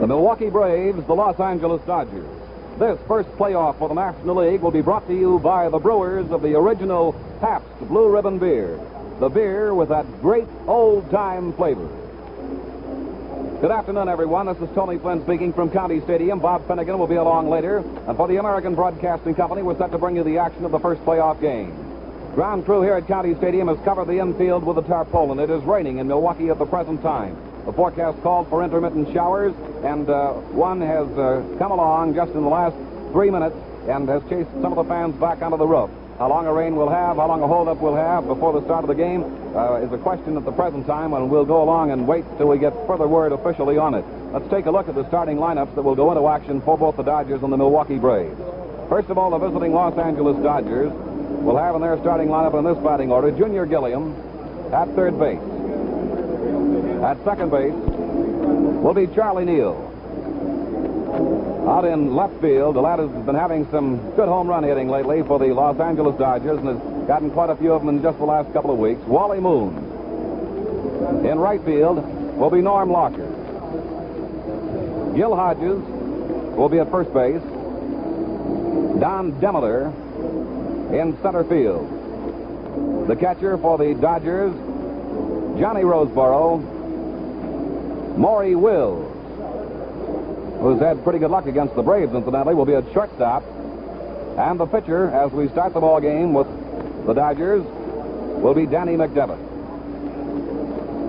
The Milwaukee Braves, the Los Angeles Dodgers. This first playoff for the National League will be brought to you by the brewers of the original Pabst Blue Ribbon beer. The beer with that great old-time flavor. Good afternoon, everyone. This is Tony Flynn speaking from County Stadium. Bob Finnegan will be along later. And for the American Broadcasting Company, we're set to bring you the action of the first playoff game. Ground crew here at County Stadium has covered the infield with a tarpaulin. It is raining in Milwaukee at the present time. The forecast called for intermittent showers, and one has come along just in the last 3 minutes and has chased some of the fans back onto the roof. How long a rain will have, how long a holdup will have before the start of the game is a question at the present time, and we'll go along and wait till we get further word officially on it. Let's take a look at the starting lineups that will go into action for both the Dodgers and the Milwaukee Braves. First of all, the visiting Los Angeles Dodgers will have in their starting lineup in this batting order Junior Gilliam at third base. At second base will be Charlie Neal. Out in left field, the lad has been having some good home run hitting lately for the Los Angeles Dodgers and has gotten quite a few of them in just the last couple of weeks. Wally Moon. In right field will be Norm Locker. Gil Hodges will be at first base. Don Demeter in center field. The catcher for the Dodgers, Johnny Roseboro. Maury Wills, who's had pretty good luck against the Braves, incidentally, will be at shortstop. And the pitcher, as we start the ball game with the Dodgers, will be Danny McDevitt.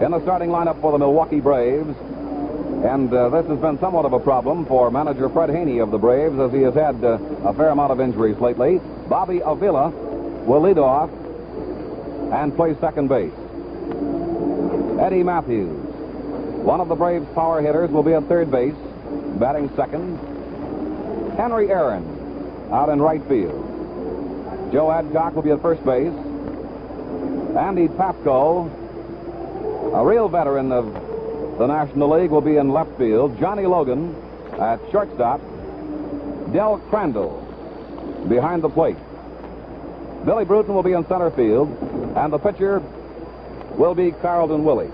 In the starting lineup for the Milwaukee Braves, and this has been somewhat of a problem for manager Fred Haney of the Braves, as he has had a fair amount of injuries lately. Bobby Avila will lead off and play second base. Eddie Matthews, one of the Braves' power hitters, will be at third base, batting second. Henry Aaron out in right field. Joe Adcock will be at first base. Andy Pafko, a real veteran of the National League, will be in left field. Johnny Logan at shortstop. Del Crandall behind the plate. Billy Bruton will be in center field, and the pitcher will be Carlton Willie.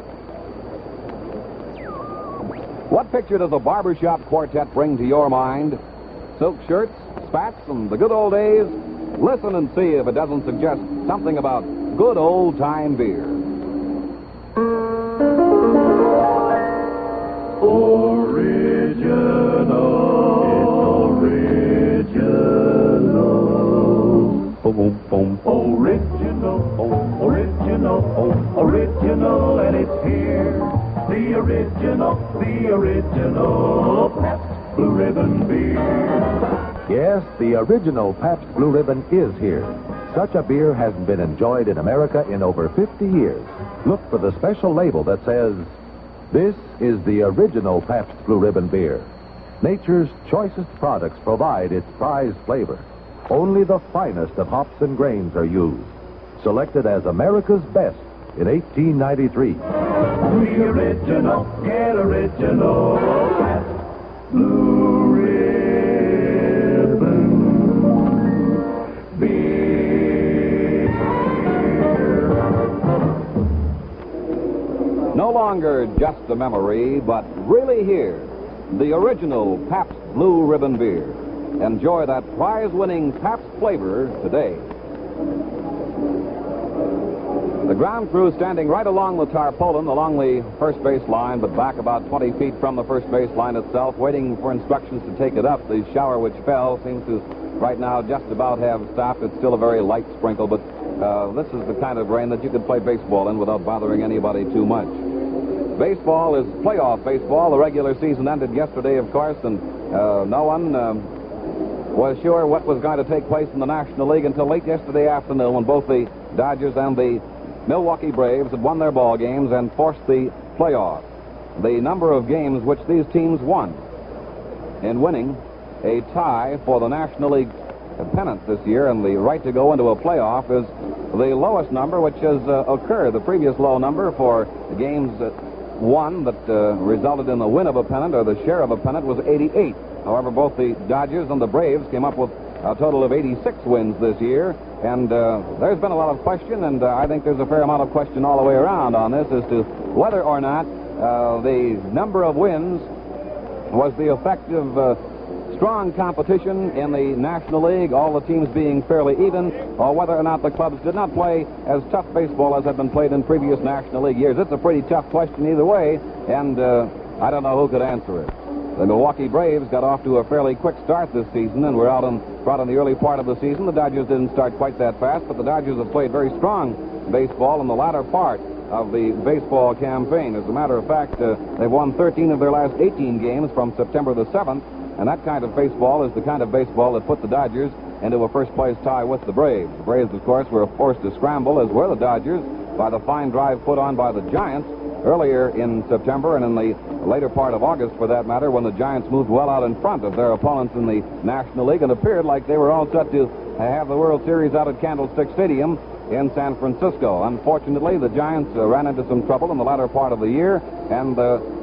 What picture does a barbershop quartet bring to your mind? Silk shirts, spats, and the good old days? Listen and see if it doesn't suggest something about good old-time beer. Boom, boom. Original, and it's here. The original Pabst Blue Ribbon beer. Yes, the original Pabst Blue Ribbon is here. Such a beer hasn't been enjoyed in America in over 50 years. Look for the special label that says, "This is the original Pabst Blue Ribbon beer." Nature's choicest products provide its prized flavor. Only the finest of hops and grains are used. Selected as America's best in 1893. The original, get original Pabst Blue Ribbon beer. No longer just a memory, but really here. The original Pabst Blue Ribbon beer. Enjoy that prize-winning Pabst flavor today. The ground crew standing right along the tarpaulin, along the first base line, but back about 20 feet from the first base line itself, waiting for instructions to take it up. The shower which fell seems to right now just about have stopped. It's still a very light sprinkle, but this is the kind of rain that you could play baseball in without bothering anybody too much. Baseball is playoff baseball. The regular season ended yesterday, of course, and no one was sure what was going to take place in the National League until late yesterday afternoon, when both the Dodgers and the Milwaukee Braves had won their ball games and forced the playoff. The number of games which these teams won in winning a tie for the National League pennant this year and the right to go into a playoff is the lowest number which has occurred. The previous low number for games won that resulted in the win of a pennant or the share of a pennant was 88. However, both the Dodgers and the Braves came up with a total of 86 wins this year, and there's been a lot of question, and I think there's a fair amount of question all the way around on this as to whether or not the number of wins was the effect of strong competition in the National League, all the teams being fairly even, or whether or not the clubs did not play as tough baseball as had been played in previous National League years? It's a pretty tough question either way, and I don't know who could answer it. The Milwaukee Braves got off to a fairly quick start this season and were out in the early part of the season. The Dodgers didn't start quite that fast, but the Dodgers have played very strong baseball in the latter part of the baseball campaign. As a matter of fact, they've won 13 of their last 18 games from September the 7th, and that kind of baseball is the kind of baseball that put the Dodgers into a first-place tie with the Braves. The Braves, of course, were forced to scramble, as were the Dodgers, by the fine drive put on by the Giants earlier in September and in the later part of August, for that matter, when the Giants moved well out in front of their opponents in the National League and appeared like they were all set to have the World Series out at Candlestick Stadium in San Francisco. Unfortunately, the Giants ran into some trouble in the latter part of the year, and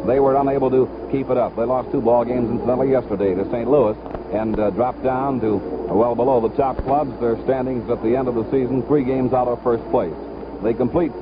they were unable to keep it up. They lost 2 ball games, incidentally, yesterday to St. Louis, and dropped down to well below the top clubs. Their standings at the end of the season, 3 games out of first place. They complete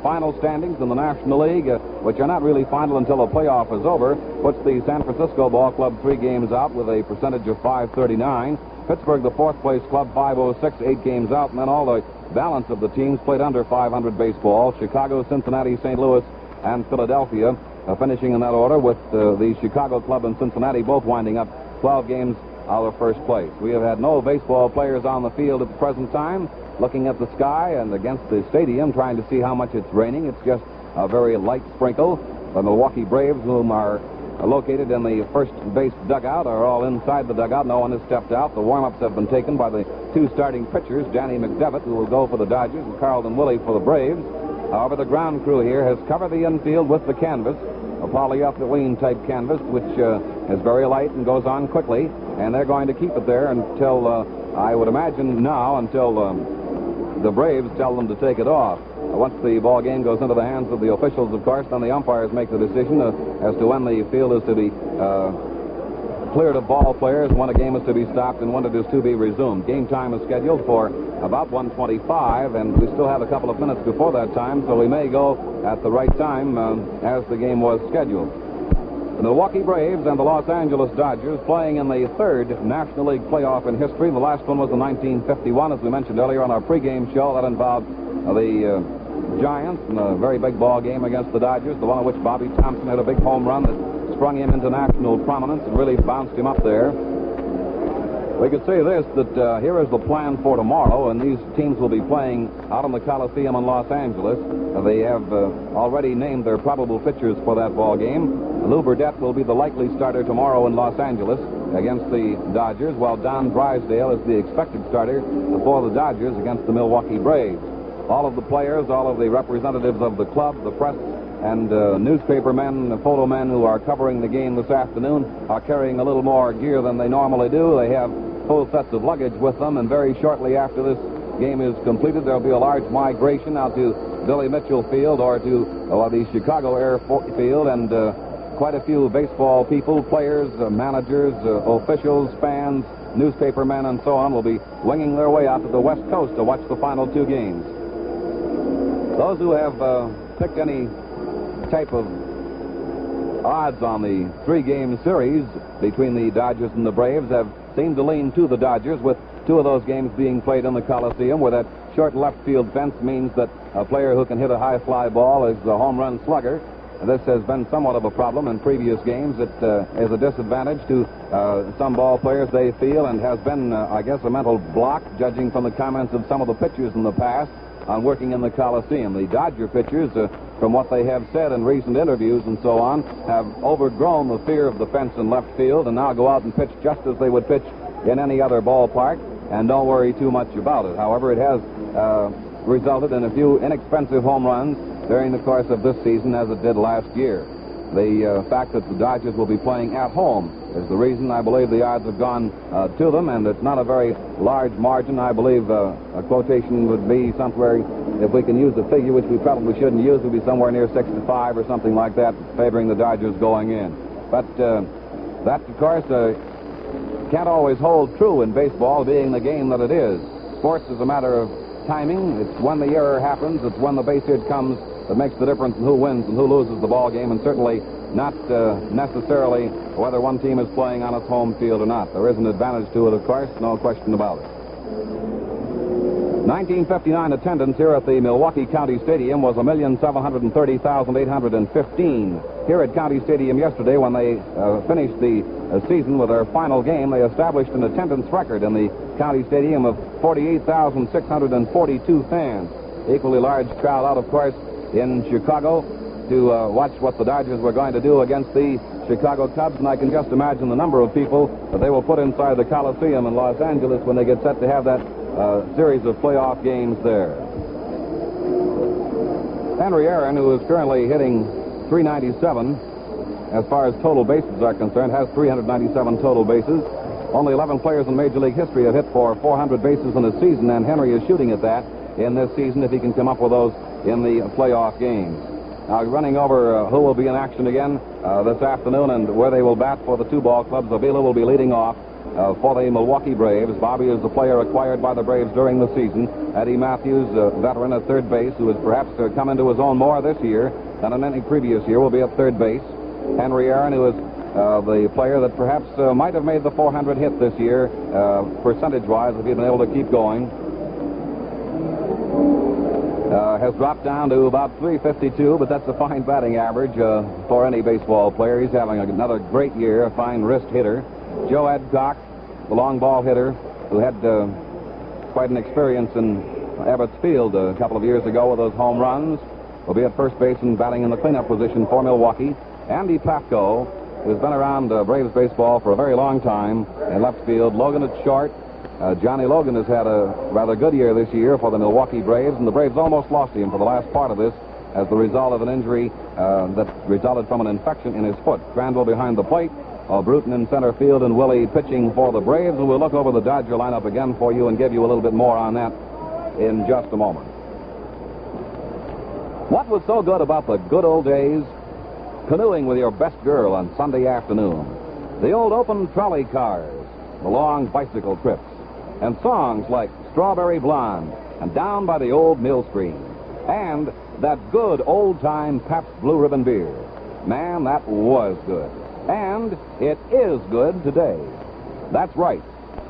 final standings in the National League, which are not really final until the playoff is over, puts the San Francisco Ball Club 3 games out with a percentage of .539. Pittsburgh, the 4th place club, .506, 8 games out, and then all the balance of the teams played under .500 baseball. Chicago, Cincinnati, St. Louis, and Philadelphia finishing in that order, with the Chicago club and Cincinnati both winding up 12 games out of first place. We have had no baseball players on the field at the present time, looking at the sky and against the stadium, trying to see how much it's raining. It's just a very light sprinkle. The Milwaukee Braves, whom are located in the first base dugout, are all inside the dugout. No one has stepped out. The warm-ups have been taken by the 2 starting pitchers, Danny McDevitt, who will go for the Dodgers, and Carlton Willie for the Braves. However, the ground crew here has covered the infield with the canvas, a polyethylene-type canvas, which is very light and goes on quickly, and they're going to keep it there until, I would imagine now, until the Braves tell them to take it off. Once the ball game goes into the hands of the officials, of course, then the umpires make the decision as to when the field is to be cleared of ball players, when a game is to be stopped, and when it is to be resumed. Game time is scheduled for about 1:25, and we still have a couple of minutes before that time, so we may go at the right time as the game was scheduled. The Milwaukee Braves and the Los Angeles Dodgers playing in the 3rd National League playoff in history. The last one was in 1951, as we mentioned earlier on our pregame show. That involved the Giants in a very big ball game against the Dodgers, the one in which Bobby Thompson had a big home run that sprung him into national prominence and really bounced him up there. We could say this, that here is the plan for tomorrow, and these teams will be playing out in the Coliseum in Los Angeles. They have already named their probable pitchers for that ball game. Lou Burdette will be the likely starter tomorrow in Los Angeles against the Dodgers, while Don Drysdale is the expected starter for the Dodgers against the Milwaukee Braves. All of the players, all of the representatives of the club, the press, and newspaper men, photo men who are covering the game this afternoon are carrying a little more gear than they normally do. They have full sets of luggage with them, and very shortly after this game is completed, there'll be a large migration out to Billy Mitchell Field or to the Chicago Airfield, and quite a few baseball people, players, managers, officials, fans, newspaper men, and so on will be winging their way out to the West Coast to watch the final 2 games. Those who have picked any type of odds on the 3-game series between the Dodgers and the Braves have seemed to lean to the Dodgers, with 2 of those games being played in the Coliseum, where that short left field fence means that a player who can hit a high fly ball is the home run slugger. This has been somewhat of a problem in previous games. It is a disadvantage to some ball players, they feel, and has been, I guess, a mental block, judging from the comments of some of the pitchers in the past on working in the Coliseum. The Dodger pitchers, from what they have said in recent interviews and so on, have overgrown the fear of the fence in left field and now go out and pitch just as they would pitch in any other ballpark and don't worry too much about it. However, it has resulted in a few inexpensive home runs during the course of this season, as it did last year. The fact that the Dodgers will be playing at home is the reason I believe the odds have gone to them, and it's not a very large margin. I believe a quotation would be somewhere, if we can use a figure, which we probably shouldn't use, would be somewhere near 6-5 or something like that, favoring the Dodgers going in. But that, of course, can't always hold true in baseball, being the game that it is. Sports is a matter of timing. It's when the error happens, it's when the base hit comes that makes the difference in who wins and who loses the ball game, and certainly not necessarily whether one team is playing on its home field or not. There is an advantage to it, of course, no question about it. 1959 attendance here at the Milwaukee County Stadium was 1,730,815. Here at County Stadium yesterday, when they finished the season with their final game, they established an attendance record in the County Stadium of 48,642 fans. Equally large crowd out, of course, in Chicago to watch what the Dodgers were going to do against the Chicago Cubs, and I can just imagine the number of people that they will put inside the Coliseum in Los Angeles when they get set to have that series of playoff games there. Henry Aaron, who is currently hitting .397 as far as total bases are concerned, has 397 total bases. Only 11 players in Major League history have hit for 400 bases in a season, and Henry is shooting at that in this season if he can come up with those in the playoff games. Now, running over who will be in action again this afternoon and where they will bat for the two ball clubs. Avila will be leading off for the Milwaukee Braves. Bobby is the player acquired by the Braves during the season. Eddie Matthews, a veteran at third base, who has perhaps come into his own more this year than in any previous year, will be at third base. Henry Aaron, who is the player that perhaps might have made the 400 hit this year, percentage-wise, if he'd been able to keep going. Has dropped down to about 352, but that's a fine batting average for any baseball player. He's having another great year, a fine wrist hitter. Joe Adcock, the long ball hitter, who had quite an experience in Ebbets Field a couple of years ago with those home runs, will be at first base and batting in the cleanup position for Milwaukee. Andy Pafko, who's been around Braves baseball for a very long time, in left field. Logan at short. Johnny Logan has had a rather good year this year for the Milwaukee Braves, and the Braves almost lost him for the last part of this as the result of an injury that resulted from an infection in his foot. Crandall behind the plate, Bruton in center field, and Willie pitching for the Braves. And we'll look over the Dodger lineup again for you and give you a little bit more on that in just a moment. What was so good about the good old days? Canoeing with your best girl on Sunday afternoon. The old open trolley cars, the long bicycle trips, and songs like Strawberry Blonde and Down by the Old Mill Stream, and that good old-time Pabst Blue Ribbon beer. Man, that was good. And it is good today. That's right.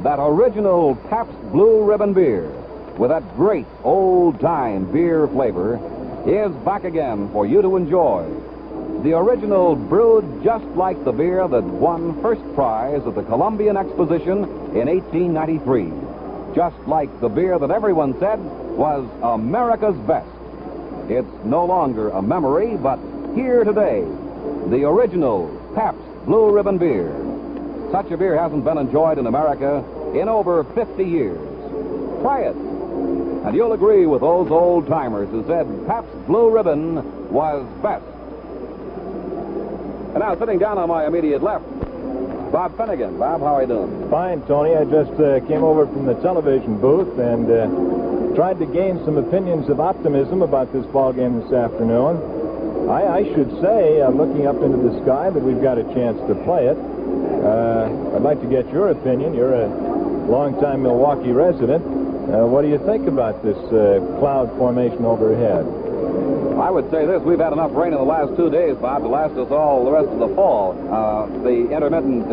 That original Pabst Blue Ribbon beer with that great old-time beer flavor is back again for you to enjoy. The original brewed just like the beer that won first prize at the Columbian Exposition in 1893. Just like the beer that everyone said was America's best. It's no longer a memory, but here today, the original Pabst Blue Ribbon beer. Such a beer hasn't been enjoyed in America in over 50 years. Try it, and you'll agree with those old-timers who said Pabst Blue Ribbon was best. And now, sitting down on my immediate left, Bob Finnegan. Bob, how are you doing? Fine, Tony. I just came over from the television booth and tried to gain some opinions of optimism about this ball game this afternoon. I should say, looking up into the sky, that we've got a chance to play it. I'd like to get your opinion. You're a longtime Milwaukee resident. What do you think about this cloud formation overhead? I would say this. We've had enough rain in the last 2 days, Bob, to last us all the rest of the fall. The intermittent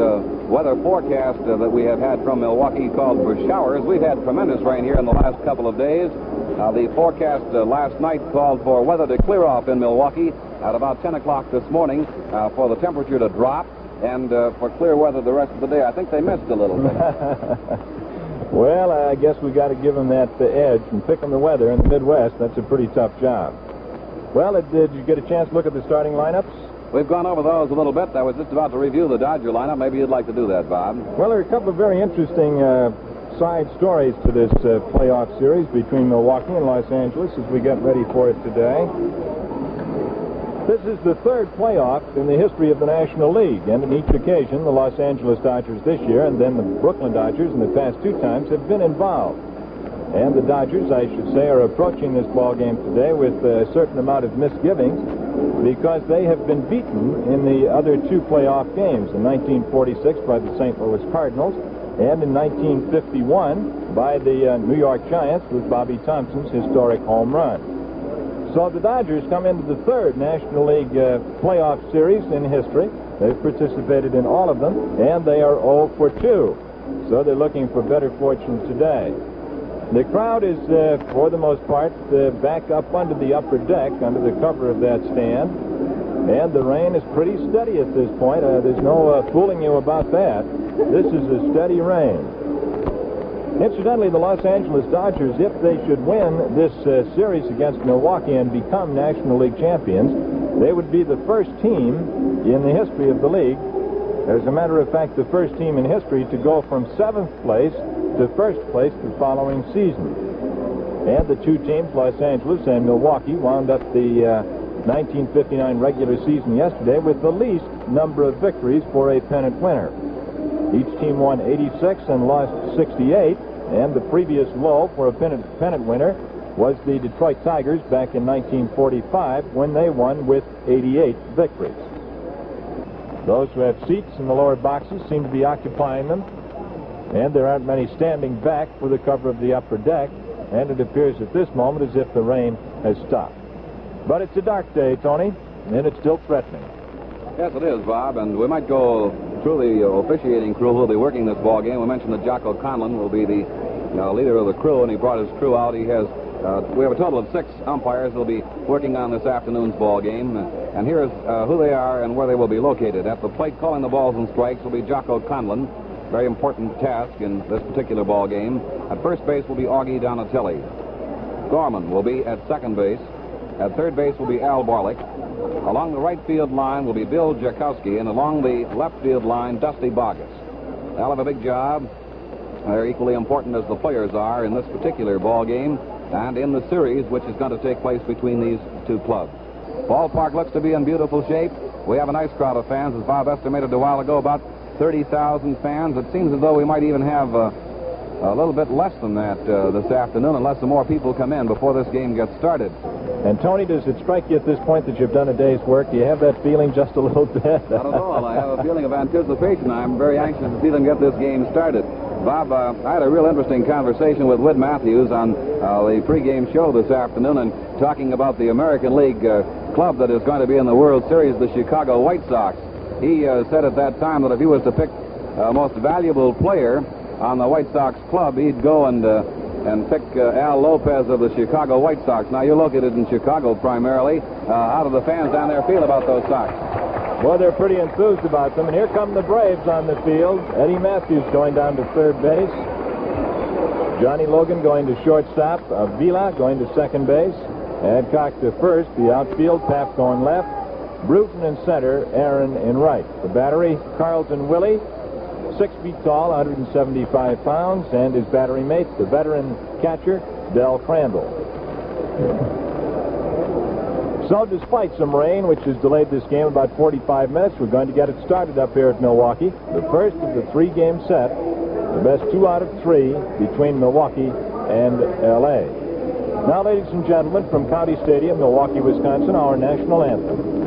weather forecast that we have had from Milwaukee called for showers. We've had tremendous rain here in the last couple of days. The forecast last night called for weather to clear off in Milwaukee at about 10 o'clock this morning for the temperature to drop and for clear weather the rest of the day. I think they missed a little bit. Well, I guess we got to give them that edge and pick on the weather in the Midwest. That's a pretty tough job. Well, did you get a chance to look at the starting lineups? We've gone over those a little bit. I was just about to review the Dodger lineup. Maybe you'd like to do that, Bob. Well, there are a couple of very interesting side stories to this playoff series between Milwaukee and Los Angeles as we get ready for it today. This is the third playoff in the history of the National League, and in each occasion, the Los Angeles Dodgers this year and then the Brooklyn Dodgers in the past two times have been involved. And the Dodgers, I should say, are approaching this ball game today with a certain amount of misgivings because they have been beaten in the other two playoff games, in 1946 by the St. Louis Cardinals and in 1951 by the New York Giants with Bobby Thompson's historic home run. So the Dodgers come into the third National League playoff series in history. They've participated in all of them, and they are 0 for 2. So they're looking for better fortune today. The crowd is, for the most part, back up under the upper deck, under the cover of that stand. And the rain is pretty steady at this point. There's no fooling you about that. This is a steady rain. Incidentally, the Los Angeles Dodgers, if they should win this series against Milwaukee and become National League champions, they would be the first team in the history of the league, as a matter of fact, the first team in history to go from 7th place to 1st place the following season. And the two teams, Los Angeles and Milwaukee, wound up the 1959 regular season yesterday with the least number of victories for a pennant winner. Each team won 86 and lost 68, and the previous low for a pennant winner was the Detroit Tigers back in 1945 when they won with 88 victories. Those who have seats in the lower boxes seem to be occupying them, and there aren't many standing back for the cover of the upper deck, and it appears at this moment as if the rain has stopped. But it's a dark day, Tony, and it's still threatening. Yes, it is, Bob, and we might go through the officiating crew who will be working this ball game. We mentioned that Jocko Conlon will be the leader of the crew, and he brought his crew out. He has we have a total of 6 umpires who will be working on this afternoon's ball game, and here is who they are and where they will be located. At the plate calling the balls and strikes will be Jocko Conlon. Very important task in this particular ball game. At first base will be Augie Donatelli. Gorman will be at second base. At third base will be Al Barlick. Along the right field line will be Bill Jakowski, and along the left field line, Dusty Bogus. They'll have a big job. They're equally important as the players are in this particular ball game and in the series which is going to take place between these two clubs. Ballpark looks to be in beautiful shape. We have a nice crowd of fans, as Bob estimated a while ago, about 30,000 fans. It seems as though we might even have a little bit less than that this afternoon, unless some more people come in before this game gets started. And, Tony, does it strike you at this point that you've done a day's work? Do you have that feeling just a little bit? Not at all. I have a feeling of anticipation. I'm very anxious to see them get this game started. Bob, I had a real interesting conversation with Whit Matthews on the pregame show this afternoon, and talking about the American League club that is going to be in the World Series, the Chicago White Sox. He said at that time that if he was to pick most valuable player on the White Sox club, he'd go and pick Al Lopez of the Chicago White Sox. Now, you're located in Chicago primarily. How do the fans down there feel about those Sox? Well, they're pretty enthused about them. And here come the Braves on the field. Eddie Matthews going down to third base. Johnny Logan going to shortstop. Vila going to second base. Adcock to first. The outfield, Pap going left. Bruton in center, Aaron in right. The battery, Carlton Willie, 6 feet tall, 175 pounds, and his battery mate, the veteran catcher, Del Crandall. So despite some rain, which has delayed this game about 45 minutes, we're going to get it started up here at Milwaukee. The first of the 3-game set, the best 2 out of 3 between Milwaukee and L.A. Now, ladies and gentlemen, from County Stadium, Milwaukee, Wisconsin, our national anthem.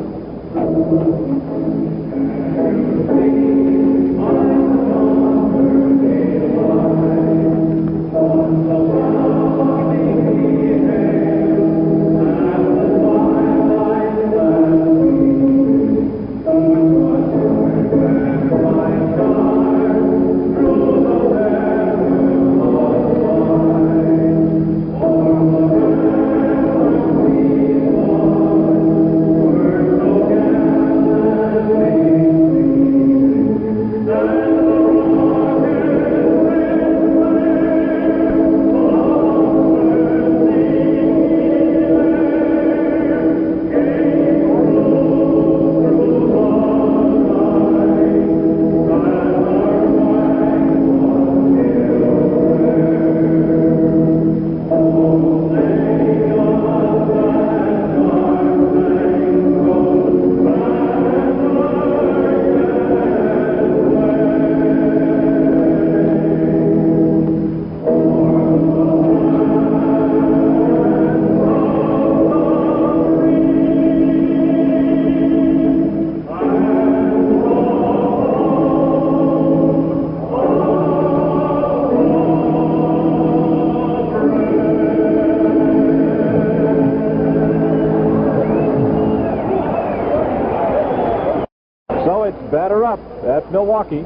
Milwaukee.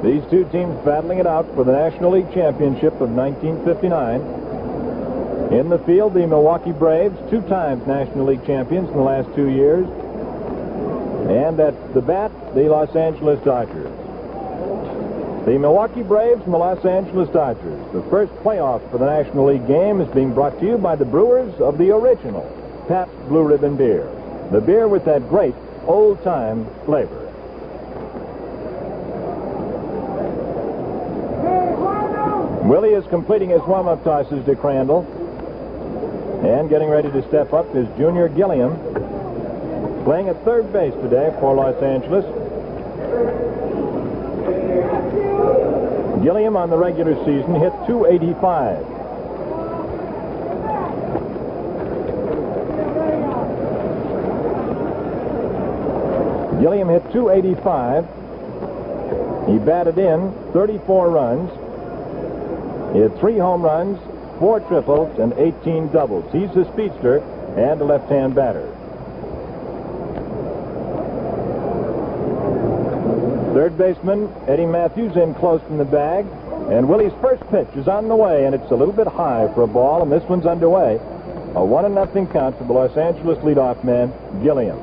These two teams battling it out for the National League Championship of 1959. In the field, the Milwaukee Braves, 2 times National League champions in the last 2 years. And at the bat, the Los Angeles Dodgers. The Milwaukee Braves and the Los Angeles Dodgers. The first playoff for the National League game is being brought to you by the brewers of the original Pabst Blue Ribbon beer. The beer with that great old-time flavor. Willie is completing his warm-up tosses to Crandall. And getting ready to step up is Junior Gilliam, playing at third base today for Los Angeles. Gilliam on the regular season hit .285. Gilliam hit .285. He batted in 34 runs. He had 3 home runs, 4 triples, and 18 doubles. He's a speedster and a left-hand batter. Third baseman Eddie Matthews in close from the bag. And Willie's first pitch is on the way, and it's a little bit high for a ball, and this one's underway. A 1-0 count to the Los Angeles leadoff man, Gilliam.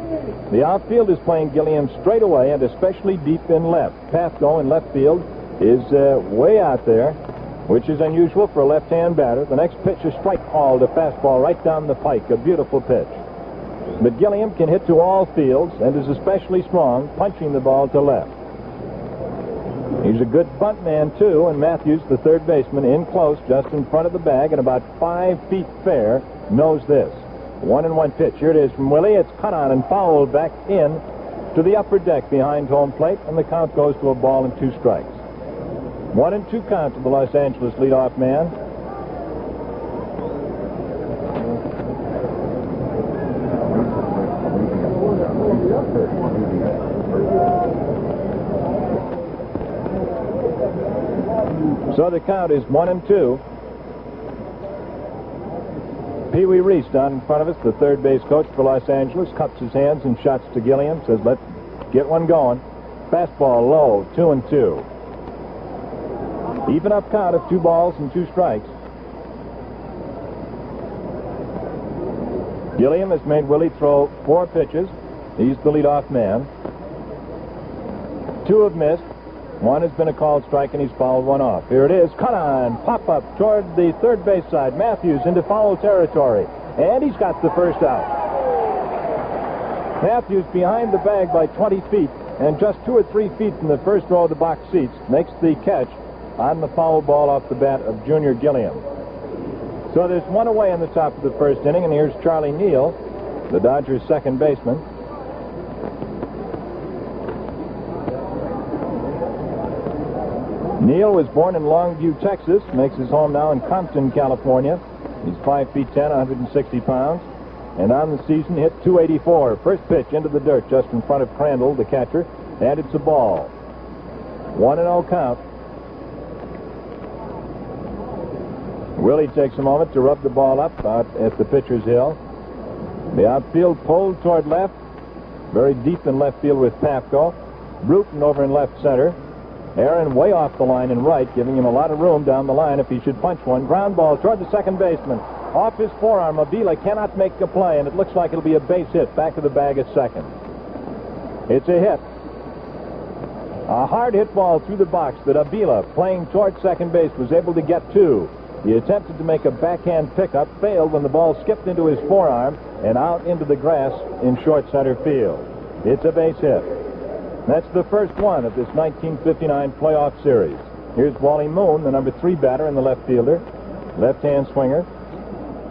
The outfield is playing Gilliam straight away and especially deep in left. Pafko in left field is way out there, which is unusual for a left-hand batter. The next pitch is strike called, a fastball right down the pike, a beautiful pitch. But Gilliam can hit to all fields and is especially strong, punching the ball to left. He's a good bunt man, too, and Matthews, the third baseman, in close, just in front of the bag, and about 5 feet fair, knows this. 1-1 pitch. Here it is from Willie. It's cut on and fouled back in to the upper deck behind home plate, and the count goes to a ball and 2 strikes. 1-2 count to the Los Angeles leadoff man. So the count is 1-2. Pee Wee Reese down in front of us, the third base coach for Los Angeles, cups his hands and shots to Gilliam, says, let's get one going. Fastball low, 2-2. Even up count of 2 balls and 2 strikes. Gilliam has made Willie throw 4 pitches. He's the leadoff man. 2 have missed. 1 has been a called strike, and he's fouled 1 off. Here it is. Cut on. Pop up toward the third base side. Matthews into foul territory. And he's got the first out. Matthews behind the bag by 20 feet and just 2 or 3 feet from the first row of the box seats makes the catch on the foul ball off the bat of Junior Gilliam. So there's 1 away in the top of the first inning, and here's Charlie Neal, the Dodgers' second baseman. Neal was born in Longview, Texas, makes his home now in Compton, California. He's 5 feet 10, 160 pounds, and on the season hit .284. First pitch into the dirt just in front of Crandall, the catcher, and it's a ball. 1-0 count. Willie takes a moment to rub the ball up out at the pitcher's hill. The outfield pulled toward left, very deep in left field with Pafko. Bruton over in left center. Aaron way off the line in right, giving him a lot of room down the line if he should punch one. Ground ball toward the second baseman. Off his forearm, Avila cannot make a play, and it looks like it'll be a base hit back of the bag at second. It's a hit. A hard hit ball through the box that Avila, playing toward second base, was able to get to. He attempted to make a backhand pickup, failed when the ball skipped into his forearm and out into the grass in short center field. It's a base hit. That's the first one of this 1959 playoff series. Here's Wally Moon, the number 3 batter and the left fielder, left-hand swinger.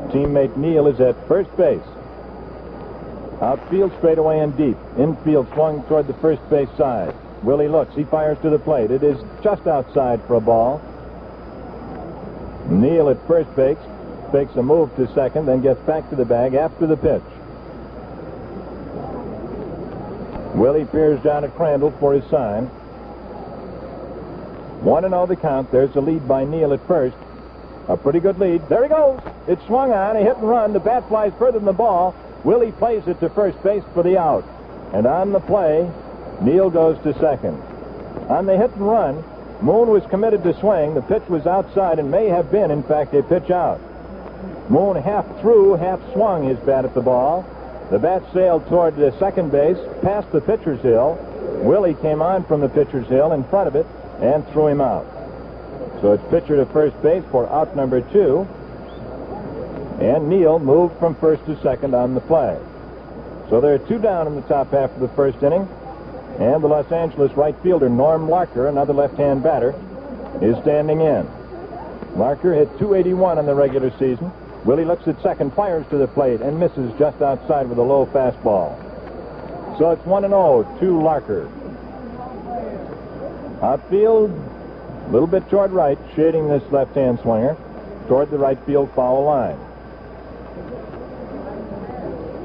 Teammate Neal is at first base. Outfield straight away and deep. Infield swung toward the first base side. Willie looks. He fires to the plate. It is just outside for a ball. Neal at first base fakes a move to second, then gets back to the bag after the pitch. Willie peers down at Crandall for his sign. 1-0 the count. There's a lead by Neal at first. A pretty good lead. There he goes. It's swung on. A hit and run. The bat flies further than the ball. Willie plays it to first base for the out. And on the play Neal goes to second. On the hit and run, Moon was committed to swing. The pitch was outside and may have been, in fact, a pitch out. Moon half threw, half swung his bat at the ball. The bat sailed toward the second base, past the pitcher's hill. Willie came on from the pitcher's hill in front of it and threw him out. So it's pitcher to first base for out number 2. And Neal moved from first to second on the play. So there are 2 down in the top half of the first inning. And the Los Angeles right fielder, Norm Larker, another left-hand batter, is standing in. Larker hit .281 in the regular season. Willie looks at second, fires to the plate, and misses just outside with a low fastball. So it's 1-0 to Larker. Outfield, a little bit toward right, shading this left-hand swinger toward the right field foul line.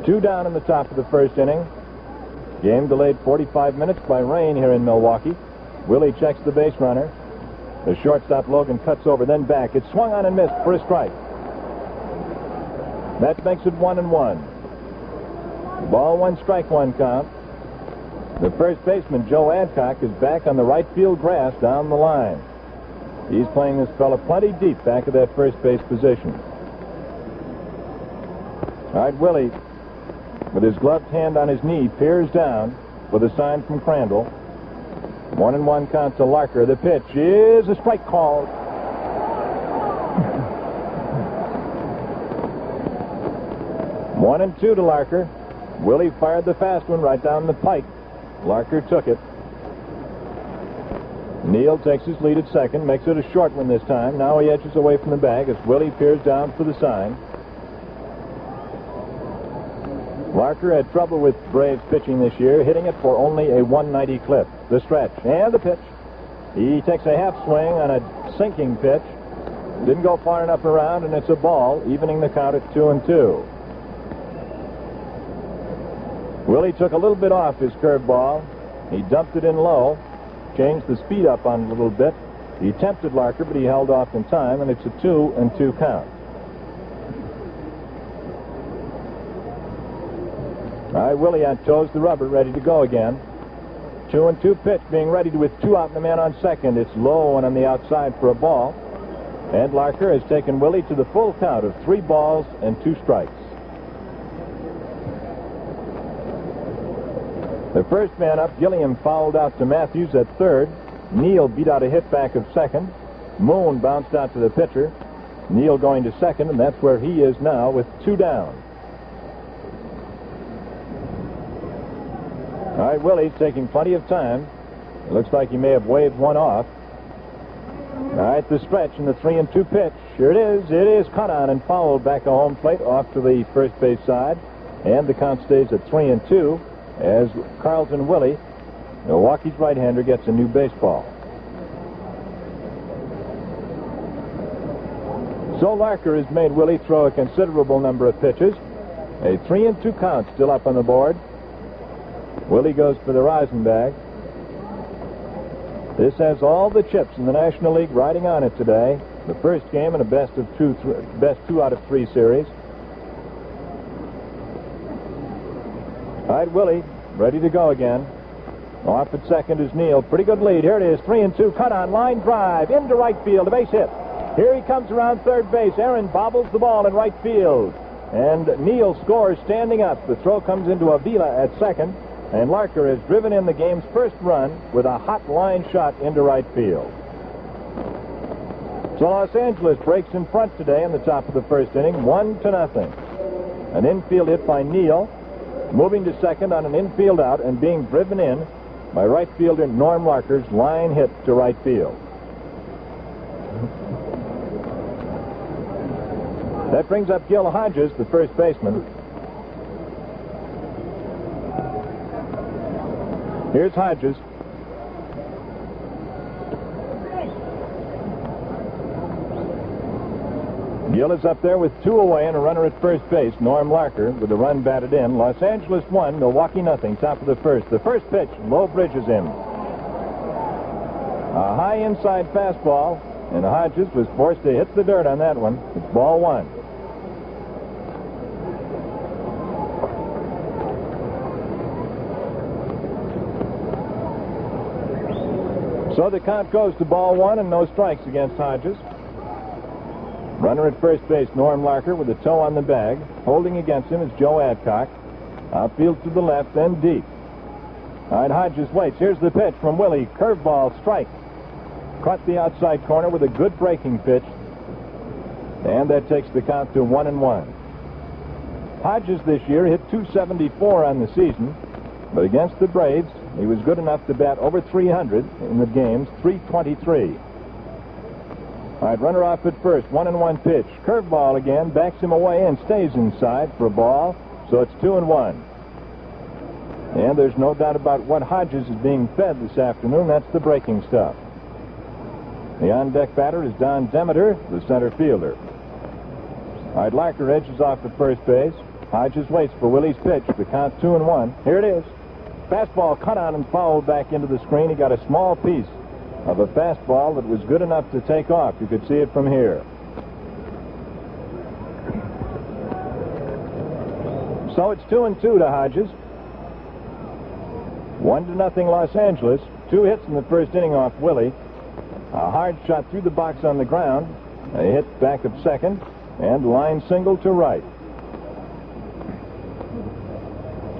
2 down in the top of the first inning. Game delayed 45 minutes by rain here in Milwaukee. Willie checks the base runner. The shortstop, Logan, cuts over, then back. It's swung on and missed for a strike. That makes it 1-1. Ball 1, strike 1 count. The first baseman, Joe Adcock, is back on the right field grass down the line. He's playing this fella plenty deep back of that first base position. All right, Willie, with his gloved hand on his knee, peers down with a sign from Crandall. 1-1 count to Larker. The pitch is a strike call. One and 2 to Larker. Willie fired the fast one right down the pike. Larker took it. Neal takes his lead at second, makes it a short one this time. Now he edges away from the bag as Willie peers down for the sign. Larker had trouble with Braves pitching this year, hitting it for only a 190 clip. The stretch and the pitch. He takes a half swing on a sinking pitch. Didn't go far enough around, and it's a ball, evening the count at 2-2. Willie took a little bit off his curveball. He dumped it in low, changed the speed up on it a little bit. He tempted Larker, but he held off in time, and it's a 2-2 count. All right, Willie on toes the rubber, ready to go again. 2-2 pitch, being ready with 2 out and a man on second. It's low and on the outside for a ball. And Larker has taken Willie to the full count of 3 balls and 2 strikes. The first man up, Gilliam, fouled out to Matthews at third. Neal beat out a hit back of second. Moon bounced out to the pitcher. Neal going to second, and that's where he is now with 2 down. All right, Willie's taking plenty of time. It looks like he may have waved one off. All right, the stretch and the 3-2 pitch. Here it is. It is cut on and fouled back to home plate off to the first base side. And the count stays at 3-2 as Carlton Willie, Milwaukee's right-hander, gets a new baseball. So Larker has made Willie throw a considerable number of pitches. A 3-2 count still up on the board. Willie goes for the Rosenbag. This has all the chips in the National League riding on it today. The first game in a best 2 out of 3 series. All right, Willie, ready to go again. Off at second is Neal. Pretty good lead. Here it is, 3-2. Cut on, line drive into right field. A base hit. Here he comes around third base. Aaron bobbles the ball in right field. And Neal scores standing up. The throw comes into Avila at second. And Larker has driven in the game's first run with a hot line shot into right field. So Los Angeles breaks in front today in the top of the first inning, 1-0. An infield hit by Neal, moving to second on an infield out and being driven in by right fielder Norm Larker's line hit to right field. That brings up Gil Hodges, the first baseman. Here's Hodges. Gil is up there with 2 away and a runner at first base. Norm Larker with the run batted in. Los Angeles 1, Milwaukee nothing. Top of the first. The first pitch, low, bridges him. A high inside fastball, and Hodges was forced to hit the dirt on that one. It's ball 1. So the count goes to ball one and no strikes against Hodges. Runner at first base, Norm Larker, with a toe on the bag. Holding against him is Joe Adcock. Outfield to the left, then deep. All right, Hodges waits. Here's the pitch from Willie. Curveball, strike. Caught the outside corner with a good breaking pitch. And that takes the count to 1-1. Hodges this year hit .274 on the season, but against the Braves, he was good enough to bat over .300 in the games, .323. All right, runner off at first, 1-1 pitch. Curveball again, backs him away and stays inside for a ball, so it's 2-1. And there's no doubt about what Hodges is being fed this afternoon. That's the breaking stuff. The on-deck batter is Don Demeter, the center fielder. All right, Larker edges off at first base. Hodges waits for Willie's pitch. The count 2-1. Here it is. Fastball cut on and fouled back into the screen. He got a small piece of a fastball that was good enough to take off. You could see it from here. So it's 2-2 to Hodges. 1-0 Los Angeles. 2 hits in the first inning off Willie. A hard shot through the box on the ground. A hit back of second. And line single to right.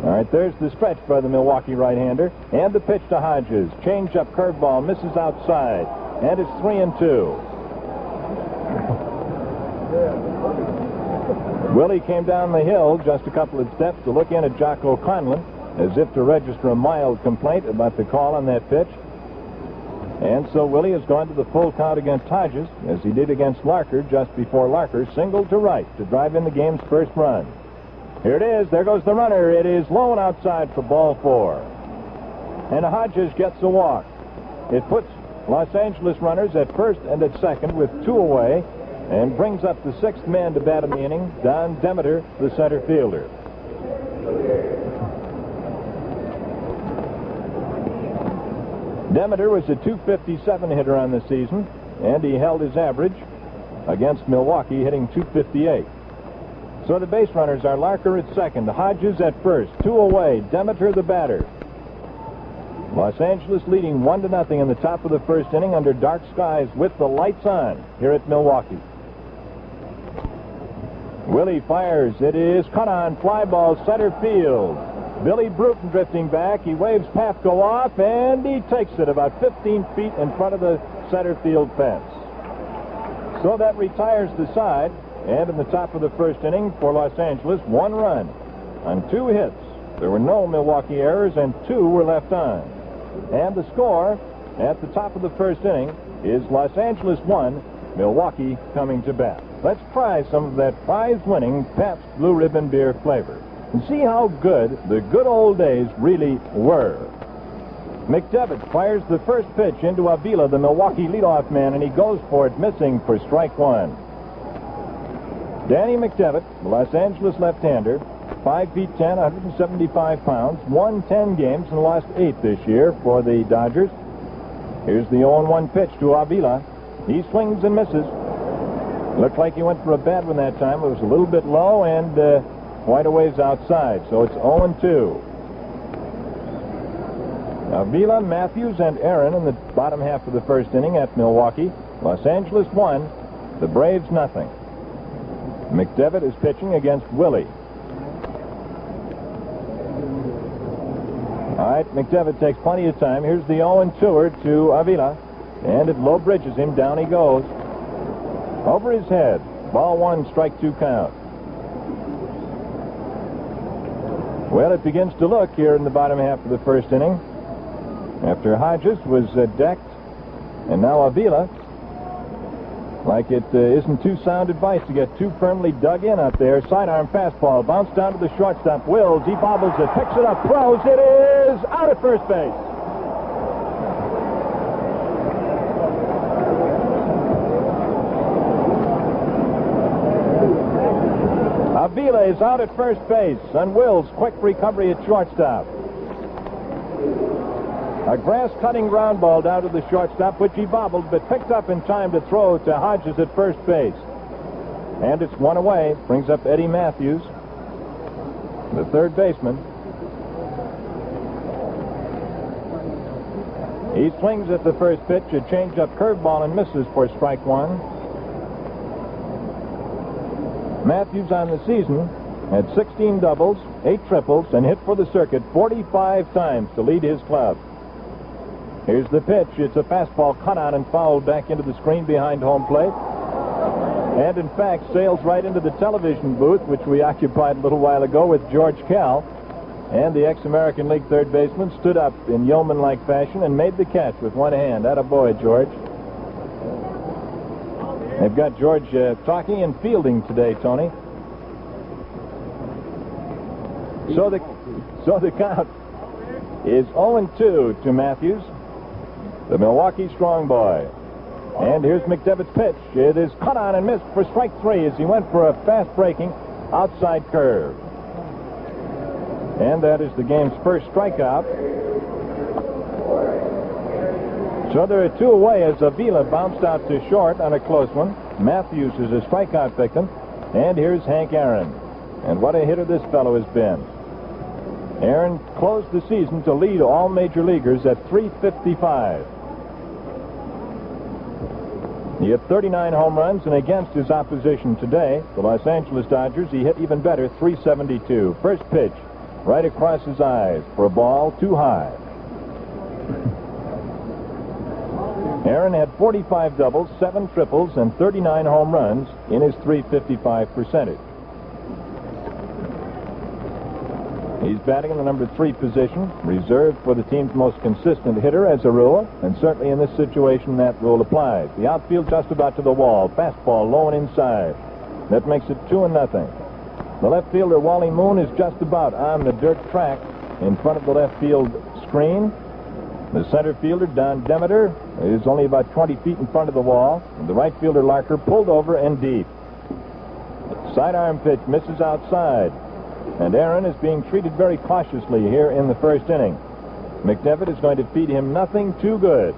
All right, there's the stretch by the Milwaukee right-hander. And the pitch to Hodges. Change-up curveball, misses outside. And it's 3-2. Willie came down the hill just a couple of steps to look in at Jocko Conlon, as if to register a mild complaint about the call on that pitch. And so Willie has gone to the full count against Hodges, as he did against Larker just before Larker singled to right to drive in the game's first run. Here it is. There goes the runner. It is low and outside for ball 4. And Hodges gets a walk. It puts Los Angeles runners at first and at second with 2 away and brings up the 6th man to bat in the inning, Don Demeter, the center fielder. Demeter was a .257 hitter on the season, and he held his average against Milwaukee, hitting .258. So the base runners are Larker at second, Hodges at first, 2 away, Demeter the batter. Los Angeles leading 1-0 in the top of the first inning under dark skies with the lights on here at Milwaukee. Willie fires. It is cut on, fly ball, center field. Billy Bruton drifting back. He waves Pafko off, and he takes it about 15 feet in front of the center field fence. So that retires the side. And in the top of the first inning for Los Angeles, 1 run on 2 hits. There were no Milwaukee errors, and 2 were left on. And the score at the top of the first inning is Los Angeles 1, Milwaukee coming to bat. Let's try some of that prize-winning Pabst Blue Ribbon beer flavor and see how good the good old days really were. McDevitt fires the first pitch into Avila, the Milwaukee leadoff man, and he goes for it, missing for strike 1. Danny McDevitt, the Los Angeles left-hander, 5 feet 10, 175 pounds, won 10 games and lost 8 this year for the Dodgers. Here's the 0-1 pitch to Avila. He swings and misses. Looked like he went for a bad one that time. It was a little bit low and quite a ways outside, so it's 0-2. Avila, Matthews, and Aaron in the bottom half of the first inning at Milwaukee. Los Angeles 1, the Braves nothing. McDevitt is pitching against Willie. All right, McDevitt takes plenty of time. Here's the 0-2er to Avila, and it low bridges him. Down he goes. Over his head. Ball 1, strike 2 count. Well, it begins to look here in the bottom half of the first inning. After Hodges was decked, and now Avila, like it isn't too sound advice to get too firmly dug in up there. Sidearm fastball, bounced down to the shortstop. Wills, he bobbles it, picks it up, throws. It is out at first base. Avila is out at first base, and Wills, quick recovery at shortstop. A grass-cutting ground ball down to the shortstop, which he bobbled, but picked up in time to throw to Hodges at first base. And it's 1 away. Brings up Eddie Matthews, the third baseman. He swings at the first pitch, a changeup curveball, and misses for strike one. Matthews on the season had 16 doubles, 8 triples, and hit for the circuit 45 times to lead his club. Here's the pitch. It's a fastball cut out and fouled back into the screen behind home plate. And, in fact, sails right into the television booth, which we occupied a little while ago with George Kell. And the ex-American League third baseman stood up in yeoman-like fashion and made the catch with one hand. Attaboy, George. They've got George talking and fielding today, Tony. So the count is 0-2 to Matthews, the Milwaukee strong boy. And here's McDevitt's pitch. It is cut on and missed for strike three as he went for a fast-breaking outside curve. And that is the game's first strikeout. So there are 2 away as Avila bounced out to short on a close one. Matthews is a strikeout victim. And here's Hank Aaron. And what a hitter this fellow has been. Aaron closed the season to lead all major leaguers at .355. He hit 39 home runs, and against his opposition today, the Los Angeles Dodgers, he hit even better, .372. First pitch, right across his eyes for a ball too high. Aaron had 45 doubles, 7 triples, and 39 home runs in his .355 percentage. He's batting in the number 3 position, reserved for the team's most consistent hitter as a rule, and certainly in this situation that rule applies. The outfield just about to the wall, fastball low and inside. That makes it 2-0. The left fielder, Wally Moon, is just about on the dirt track in front of the left field screen. The center fielder, Don Demeter, is only about 20 feet in front of the wall. And the right fielder, Larker, pulled over and deep. Sidearm pitch misses outside. And Aaron is being treated very cautiously here in the first inning. McDevitt is going to feed him nothing too good.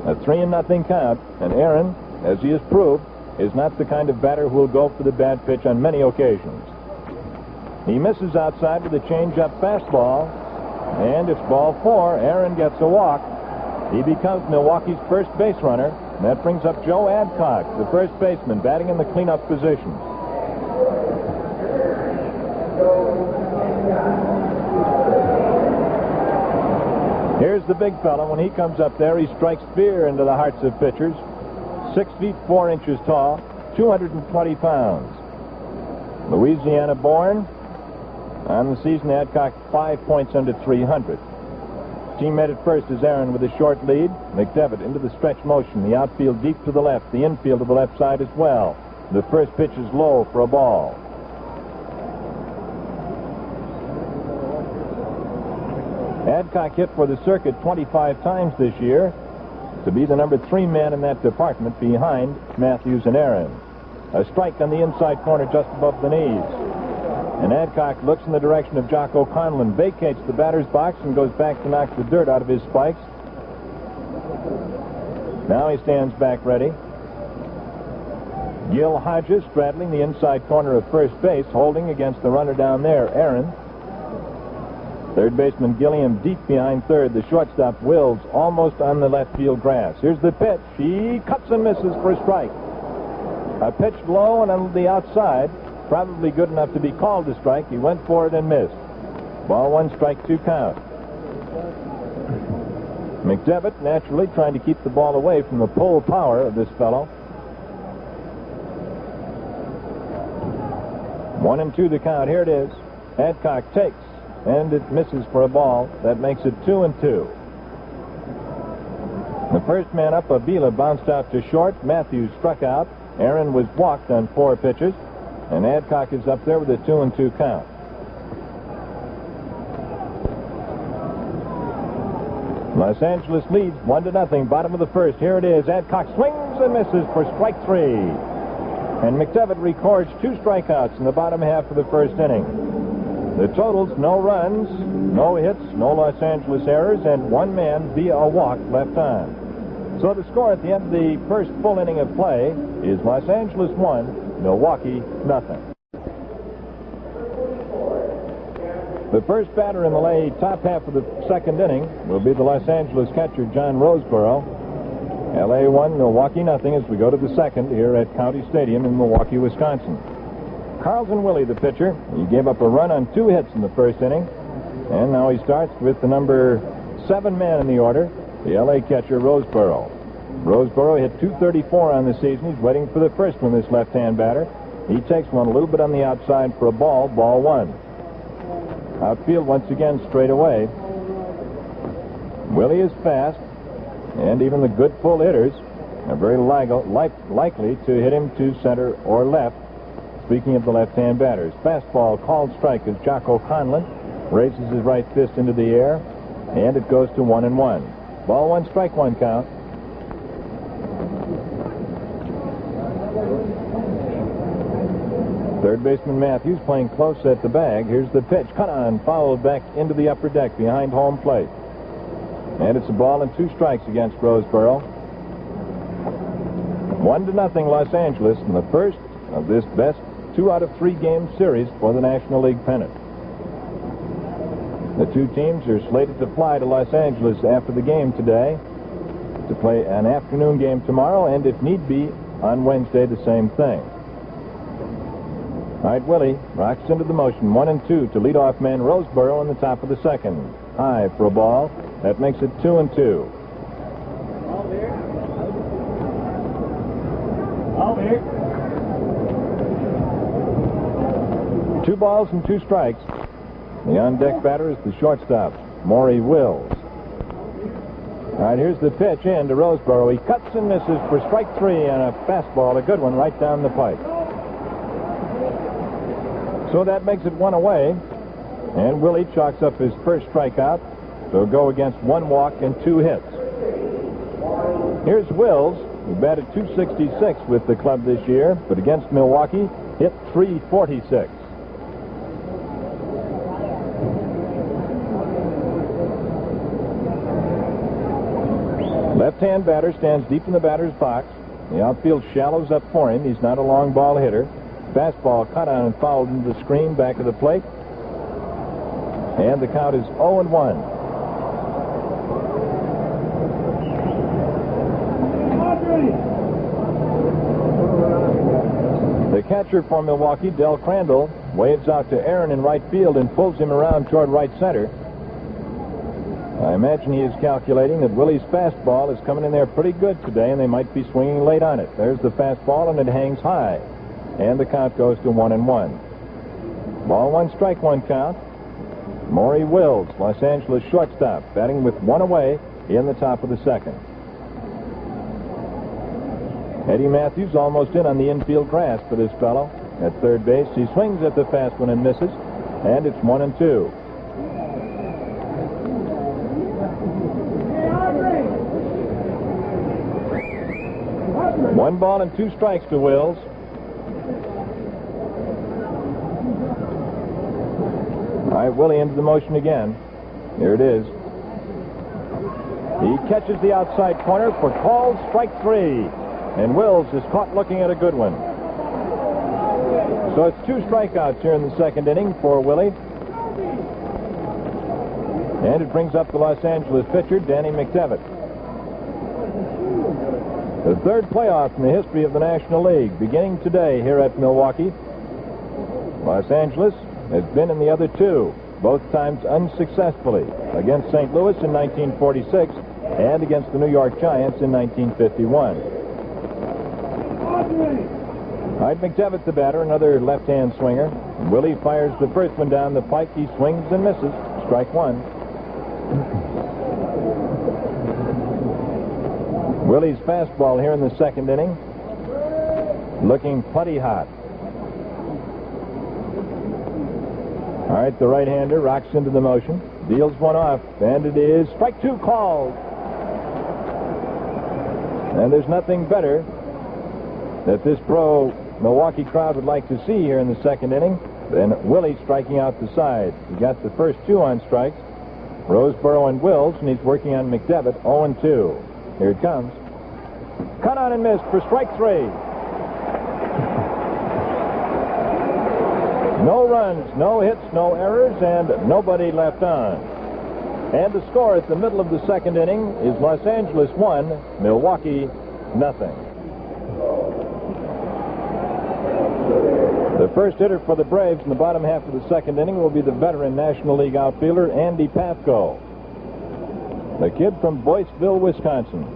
A 3-0 count. And Aaron, as he has proved, is not the kind of batter who will go for the bad pitch on many occasions. He misses outside with a change-up fastball. And it's ball 4. Aaron gets a walk. He becomes Milwaukee's first base runner. And that brings up Joe Adcock, the first baseman, batting in the cleanup position. Here's the big fella. When he comes up there, he strikes fear into the hearts of pitchers. 6 feet 4 inches tall, 220 pounds. Louisiana born. On the season, Adcock 5 points under 300. Teammate at first is Aaron with a short lead. McDevitt into the stretch motion. The outfield deep to the left. The infield to the left side as well. The first pitch is low for a ball. Adcock hit for the circuit 25 times this year to be the number 3 man in that department behind Matthews and Aaron. A strike on the inside corner just above the knees. And Adcock looks in the direction of Jocko Conlon, vacates the batter's box, and goes back to knock the dirt out of his spikes. Now he stands back ready. Gil Hodges straddling the inside corner of first base, holding against the runner down there, Aaron. Third baseman Gilliam deep behind third. The shortstop Wills almost on the left field grass. Here's the pitch. He cuts and misses for a strike. A pitch low and on the outside. Probably good enough to be called a strike. He went for it and missed. Ball 1, strike 2 count. McDevitt naturally trying to keep the ball away from the pull power of this fellow. 1-2 the count. Here it is. Adcock takes, and it misses for a ball. That makes it 2-2. The first man up, Avila, bounced out to short. Matthews struck out. Aaron was walked on 4 pitches. And Adcock is up there with a 2-2 count. Los Angeles leads 1-0, bottom of the first. Here it is. Adcock swings and misses for strike 3. And McDevitt records 2 strikeouts in the bottom half of the first inning. The totals: no runs, no hits, no Los Angeles errors, and 1 man via a walk left on. So the score at the end of the first full inning of play is Los Angeles 1, Milwaukee 0. The first batter in the top half of the second inning will be the Los Angeles catcher, John Roseboro. L.A. 1, Milwaukee nothing as we go to the second here at County Stadium in Milwaukee, Wisconsin. Carlton Willie, the pitcher. He gave up a run on 2 hits in the first inning. And now he starts with the number 7 man in the order, the L.A. catcher, Roseboro. Roseboro hit .234 on the season. He's waiting for the first one, this left-hand batter. He takes one a little bit on the outside for a ball 1. Outfield once again straight away. Willie is fast, and even the good full hitters are very likely to hit him to center or left. Speaking of the left-hand batters, fastball called strike as Jocko Conlon raises his right fist into the air, and it goes to 1-1. Ball 1, strike 1 count. Third baseman Matthews playing close at the bag. Here's the pitch. Cut on, fouled back into the upper deck behind home plate. And it's a ball and 2 strikes against Roseboro. 1-0 Los Angeles in the first of this best 2 out of 3 game series for the National League pennant. The 2 teams are slated to fly to Los Angeles after the game today to play an afternoon game tomorrow, and if need be, on Wednesday, the same thing. All right, Willie rocks into the motion. 1-2 to leadoff man Roseboro in the top of the second. High for a ball. That makes it 2-2. Over. 2 balls and 2 strikes. The on-deck batter is the shortstop, Maury Wills. All right, here's the pitch in to Roseboro. He cuts and misses for strike 3 and a fastball, a good one, right down the pipe. So that makes it 1 away, and Willie chalks up his first strikeout. So go against 1 walk and 2 hits. Here's Wills, who batted .266 with the club this year, but against Milwaukee, hit .346. Left-hand batter stands deep in the batter's box. The outfield shallows up for him. He's not a long ball hitter. Fastball cut on and fouled into the screen back of the plate. And the count is 0-1. The catcher for Milwaukee, Del Crandall, waves out to Aaron in right field and pulls him around toward right center. I imagine he is calculating that Willie's fastball is coming in there pretty good today, and they might be swinging late on it. There's the fastball, and it hangs high. And the count goes to 1-1. Ball 1, strike 1 count. Maury Wills, Los Angeles shortstop, batting with 1 away in the top of the second. Eddie Matthews almost in on the infield grass for this fellow. At third base, he swings at the fast one and misses, and it's 1-2. One ball and 2 strikes to Wills. All right, Willie into the motion again. Here it is. He catches the outside corner for called strike 3. And Wills is caught looking at a good one. So it's 2 strikeouts here in the second inning for Willie. And it brings up the Los Angeles pitcher, Danny McDevitt. The third playoff in the history of the National League, beginning today here at Milwaukee. Los Angeles has been in the other 2, both times unsuccessfully, against St. Louis in 1946 and against the New York Giants in 1951. All right, McDevitt the batter, another left-hand swinger. Willie fires the first one down the pike. He swings and misses. Strike 1. Willie's fastball here in the second inning, looking plenty hot. All right, the right-hander rocks into the motion, deals one off, and it is strike 2 called. And there's nothing better that this pro Milwaukee crowd would like to see here in the second inning than Willie striking out the side. He got the first 2 on strikes, Roseboro and Wills, and he's working on McDevitt, 0-2. Here it comes. Cut on and missed for strike 3. No runs, no hits, no errors, and nobody left on. And the score at the middle of the second inning is Los Angeles 1, Milwaukee nothing. The first hitter for the Braves in the bottom half of the second inning will be the veteran National League outfielder Andy Pafko, the kid from Boyceville, Wisconsin.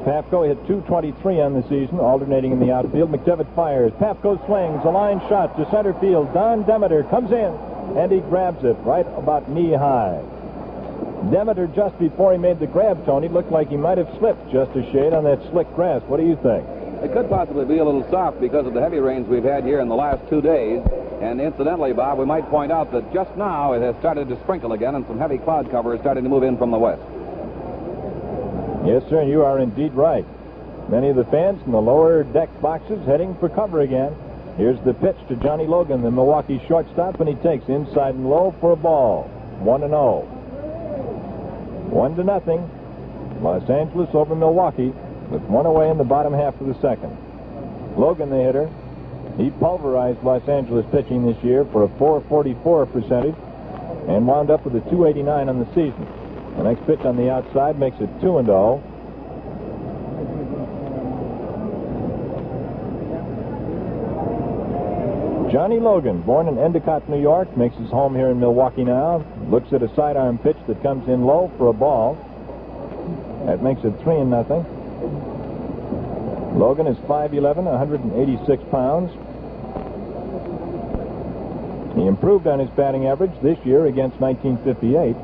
Pafko hit .223 on the season, alternating in the outfield. McDevitt fires. Pafko swings. A line shot to center field. Don Demeter comes in, and he grabs it right about knee-high. Demeter, just before he made the grab, Tony, looked like he might have slipped just a shade on that slick grass. What do you think? It could possibly be a little soft because of the heavy rains we've had here in the last 2 days. And incidentally, Bob, we might point out that just now it has started to sprinkle again, and some heavy cloud cover is starting to move in from the west. Yes, sir, and you are indeed right. Many of the fans in the lower deck boxes heading for cover again. Here's the pitch to Johnny Logan, the Milwaukee shortstop, and he takes inside and low for a ball. 1-0. 1-0. Los Angeles over Milwaukee with one away in the bottom half of the second. Logan, the hitter, he pulverized Los Angeles pitching this year for a .444 percentage and wound up with a .289 on the season. The next pitch on the outside makes it 2-0. Johnny Logan, born in Endicott, New York, makes his home here in Milwaukee now. Looks at a sidearm pitch that comes in low for a ball. That makes it 3-0. Logan is 5'11", 186 pounds. He improved on his batting average this year against 1958.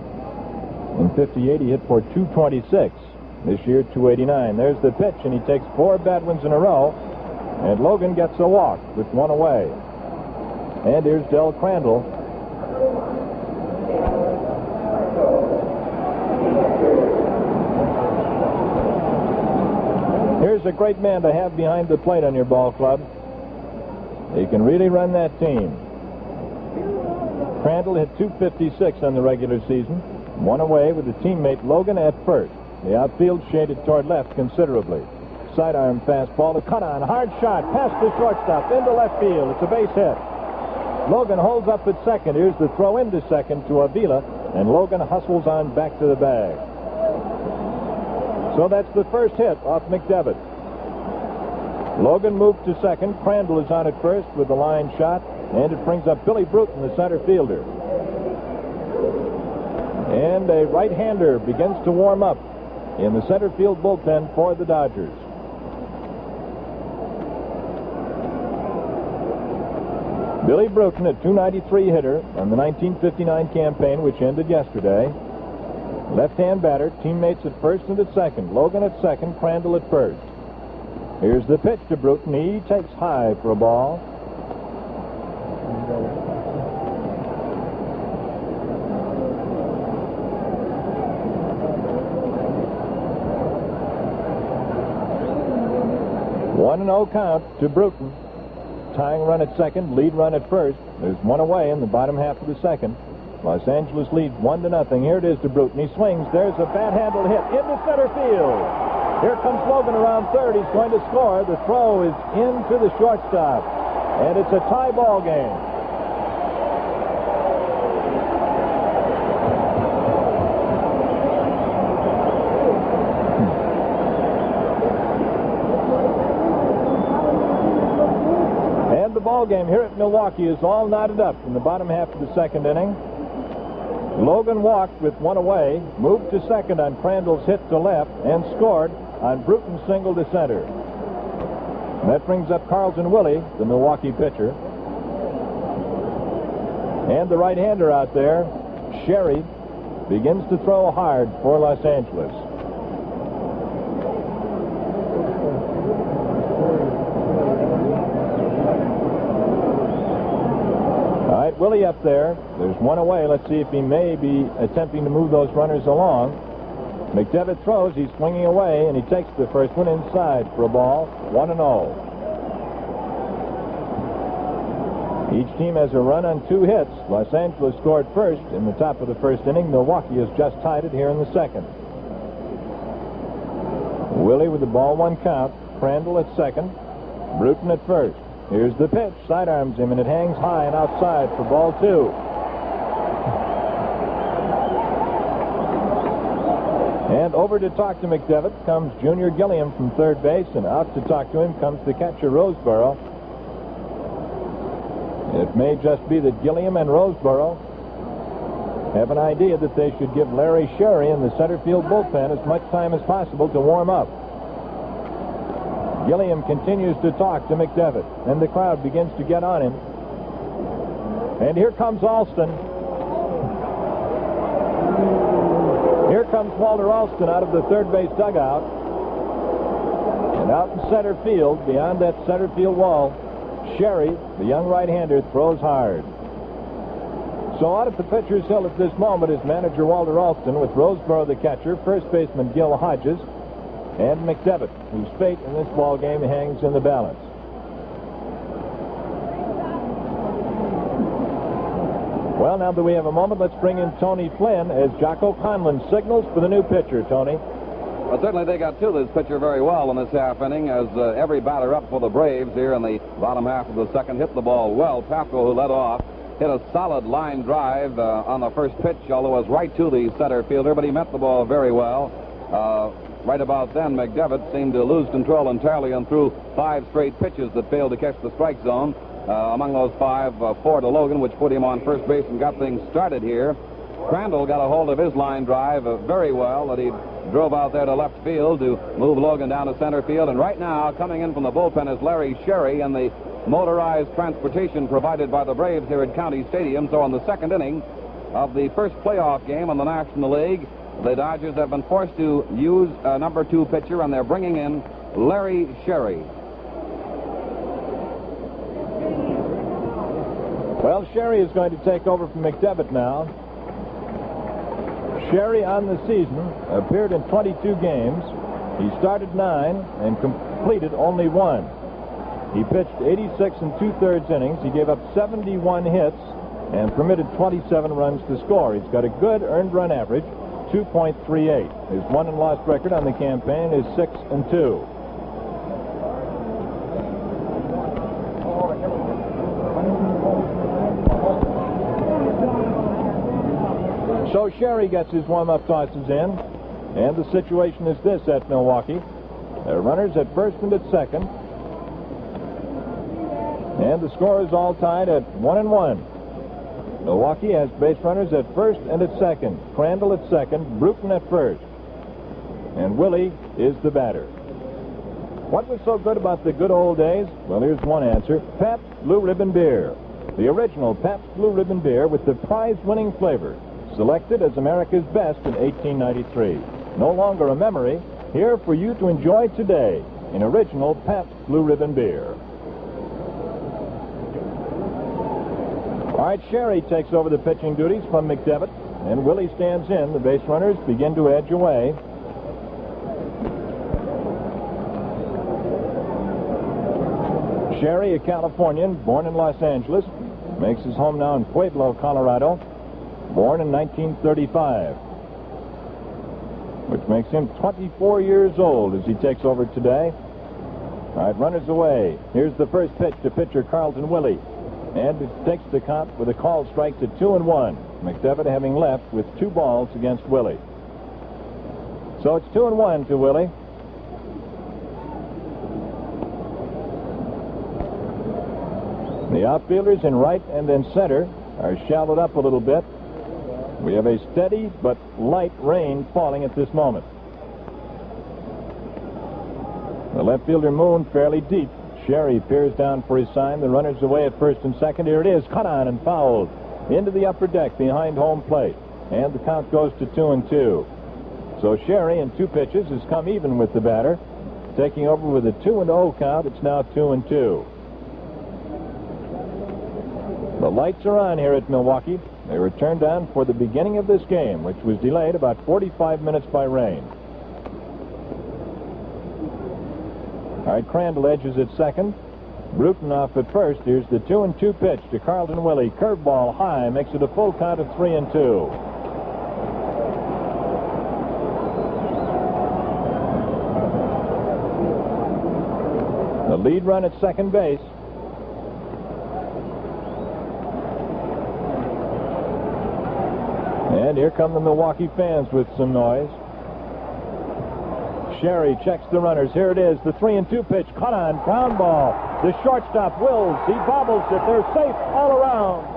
In 58, he hit for .226. This year, .289. There's the pitch, and he takes 4 bad ones in a row. And Logan gets a walk with one away. And here's Del Crandall. Here's a great man to have behind the plate on your ball club. He can really run that team. Crandall hit .256 on the regular season. One away with the teammate Logan at first. The outfield shaded toward left considerably. Sidearm fastball to cut on. Hard shot past the shortstop into left field. It's a base hit. Logan holds up at second. Here's the throw into second to Avila, and Logan hustles on back to the bag. So that's the first hit off McDevitt. Logan moved to second. Crandall is on at first with the line shot, and it brings up Billy Bruton, the center fielder. And a right-hander begins to warm up in the center field bullpen for the Dodgers. Billy Bruton, a .293 hitter on the 1959 campaign, which ended yesterday. Left-hand batter, teammates at first and at second. Logan at second, Crandall at first. Here's the pitch to Bruton. He takes high for a ball. One and 0 count to Bruton. Tying run at second, lead run at first. There's one away in the bottom half of the second. Los Angeles leads 1-0. Here it is to Bruton. He swings. There's a bat-handled hit into center field. Here comes Logan around third. He's going to score. The throw is into the shortstop. And it's a tie ball game. Ball game here at Milwaukee is all knotted up in the bottom half of the second inning. Logan walked with one away, moved to second on Crandall's hit to left, and scored on Bruton's single to center. And that brings up Carlton Willie, the Milwaukee pitcher. And the right-hander out there, Sherry, begins to throw hard for Los Angeles. Willie up there. There's one away. Let's see if he may be attempting to move those runners along. McDevitt throws. He's swinging away, and he takes the first one inside for a ball. 1-0. Each team has a run on 2 hits. Los Angeles scored first in the top of the first inning. Milwaukee has just tied it here in the second. Willie with the ball 1 count. Crandall at second. Bruton at first. Here's the pitch. Sidearms him, and it hangs high and outside for ball 2. And over to talk to McDevitt comes Junior Gilliam from third base, and out to talk to him comes the catcher, Roseboro. It may just be that Gilliam and Roseboro have an idea that they should give Larry Sherry in the center field bullpen as much time as possible to warm up. Gilliam continues to talk to McDevitt, and the crowd begins to get on him. And here comes Alston. Here comes Walter Alston out of the third base dugout. And out in center field, beyond that center field wall, Sherry, the young right-hander, throws hard. So out at the pitcher's hill at this moment is manager Walter Alston, with Roseboro the catcher, first baseman Gil Hodges, and McDevitt, whose fate in this ball game hangs in the balance. Well, now that we have a moment, let's bring in Tony Flynn as Jocko Conlon signals for the new pitcher. Tony. Well, certainly they got to this pitcher very well in this half inning, as every batter up for the Braves here in the bottom half of the second hit the ball well. Pafko, who led off, hit a solid line drive on the first pitch, although it was right to the center fielder, but he met the ball very well. Right about then, McDevitt seemed to lose control entirely and threw 5 straight pitches that failed to catch the strike zone. Among those 5, 4 to Logan, which put him on first base and got things started here. Crandall got a hold of his line drive very well, that he drove out there to left field to move Logan down to center field. And right now, coming in from the bullpen is Larry Sherry in the motorized transportation provided by the Braves here at County Stadium. So in the second inning of the first playoff game in the National League, the Dodgers have been forced to use a number 2 pitcher, and they're bringing in Larry Sherry. Well, Sherry is going to take over from McDevitt now. Sherry on the season appeared in 22 games. He started 9 and completed only 1. He pitched 86 2/3 innings. He gave up 71 hits and permitted 27 runs to score. He's got a good earned run average, 2.38. His won and lost record on the campaign is 6-2. So Sherry gets his warm-up tosses in, and the situation is this at Milwaukee. There are runners at first and at second, and the score is all tied at 1-1. Milwaukee has base runners at first and at second. Crandall at second, Bruton at first, and Willie is the batter. What was so good about the good old days? Well, here's one answer. Pabst Blue Ribbon Beer. The original Pabst Blue Ribbon Beer with the prize-winning flavor. Selected as America's best in 1893. No longer a memory, here for you to enjoy today in original Pabst Blue Ribbon Beer. All right, Sherry takes over the pitching duties from McDevitt, and Willie stands in. The base runners begin to edge away. Sherry, a Californian, born in Los Angeles, makes his home now in Pueblo, Colorado. Born in 1935, which makes him 24 years old as he takes over today. All right, runners away. Here's the first pitch to pitcher Carlton Willie, and it takes the count with a called strike to 2-1. McDevitt having left with 2 balls against Willie. So it's 2-1 to Willie. The outfielders in right and in center are shallowed up a little bit. We have a steady but light rain falling at this moment. The left fielder Moon fairly deep. Sherry peers down for his sign. The runner's away at first and second. Here it is, cut on and fouled into the upper deck behind home plate. And the count goes to 2-2. So Sherry in 2 pitches has come even with the batter. Taking over with a 2-0 count, it's now 2-2. The lights are on here at Milwaukee. They were turned on for the beginning of this game, which was delayed about 45 minutes by rain. All right, Crandall edges at second. Bruton off at first. Here's the 2-2 pitch to Carlton Willie. Curveball high, makes it a full count of 3-2. The lead run at second base And here come the Milwaukee fans with some noise. Sherry checks the runners. Here it is, the 3-2 pitch. Caught on, ground ball. The shortstop, Wills, he bobbles it. They're safe all around.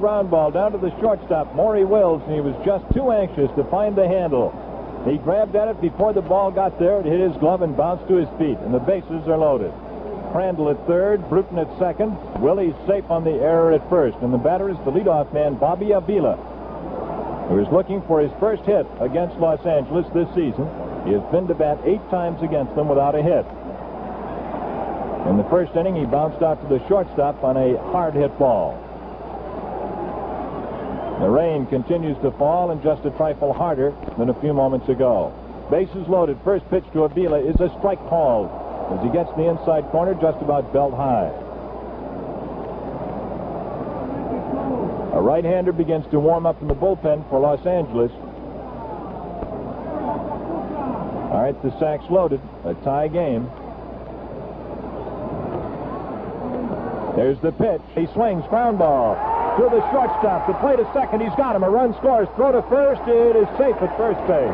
Ground ball down to the shortstop, Maury Wills, and he was just too anxious to find the handle. He grabbed at it before the ball got there. It hit his glove and bounced to his feet, and the bases are loaded. Crandall at third, Bruton at second. Willie's safe on the error at first, and the batter is the leadoff man, Bobby Avila, who is looking for his first hit against Los Angeles this season. He has been to bat 8 times against them without a hit. In the first inning, he bounced out to the shortstop on a hard hit ball. The rain continues to fall, and just a trifle harder than a few moments ago. Bases loaded. First pitch to Avila is a strike called as he gets the inside corner just about belt high. A right-hander begins to warm up in the bullpen for Los Angeles. All right, the sack's loaded. A tie game. There's the pitch. He swings. Ground ball. To the shortstop, the play to second, he's got him. A run scores. Throw to first, it is safe at first base.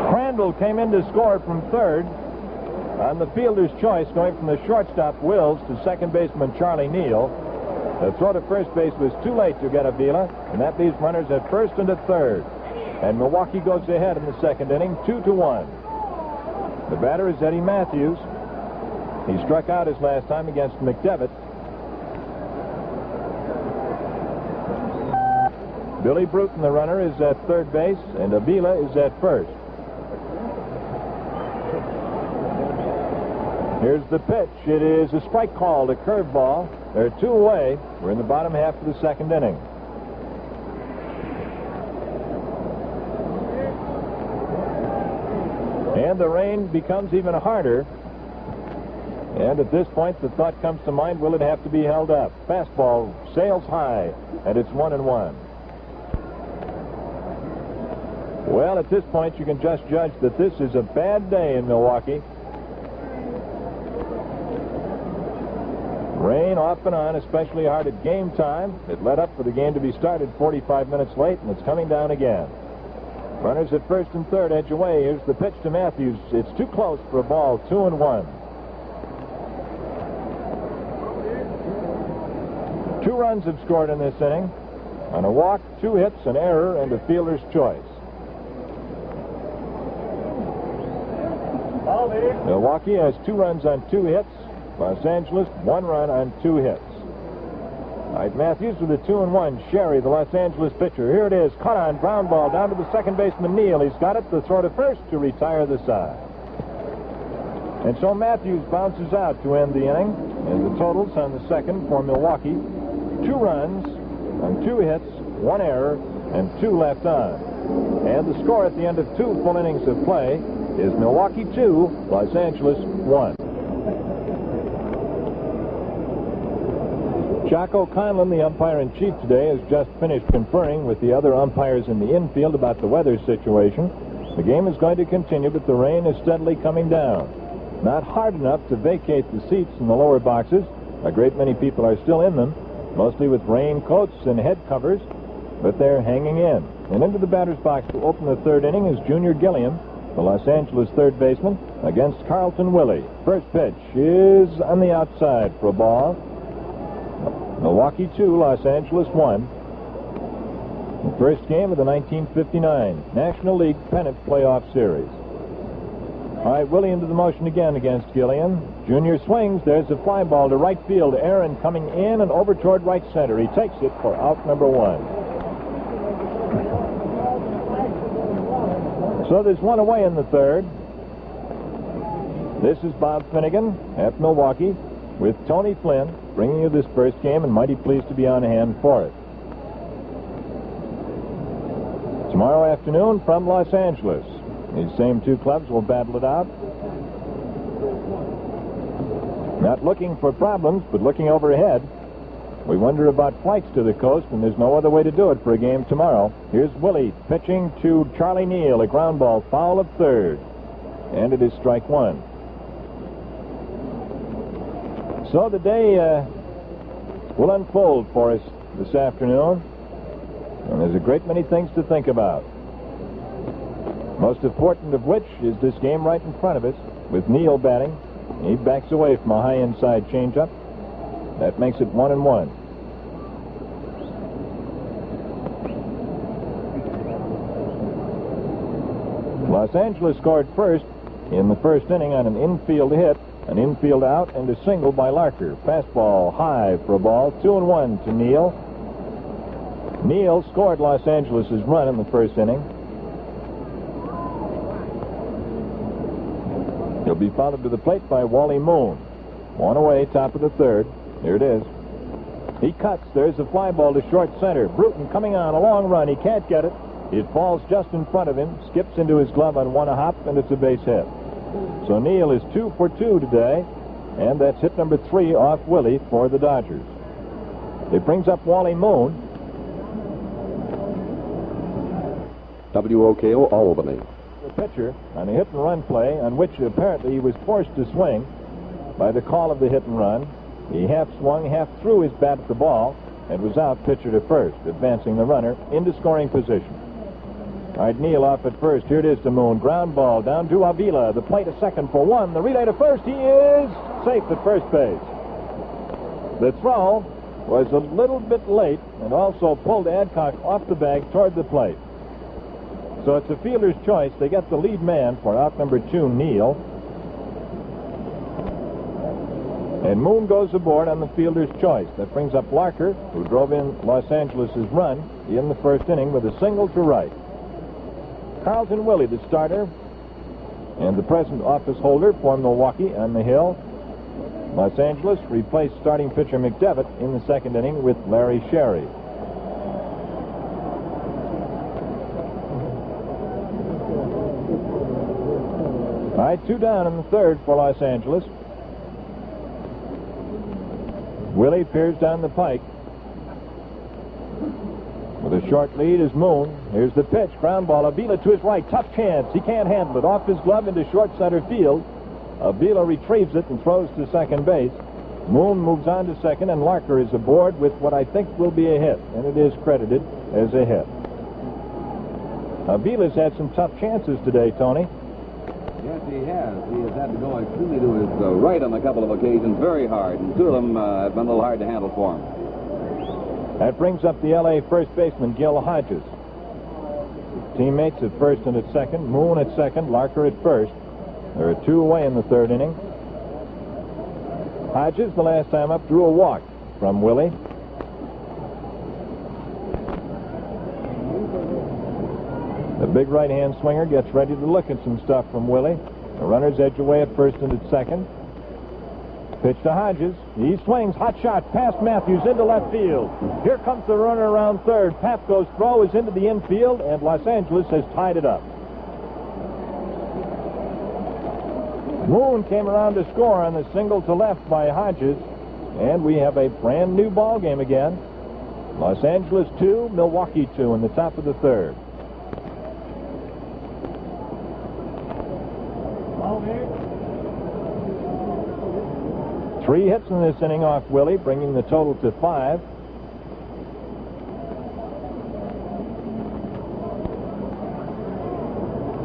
Crandall came in to score from third on the fielder's choice, going from the shortstop, Wills, to second baseman Charlie Neal. The throw to first base was too late to get Avila, and that leaves runners at first and at third. And Milwaukee goes ahead in the second inning, 2-1. The batter is Eddie Matthews. He struck out his last time against McDevitt. Billy Bruton, the runner, is at third base, and Avila is at first. Here's the pitch. It is a strike called, a curveball. They're 2 away. We're in the bottom half of the second inning. And the rain becomes even harder. And at this point, the thought comes to mind, will it have to be held up? Fastball sails high, and it's 1-1. Well, at this point, you can just judge that this is a bad day in Milwaukee. Rain off and on, especially hard at game time. It led up for the game to be started 45 minutes late, and it's coming down again. Runners at first and third, edge away. Here's the pitch to Matthews. It's too close for a ball, 2-1. 2 runs have scored in this inning. On a walk, 2 hits, an error, and a fielder's choice. Milwaukee has 2 runs on 2 hits. Los Angeles, 1 run on 2 hits. All right, Matthews with a 2-1. Sherry, the Los Angeles pitcher. Here it is. Caught on, ground ball down to the second baseman, Neal. He's got it. The throw to first to retire the side. And so Matthews bounces out to end the inning. And the totals on the second for Milwaukee: 2 runs on 2 hits, 1 error, and 2 left on. And the score at the end of 2 full innings of play is Milwaukee 2, Los Angeles 1. Jocko Conlon, the umpire-in-chief today, has just finished conferring with the other umpires in the infield about the weather situation. The game is going to continue, but the rain is steadily coming down. Not hard enough to vacate the seats in the lower boxes. A great many people are still in them, mostly with raincoats and head covers, but they're hanging in. And into the batter's box to open the third inning is Junior Gilliam, the Los Angeles third baseman, against Carlton Willie. First pitch is on the outside for a ball. Milwaukee 2, Los Angeles 1. The first game of the 1959 National League Pennant Playoff Series. All right, Willie into the motion again against Gilliam. Junior swings. There's a fly ball to right field. Aaron coming in and over toward right center. He takes it for out number 1. So there's 1 away in the third. This is Bob Finnegan at Milwaukee with Tony Flynn bringing you this first game, and mighty pleased to be on hand for it. Tomorrow afternoon from Los Angeles, these same 2 clubs will battle it out. Not looking for problems, but looking overhead. We wonder about flights to the coast, and there's no other way to do it for a game tomorrow. Here's Willie pitching to Charlie Neal, a ground ball, foul of third. And it is strike one. So the day will unfold for us this afternoon, and there's a great many things to think about. Most important of which is this game right in front of us with Neal batting. He backs away from a high inside changeup. That makes it 1-1. Los Angeles scored first in the first inning on an infield hit, an infield out, and a single by Larker. Fastball high for a ball. 2-1 to Neal. Neal scored Los Angeles' run in the first inning. He'll be followed to the plate by Wally Moon. One away, top of the third. Here it is. He cuts. There's a fly ball to short center. Bruton coming on, a long run. He can't get it. It falls just in front of him, skips into his glove on one hop, and it's a base hit. So Neal is 2 for 2 today, and that's hit number 3 off Willie for the Dodgers. It brings up Wally Moon. WOKO Albany. The pitcher on a hit and run play on which apparently he was forced to swing by the call of the hit and run. He half swung, half threw his bat at the ball, and was out pitcher to first, advancing the runner into scoring position. All right, Neal off at first. Here it is to Moon. Ground ball down to Avila. The plate a second for one. The relay to first. He is safe at first base. The throw was a little bit late and also pulled Adcock off the bag toward the plate. So it's a fielder's choice. They get the lead man for out number 2, Neal. And Moon goes aboard on the fielder's choice. That brings up Larker, who drove in Los Angeles' run in the first inning with a single to right. Carlton Willie, the starter, and the present office holder for Milwaukee on the hill. Los Angeles replaced starting pitcher McDevitt in the second inning with Larry Sherry. All right, 2 down in the third for Los Angeles. Willie peers down the pike. With a short lead is Moon. Here's the pitch. Ground ball. Avila to his right. Tough chance. He can't handle it. Off his glove into short center field. Avila retrieves it and throws to second base. Moon moves on to second, and Larker is aboard with what I think will be a hit, and it is credited as a hit. Avila's had some tough chances today, Tony. Yes, he has. He has had to go extremely to his right on a couple of occasions, very hard, and 2 of them have been a little hard to handle for him. That brings up the L.A. first baseman, Gil Hodges. Teammates at first and at second. Moon at second, Larker at first. There are 2 away in the third inning. Hodges, the last time up, drew a walk from Willie. The big right-hand swinger gets ready to look at some stuff from Willie. The runners edge away at first and at second. Pitch to Hodges. He swings. Hot shot past Matthews into left field. Here comes the runner around third. Papko's throw is into the infield, and Los Angeles has tied it up. Moon came around to score on the single to left by Hodges, and we have a brand new ball game again. Los Angeles 2, Milwaukee 2 in the top of the third. Three hits in this inning off Willie, bringing the total to 5.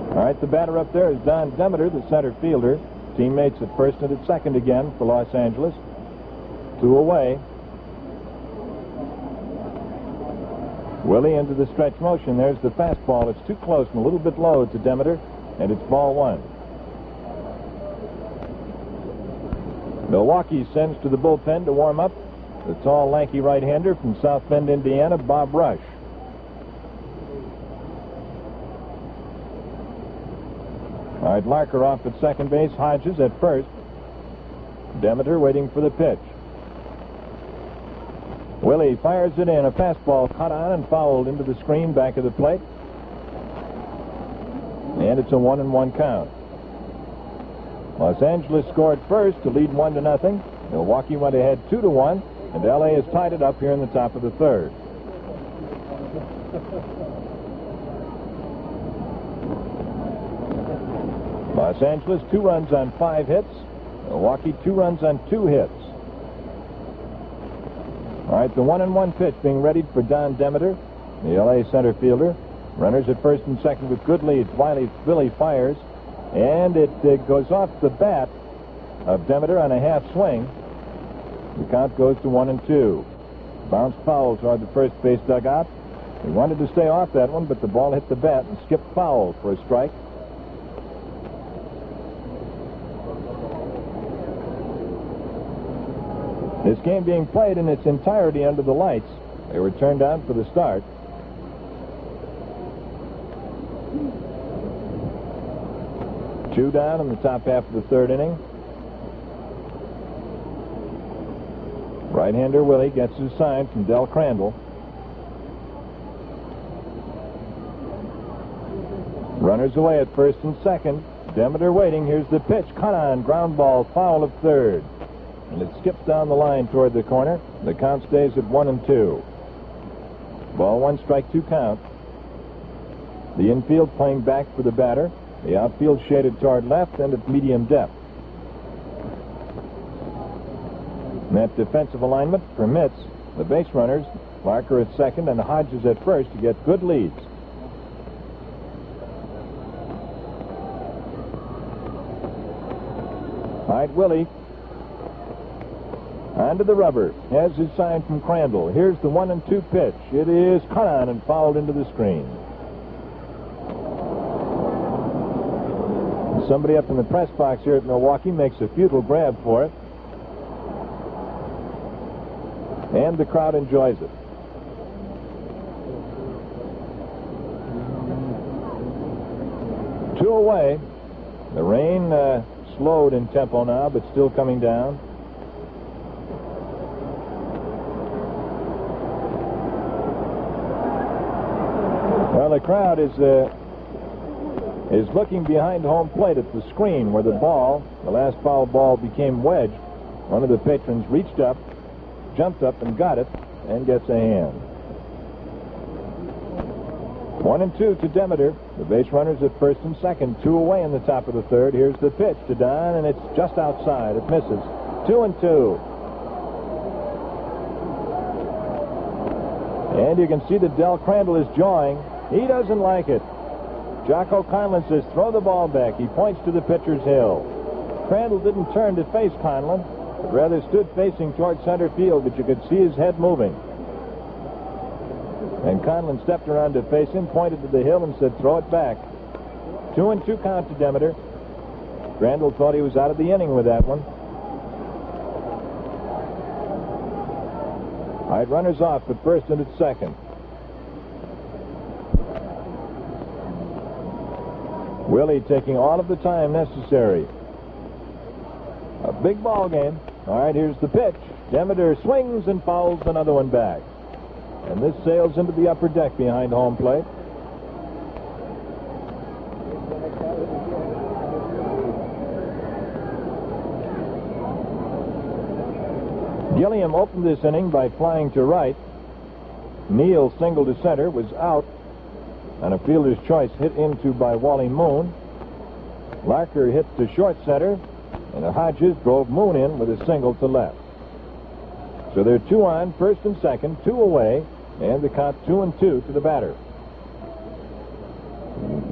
All right, the batter up there is Don Demeter, the center fielder. Teammates at first and at second again for Los Angeles. 2 away. Willie into the stretch motion. There's the fastball. It's too close and a little bit low to Demeter, and it's ball 1. Milwaukee sends to the bullpen to warm up the tall, lanky right-hander from South Bend, Indiana, Bob Rush. All right, Larker off at second base, Hodges at first. Demeter waiting for the pitch. Willie fires it in. A fastball caught on and fouled into the screen back of the plate. And it's a 1-1 count. Los Angeles scored first to lead 1-0. Milwaukee went ahead 2-1, and L.A. has tied it up here in the top of the third. Los Angeles 2 runs on 5 hits. Milwaukee 2 runs on 2 hits. All right, the 1-1 pitch being readied for Don Demeter, the L.A. center fielder. Runners at first and second with good leads. Willie fires, and it goes off the bat of Demeter on a half swing. The count goes to 1-2. Bounced foul toward the first base dugout. He wanted to stay off that one, but the ball hit the bat and skipped foul for a strike. This game being played in its entirety under the lights. They were turned on for the start. Two down in the top half of the third inning. Right-hander Willie gets his sign from Del Crandall. Runners away at first and second. Demeter waiting. Here's the pitch. Cut on. Ground ball. Foul of third. And it skips down the line toward the corner. The count stays at 1-2. Ball 1, strike 2 count. The infield playing back for the batter. The outfield shaded toward left and at medium depth. And that defensive alignment permits the base runners, Larker at second and Hodges at first, to get good leads. All right, Willie onto the rubber. Has his sign from Crandall. Here's the 1-2 pitch. It is cut on and fouled into the screen. Somebody up in the press box here at Milwaukee makes a futile grab for it. And the crowd enjoys it. Two away. The rain slowed in tempo now, but still coming down. Well, the crowd is looking behind home plate at the screen where the last foul ball became wedged. One of the patrons reached up, jumped up and got it, and gets a hand. 1-2 to Demeter. The base runners at first and second. 2 away in the top of the third. Here's the pitch to Don, and it's just outside. It misses. 2-2. And you can see that Del Crandall is jawing. He doesn't like it. Jocko Conlon says, throw the ball back. He points to the pitcher's hill. Crandall didn't turn to face Conlon, but rather stood facing toward center field, but you could see his head moving. And Conlon stepped around to face him, pointed to the hill, and said, throw it back. 2-2 count to Demeter. Crandall thought he was out of the inning with that one. All right, runners off at first and at second. Willie taking all of the time necessary. A big ball game. All right, here's the pitch. Demeter swings and fouls another one back. And this sails into the upper deck behind home plate. Gilliam opened this inning by flying to right. Neal singled to center, was out on a fielder's choice hit into by Wally Moon. Larker hit to short center, and Hodges drove Moon in with a single to left. So they're 2 on, first and second, 2 away, and the count 2-2 to the batter.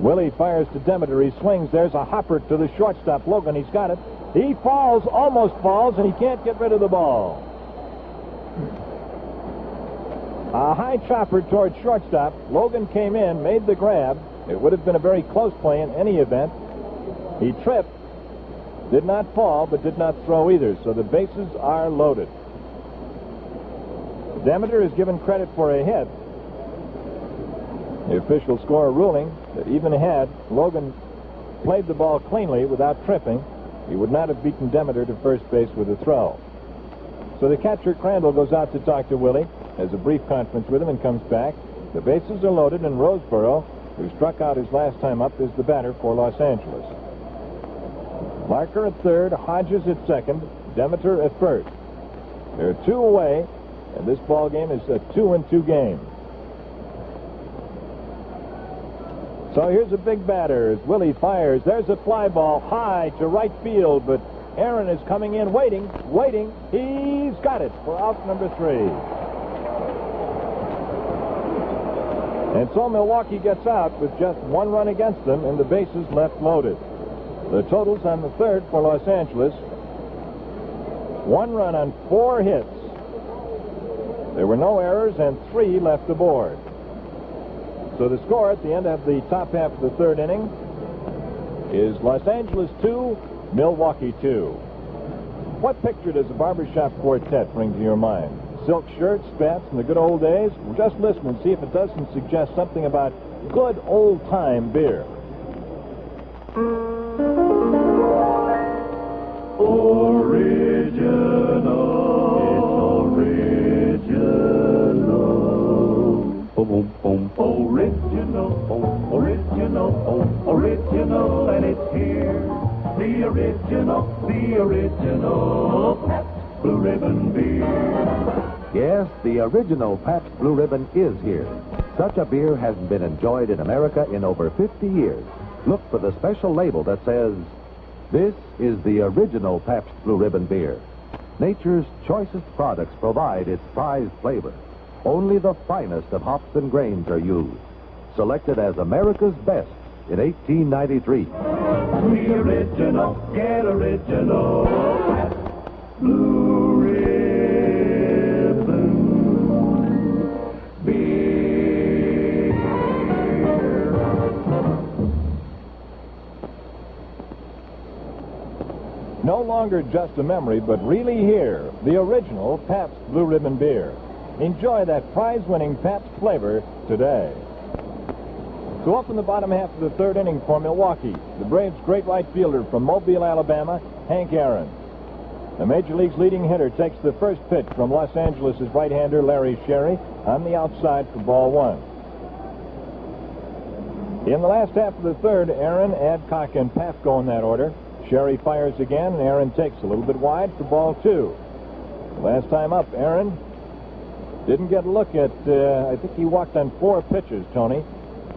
Willie fires to Demeter. He swings. There's a hopper to the shortstop, Logan. He's got it. He falls, almost falls, and he can't get rid of the ball. A high chopper toward shortstop. Logan came in, made the grab. It would have been a very close play in any event. He tripped, did not fall, but did not throw either, so the bases are loaded. Demeter is given credit for a hit. The official score ruling that even had Logan played the ball cleanly without tripping, he would not have beaten Demeter to first base with a throw. So the catcher, Crandall, goes out to talk to Willie, has a brief conference with him, and comes back. The bases are loaded, and Roseboro, who struck out his last time up, is the batter for Los Angeles. Larker at third, Hodges at second, Demeter at first. They're 2 away, and this ball game is a 2-2 game. So here's a big batter as Willie fires. There's a fly ball high to right field, but Aaron is coming in, waiting. He's got it for out number 3. And so Milwaukee gets out with just 1 run against them and the bases left loaded. The totals on the third for Los Angeles: 1 run on 4 hits. There were no errors and 3 left aboard. So the score at the end of the top half of the third inning is Los Angeles 2, Milwaukee 2. What picture does the barbershop quartet bring to your mind? Silk shirts, spats, and the good old days? Well, just listen and see if it doesn't suggest something about good old-time beer. Original. It's original. Boom, boom, boom. Original, and it's here. The original Pabst Blue Ribbon beer. Yes, the original Pabst Blue Ribbon is here. Such a beer hasn't been enjoyed in America in over 50 years. Look for the special label that says, "This is the original Pabst Blue Ribbon beer." Nature's choicest products provide its prized flavor. Only the finest of hops and grains are used. Selected as America's best in 1893. The original, get original Pabst Blue Ribbon beer. No longer just a memory, but really here, the original Pabst Blue Ribbon beer. Enjoy that prize-winning Pabst flavor today. So up in the bottom half of the third inning for Milwaukee, the Braves' great right fielder from Mobile, Alabama, Hank Aaron. The Major League's leading hitter takes the first pitch from Los Angeles' right-hander Larry Sherry on the outside for ball 1. In the last half of the third, Aaron, Adcock, and Pfaff go in that order. Sherry fires again, and Aaron takes a little bit wide for ball 2. Last time up, Aaron didn't get a look at, I think he walked on 4 pitches, Tony.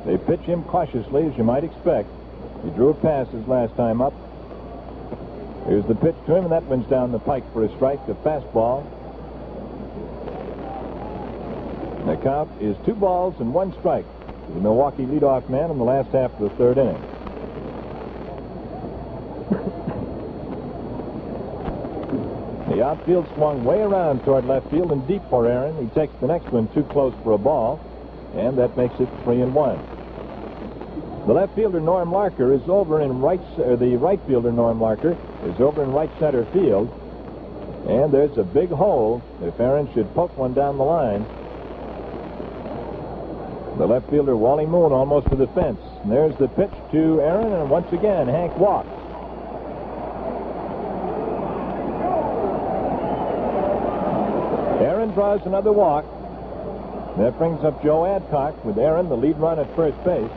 They pitch him cautiously, as you might expect. He drew a pass his last time up. Here's the pitch to him, and that one's down the pike for a strike, a fastball. The count is 2 balls and 1 strike to the Milwaukee leadoff man in the last half of the third inning. The outfield swung way around toward left field and deep for Aaron. He takes the next one too close for a ball, and that makes it 3-1. The left fielder Norm Larker is over in the right fielder Norm Larker is over in right center field, and there's a big hole if Aaron should poke one down the line. The left fielder Wally Moon almost to the fence, and there's the pitch to Aaron, and once again Hank walks. Aaron draws another walk. That brings up Joe Adcock with Aaron the lead run at first base.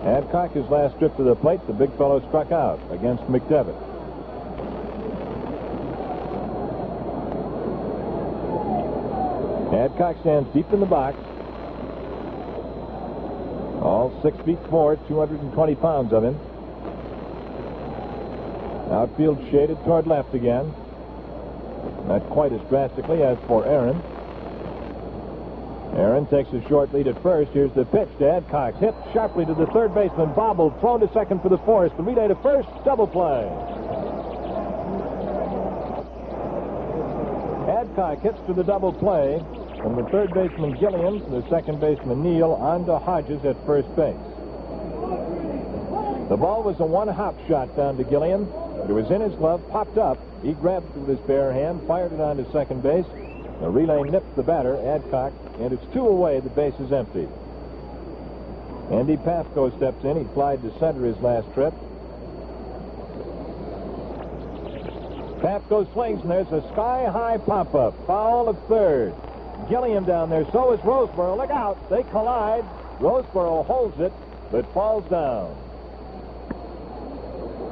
Adcock, his last trip to the plate, the big fellow struck out against McDevitt. Adcock stands deep in the box. All 6'4", 220 pounds of him. Outfield shaded toward left again. Not quite as drastically as for Aaron. Aaron takes a short lead at first. Here's the pitch to Adcock. Hit sharply to the third baseman. Bobbled. Thrown to second for the force. The relay to first. Double play. Adcock hits to the double play from the third baseman Gilliam to the second baseman Neal on to Hodges at first base. The ball was a one-hop shot down to Gilliam. It was in his glove, popped up. He grabbed it with his bare hand, fired it on to second base. The relay nipped the batter, Adcock, and it's 2 away. The base is empty. Andy Pafko steps in. He flied to center his last trip. Pafko swings, and there's a sky-high pop-up. Foul of third. Gilliam down there. So is Roseboro. Look out. They collide. Roseboro holds it, but falls down.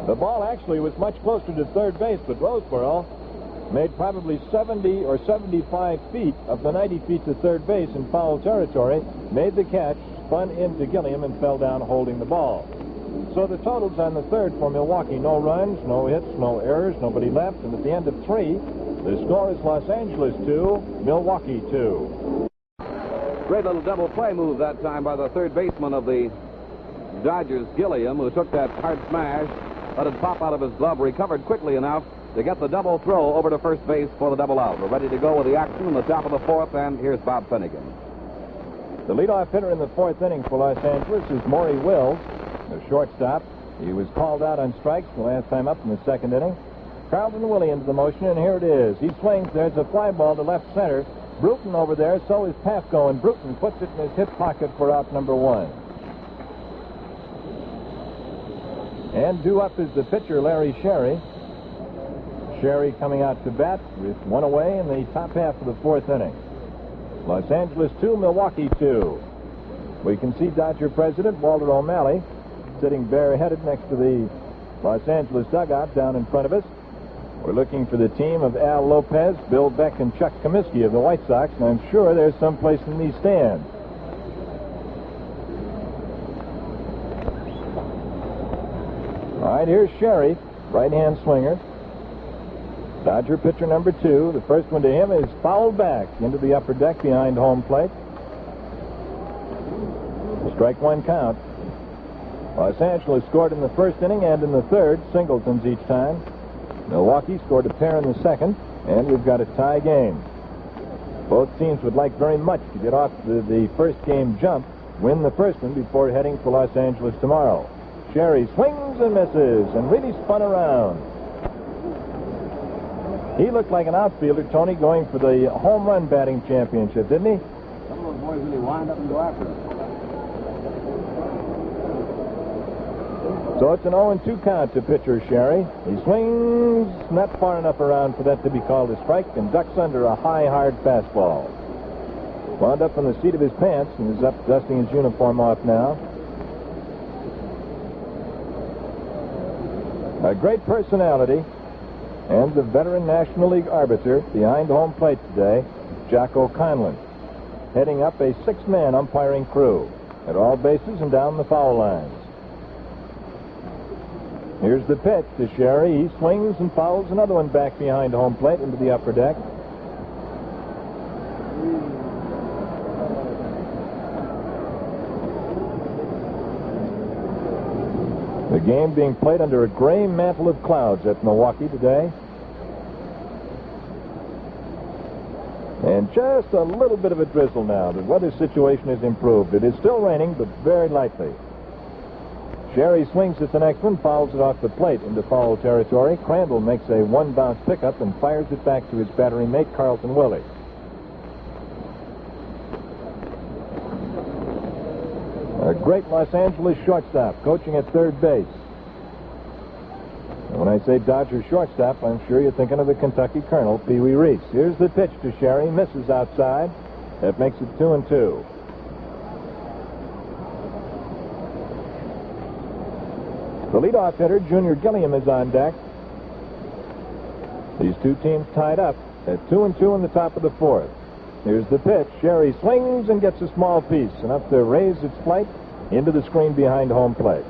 The ball actually was much closer to third base, but Roseboro made probably 70 or 75 feet of the 90 feet to third base in foul territory, made the catch, spun into Gilliam, and fell down holding the ball. So the totals on the third for Milwaukee: no runs, no hits, no errors, nobody left, and at the end of 3, the score is Los Angeles 2, Milwaukee 2. Great little double play move that time by the third baseman of the Dodgers, Gilliam, who took that hard smash, let it pop out of his glove, recovered quickly enough to get the double throw over to first base for the double out. We're ready to go with the action in the top of the fourth, and here's Bob Finnegan. The leadoff hitter in the fourth inning for Los Angeles is Maury Wills, the shortstop. He was called out on strikes the last time up in the second inning. Carlton Willie into the motion, and here it is. He swings. There's a fly ball to left center. Bruton over there, so is Pafko, and Bruton puts it in his hip pocket for out number 1. And due up is the pitcher, Larry Sherry. Sherry coming out to bat with 1 away in the top half of the fourth inning. Los Angeles 2, Milwaukee 2. We can see Dodger president Walter O'Malley sitting bareheaded next to the Los Angeles dugout down in front of us. We're looking for the team of Al Lopez, Bill Beck, and Chuck Comiskey of the White Sox, and I'm sure there's someplace in these stands. All right, here's Sherry, right-hand swinger. Dodger pitcher number 2. The first one to him is fouled back into the upper deck behind home plate. Strike 1 count. Los Angeles scored in the first inning and in the third, singletons each time. Milwaukee scored a pair in the second, and we've got a tie game. Both teams would like very much to get off the first game jump, win the first one before heading for Los Angeles tomorrow. Sherry swings and misses and really spun around. He looked like an outfielder, Tony, going for the home run batting championship, didn't he? Some of those boys really wind up and go after him. So it's an 0-2 count to pitcher Sherry. He swings not far enough around for that to be called a strike and ducks under a high, hard fastball. Wound up on the seat of his pants and is up dusting his uniform off now. A great personality and the veteran National League arbiter behind home plate today, Jocko Conlon, heading up a 6-man umpiring crew at all bases and down the foul lines. Here's the pitch to Sherry. He swings and fouls another one back behind home plate into the upper deck. The game being played under a gray mantle of clouds at Milwaukee today. And just a little bit of a drizzle now. The weather situation has improved. It is still raining, but very lightly. Sherry swings at the next one, fouls it off the plate into foul territory. Crandall makes a 1-bounce pickup and fires it back to his battery mate, Carlton Willie. A great Los Angeles shortstop, coaching at third base. And when I say Dodger shortstop, I'm sure you're thinking of the Kentucky Colonel, Pee Wee Reese. Here's the pitch to Sherry, misses outside. That makes it 2-2. The leadoff hitter, Junior Gilliam, is on deck. These two teams tied up at 2-2 in the top of the fourth. Here's the pitch. Sherry swings and gets a small piece, enough to raise its flight into the screen behind home plate.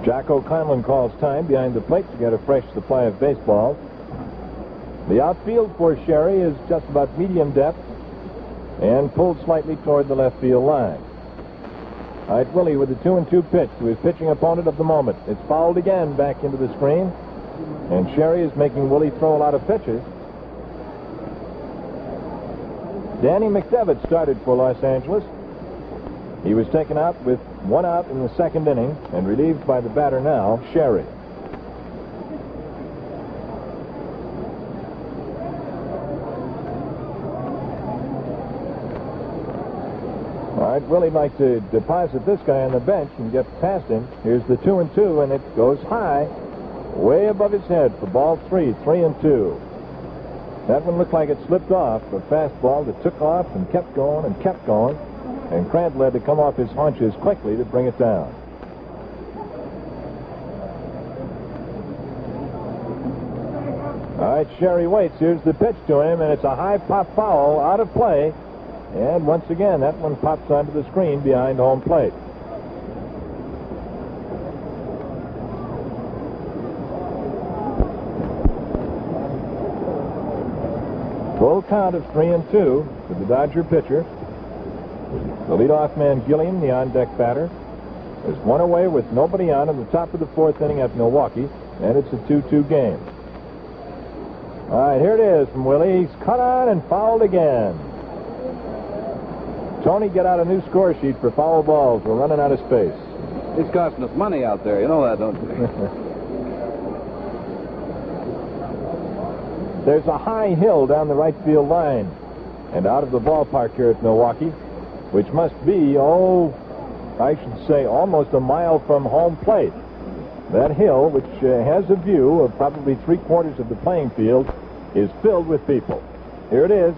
Jocko Conlon calls time behind the plate to get a fresh supply of baseballs. The outfield for Sherry is just about medium depth and pulled slightly toward the left field line. All right, Willie with the 2-2 pitch to his pitching opponent of the moment. It's fouled again back into the screen, and Sherry is making Willie throw a lot of pitches. Danny McDevitt started for Los Angeles. He was taken out with 1 out in the second inning and relieved by the batter now, Sherry. I'd really like to deposit this guy on the bench and get past him. Here's the 2-2, and it goes high, way above his head for ball 3, 3-2. That one looked like it slipped off. A fastball that took off and kept going and kept going. And Crandall had to come off his haunches quickly to bring it down. All right, Sherry waits. Here's the pitch to him, and it's a high pop foul out of play. And once again, that one pops onto the screen behind home plate. Full count of 3-2 to the Dodger pitcher. The leadoff man, Gilliam, the on-deck batter, is one away with nobody on in the top of the fourth inning at Milwaukee, and it's a 2-2 game. All right, here it is from Willie. He's cut on and fouled again. Tony, get out a new score sheet for foul balls. We're running out of space. He's costing us money out there. You know that, don't you? There's a high hill down the right field line and out of the ballpark here at Milwaukee, which must be, I should say, almost a mile from home plate. That hill, which has a view of probably 3/4 of the playing field, is filled with people. Here it is.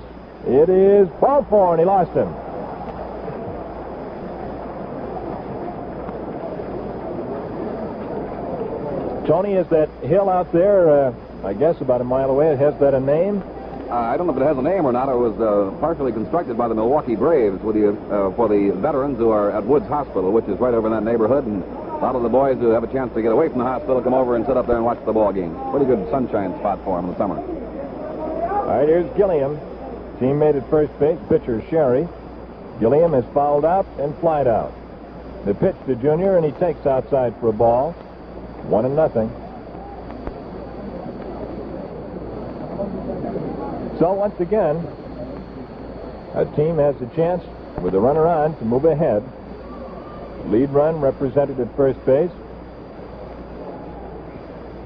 It is ball four, and he lost him. Tony, is that hill out there, I guess about a mile away, has that a name? I don't know if it has a name or not. It was partially constructed by the Milwaukee Braves for the veterans who are at Woods Hospital, which is right over in that neighborhood. And a lot of the boys who have a chance to get away from the hospital come over and sit up there and watch the ball game. Pretty good sunshine spot for them in the summer. All right, here's Gilliam. Teammate at first base, pitcher Sherry. Gilliam has fouled out and flied out. The pitch to Junior, and he takes outside for a ball. 1-0. So once again, a team has a chance with a runner on to move ahead. Lead run represented at first base.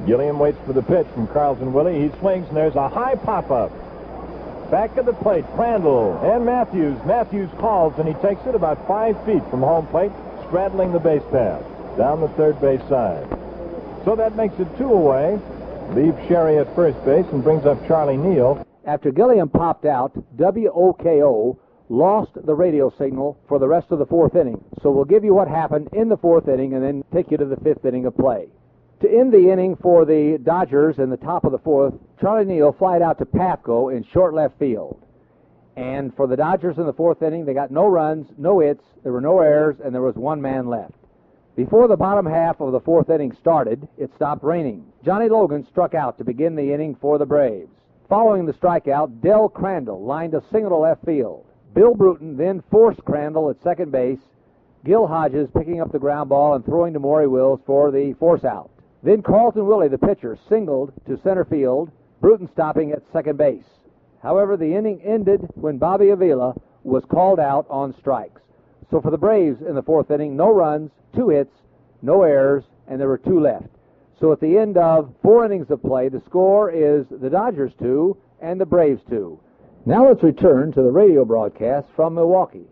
Gilliam waits for the pitch from Carlton Willie. He swings, and there's a high pop-up. Back of the plate, Crandall and Matthews. Matthews calls, and he takes it about 5 feet from home plate, straddling the base path, down the third base side. So that makes it 2 away. Leaves Sherry at first base and brings up Charlie Neal. After Gilliam popped out, WOKO lost the radio signal for the rest of the fourth inning. So we'll give you what happened in the fourth inning and then take you to the fifth inning of play. To end the inning for the Dodgers in the top of the fourth, Charlie Neal flied out to Pafko in short left field. And for the Dodgers in the fourth inning, they got no runs, no hits, there were no errors, and there was 1 man left. Before the bottom half of the fourth inning started, it stopped raining. Johnny Logan struck out to begin the inning for the Braves. Following the strikeout, Del Crandall lined a single to left field. Bill Bruton then forced Crandall at second base, Gil Hodges picking up the ground ball and throwing to Maury Wills for the force out. Then Carlton Willie, the pitcher, singled to center field, Bruton stopping at second base. However, the inning ended when Bobby Avila was called out on strikes. So for the Braves in the fourth inning, no runs, 2 hits, no errors, and there were 2 left. So at the end of 4 innings of play, the score is the Dodgers 2 and the Braves 2. Now let's return to the radio broadcast from Milwaukee,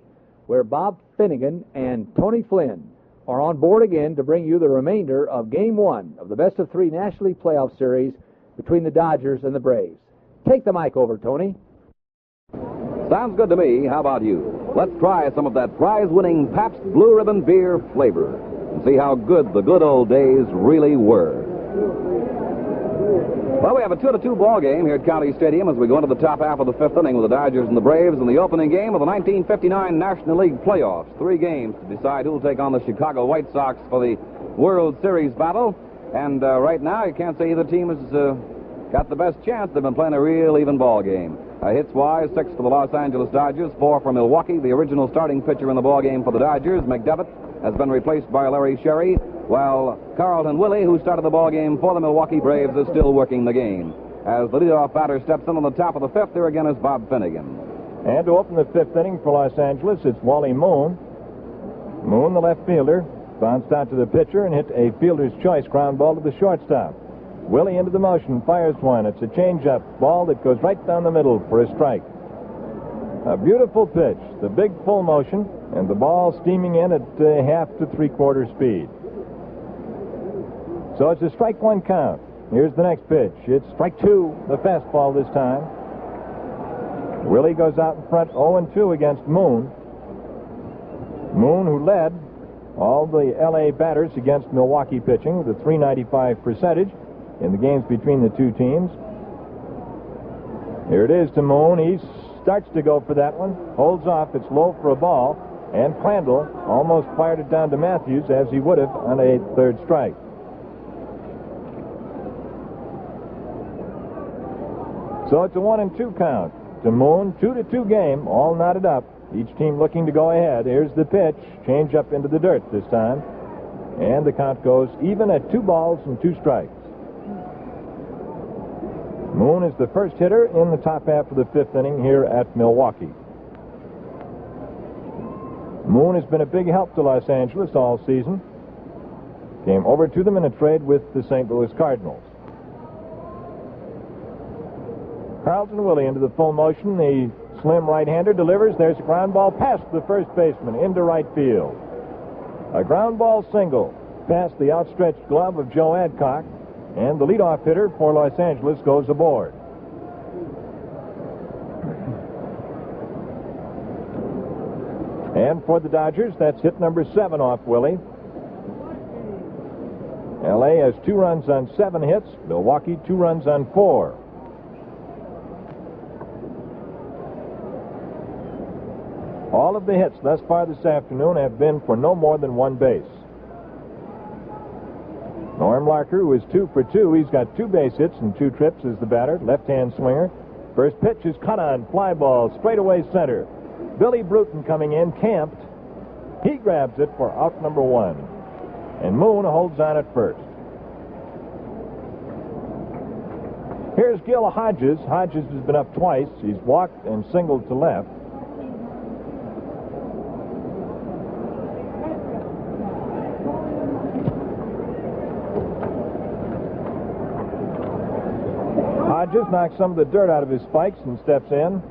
where Bob Finnegan and Tony Flynn are on board again to bring you the remainder of Game 1 of the best-of-3 National League Playoff Series between the Dodgers and the Braves. Take the mic over, Tony. Sounds good to me. How about you? Let's try some of that prize-winning Pabst Blue Ribbon beer flavor and see how good the good old days really were. Well, we have a 2-2 ball game here at County Stadium as we go into the top half of the fifth inning with the Dodgers and the Braves in the opening game of the 1959 National League Playoffs. 3 games to decide who will take on the Chicago White Sox for the World Series battle. And right now, you can't say either team has got the best chance. They've been playing a real even ball game. Hits-wise, 6 for the Los Angeles Dodgers, 4 for Milwaukee. The original starting pitcher in the ball game for the Dodgers, McDevitt, has been replaced by Larry Sherry, while Carlton Willie, who started the ball game for the Milwaukee Braves, is still working the game. As the leadoff batter steps in on the top of the fifth, there again is Bob Finnegan. And to open the fifth inning for Los Angeles, it's Wally Moon. Moon, the left fielder, bounced out to the pitcher and hit a fielder's choice ground ball to the shortstop. Willie into the motion, fires one. It's a changeup ball that goes right down the middle for a strike. A beautiful pitch, the big full motion, and the ball steaming in at half to 3/4 speed. So it's a strike 1 count. Here's the next pitch. It's strike 2, the fastball this time. Willie goes out in front 0-2 against Moon. Moon, who led all the L.A. batters against Milwaukee pitching with a .395 percentage in the games between the two teams. Here it is to Moon. He starts to go for that one. Holds off. It's low for a ball. And Crandall almost fired it down to Matthews, as he would have on a third strike. So it's a 1-2 count to Moon. 2-2 game, all knotted up. Each team looking to go ahead. Here's the pitch. Change up into the dirt this time. And the count goes even at 2 balls and 2 strikes. Moon is the first hitter in the top half of the 5th inning here at Milwaukee. Moon has been a big help to Los Angeles all season. Came over to them in a trade with the St. Louis Cardinals. Carlton Willie into the full motion. The slim right-hander delivers. There's a ground ball past the first baseman into right field. A ground ball single past the outstretched glove of Joe Adcock, and the leadoff hitter for Los Angeles goes aboard. And for the Dodgers, that's hit number 7 off Willie. L.A. has 2 runs on 7 hits. Milwaukee 2 runs on 4. All of the hits thus far this afternoon have been for no more than 1 base. Norm Larker, who is 2 for 2, he's got 2 base hits and 2 trips as the batter, left-hand swinger. First pitch is cut on, fly ball, straightaway center. Billy Bruton coming in, camped. He grabs it for out number 1. And Moon holds on at first. Here's Gil Hodges. Hodges has been up twice. He's walked and singled to left. Hodges knocks some of the dirt out of his spikes and steps in.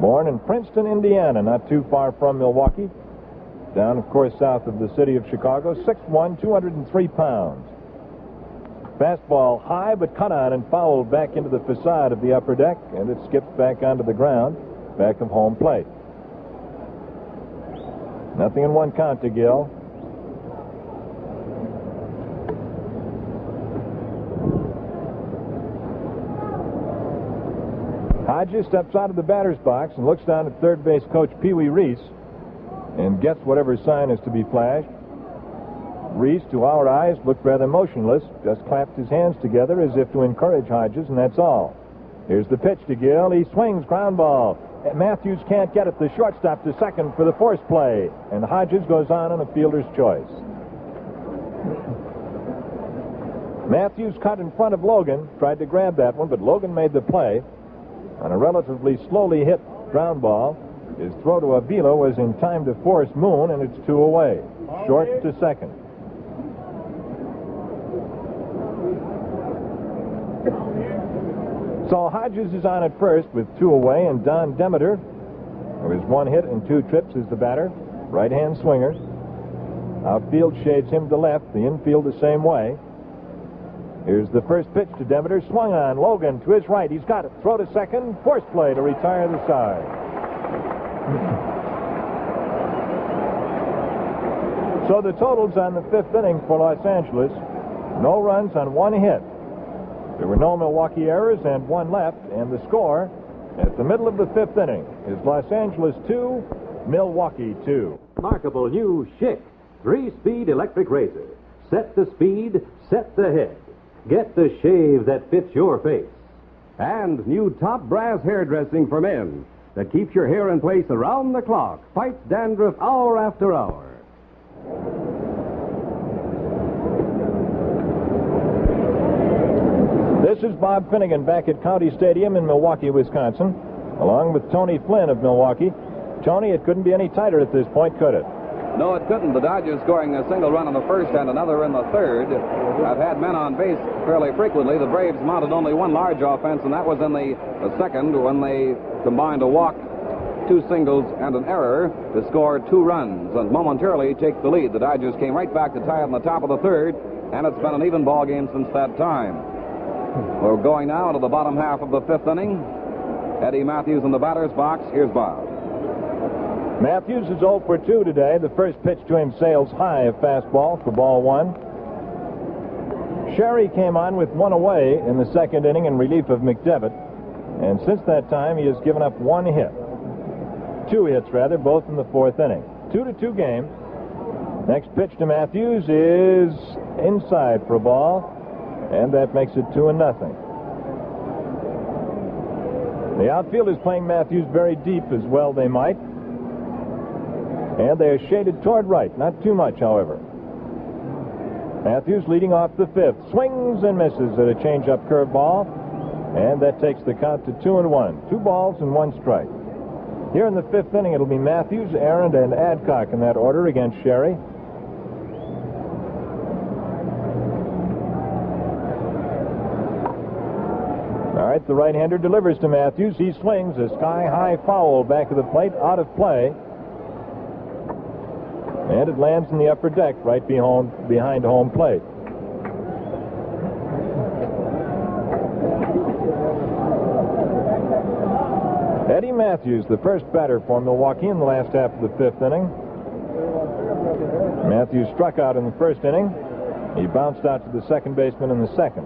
Born in Princeton, Indiana, not too far from Milwaukee. Down, of course, south of the city of Chicago. 6'1", 203 pounds. Fastball high, but cut on and fouled back into the facade of the upper deck, and it skips back onto the ground, back of home plate. Nothing in 1 count to Gil. Hodges steps out of the batter's box and looks down at third base coach Pee Wee Reese and gets whatever sign is to be flashed. Reese, to our eyes, looked rather motionless, just clapped his hands together as if to encourage Hodges, and that's all. Here's the pitch to Gil. He swings, ground ball. Matthews can't get it. The shortstop to second for the force play, and Hodges goes on a fielder's choice. Matthews cut in front of Logan, tried to grab that one, but Logan made the play on a relatively slowly hit ground ball. His throw to Avila was in time to force Moon, and it's 2 away. Short to second. So Hodges is on at first with 2 away, and Don Demeter, who is 1 hit and 2 trips, is the batter. Right-hand swinger. Outfield shades him to left, the infield the same way. Here's the first pitch to Demeter. Swung on. Logan to his right. He's got it. Throw to second. Force play to retire the side. So the totals on the 5th inning for Los Angeles: no runs on 1 hit. There were no Milwaukee errors and 1 left. And the score at the middle of the 5th inning is Los Angeles 2, Milwaukee 2. Remarkable new Schick 3-speed electric razor. Set the speed, set the head. Get the shave that fits your face. And new top brass hairdressing for men that keeps your hair in place around the clock, fights dandruff hour after hour. This is Bob Finnegan back at County Stadium in Milwaukee, Wisconsin, along with Tony Flynn of Milwaukee. Tony, it couldn't be any tighter at this point, could it? No, it couldn't. The Dodgers scoring a single run in the first and another in the third. Have had men on base fairly frequently. The Braves mounted only 1 large offense, and that was in the second when they combined a walk, 2 singles, and an error to score 2 runs and momentarily take the lead. The Dodgers came right back to tie it in the top of the third, and it's been an even ball game since that time. We're going now into the bottom half of the 5th inning. Eddie Matthews in the batter's box. Here's Bob. Matthews is 0 for 2 today. The first pitch to him sails high, a fastball for ball 1. Sherry came on with 1 away in the second inning in relief of McDevitt. And since that time, he has given up 1 hit. 2 hits, rather, both in the 4th inning. 2-2 game. Next pitch to Matthews is inside for a ball, and that makes it 2-0. The outfield is playing Matthews very deep as well they might. And they are shaded toward right, not too much, however. Matthews leading off the 5th. Swings and misses at a changeup curveball, and that takes the count to 2-1. 2 balls and 1 strike. Here in the 5th inning, it'll be Matthews, Aaron, and Adcock in that order against Sherry. All right, the right-hander delivers to Matthews. He swings a sky-high foul back of the plate, out of play. And it lands in the upper deck right behind home plate. Eddie Matthews, the first batter for Milwaukee in the last half of the 5th inning. Matthews struck out in the 1st inning. He bounced out to the second baseman in the 2nd.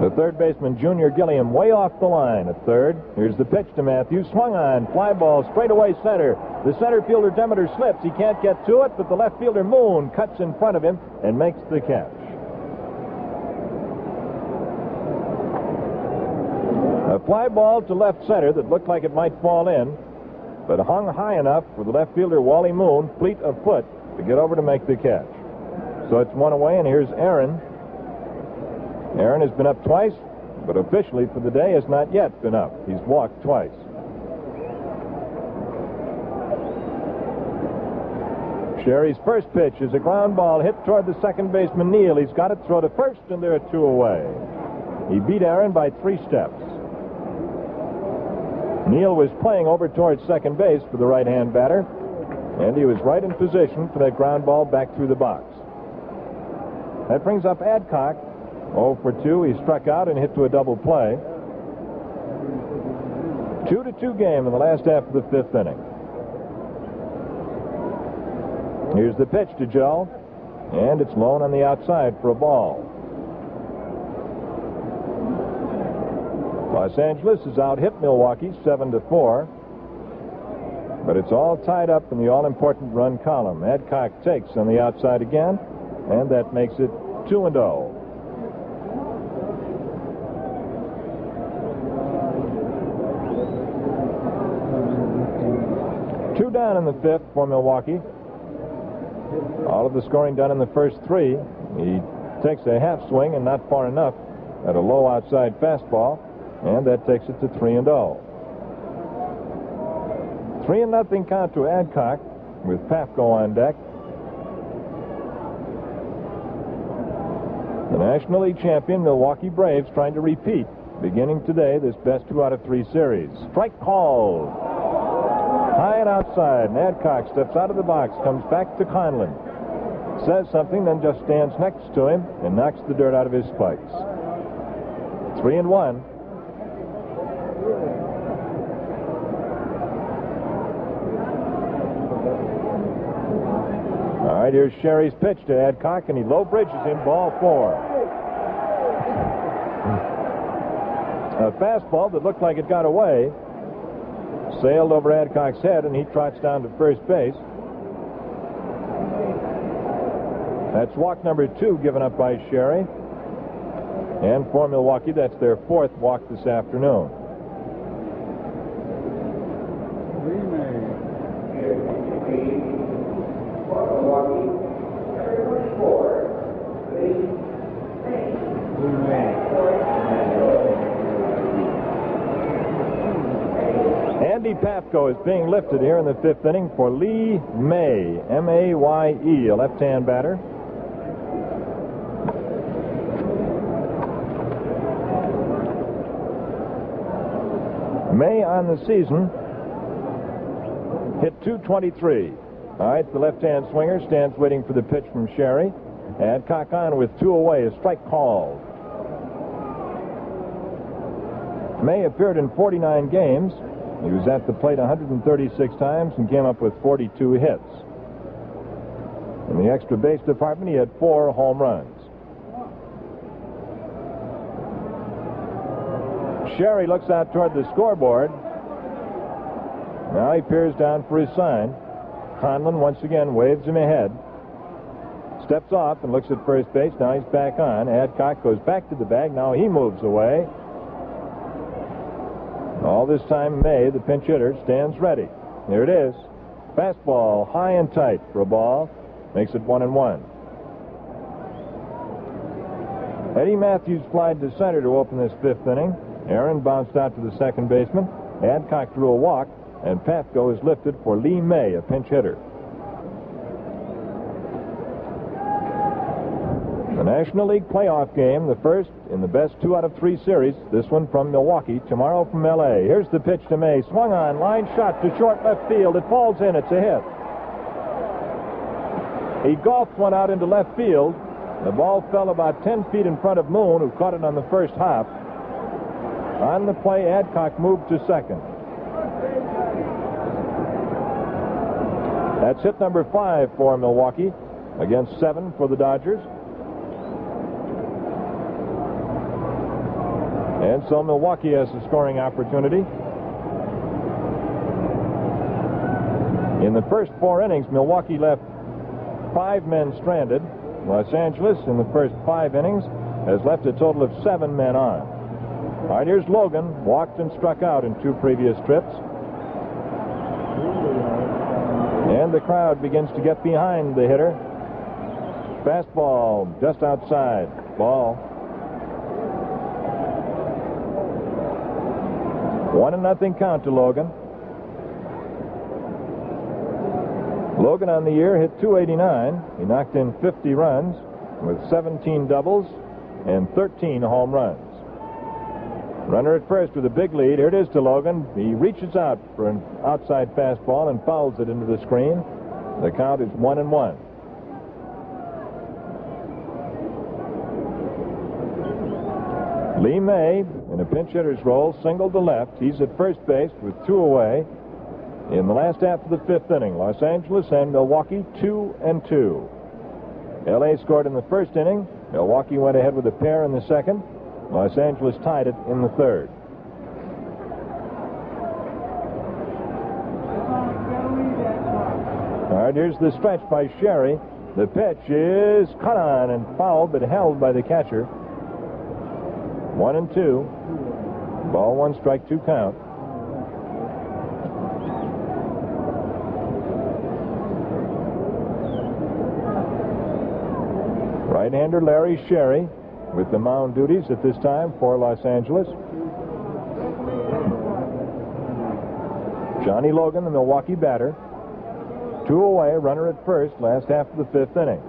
The third baseman, Junior Gilliam, way off the line at 3rd. Here's the pitch to Matthews. Swung on. Fly ball straight away center. The center fielder, Demeter, slips. He can't get to it, but the left fielder, Moon, cuts in front of him and makes the catch. A fly ball to left center that looked like it might fall in, but hung high enough for the left fielder, Wally Moon, fleet of foot, to get over to make the catch. So it's 1 away, and here's Aaron. Aaron has been up twice, but officially for the day has not yet been up. He's walked twice. Sherry's first pitch is a ground ball hit toward the second baseman, Neal. He's got it, throw to first, and there are 2 away. He beat Aaron by 3 steps. Neal was playing over towards second base for the right-hand batter, and he was right in position for that ground ball back through the box. That brings up Adcock. 0 for 2. He struck out and hit to a double play. 2-2 game in the last half of the 5th inning. Here's the pitch to Joe, and it's low on the outside for a ball. Los Angeles has out-hit Milwaukee 7-4, but it's all tied up in the all-important run column. Adcock takes on the outside again, and that makes it 2-0. Two down in the 5th for Milwaukee. All of the scoring done in the first 3. He takes a half swing and not far enough at a low outside fastball, and that takes it to 3-0. 3-0 count to Adcock with Pafko on deck. The National League champion Milwaukee Braves trying to repeat beginning today this best 2 out of 3 series. Strike called. High and outside, and Adcock steps out of the box, comes back to Conlon, says something, then just stands next to him and knocks the dirt out of his spikes. 3-1. All right, here's Sherry's pitch to Adcock, and he low bridges him, ball 4. A fastball that looked like it got away sailed over Adcock's head, and he trots down to first base. That's walk number 2 given up by Sherry. And for Milwaukee, that's their 4th walk this afternoon. Andy Pafko is being lifted here in the 5th inning for Lee May, M-A-Y-E, a left-hand batter. May on the season hit .223. All right, the left-hand swinger stands waiting for the pitch from Sherry. Adcock on with 2 away, a strike called. May appeared in 49 games. He was at the plate 136 times and came up with 42 hits. In the extra base department, he had 4 home runs. Sherry looks out toward the scoreboard. Now he peers down for his sign. Conlon once again waves him ahead. Steps off and looks at first base. Now he's back on. Adcock goes back to the bag. Now he moves away. All this time, May, the pinch hitter, stands ready. Here it is. Fastball, high and tight for a ball. Makes it 1-1. Eddie Matthews flied to center to open this 5th inning. Aaron bounced out to the second baseman. Adcock drew a walk, and Pafko is lifted for Lee May, a pinch hitter. The National League playoff game, the first in the best 2 out of 3 series. This one from Milwaukee, tomorrow from L.A. Here's the pitch to May. Swung on, line shot to short left field. It falls in. It's a hit. He golfed one out into left field. The ball fell about 10 feet in front of Moon, who caught it on the first hop. On the play, Adcock moved to second. That's hit number 5 for Milwaukee against 7 for the Dodgers. And so Milwaukee has a scoring opportunity. In the first 4 innings, Milwaukee left 5 men stranded. Los Angeles, in the first 5 innings, has left a total of 7 men on. All right, here's Logan, walked and struck out in 2 previous trips. And the crowd begins to get behind the hitter. Fastball just outside. Ball. 1-0 count to Logan. Logan on the year hit .289. He knocked in 50 runs with 17 doubles and 13 home runs. Runner at first with a big lead. Here it is to Logan. He reaches out for an outside fastball and fouls it into the screen. The count is 1-1. Lee May, in a pinch hitter's role, singled to left. He's at first base with 2 away. In the last half of the 5th inning, Los Angeles and Milwaukee 2-2. L.A. scored in the first inning. Milwaukee went ahead with a pair in the second. Los Angeles tied it in the third. All right, here's the stretch by Sherry. The pitch is cut on and fouled, but held by the catcher. 1-2. Ball 1, strike 2 count. Right-hander Larry Sherry with the mound duties at this time for Los Angeles. Johnny Logan, the Milwaukee batter. 2 away, runner at first, last half of the 5th inning.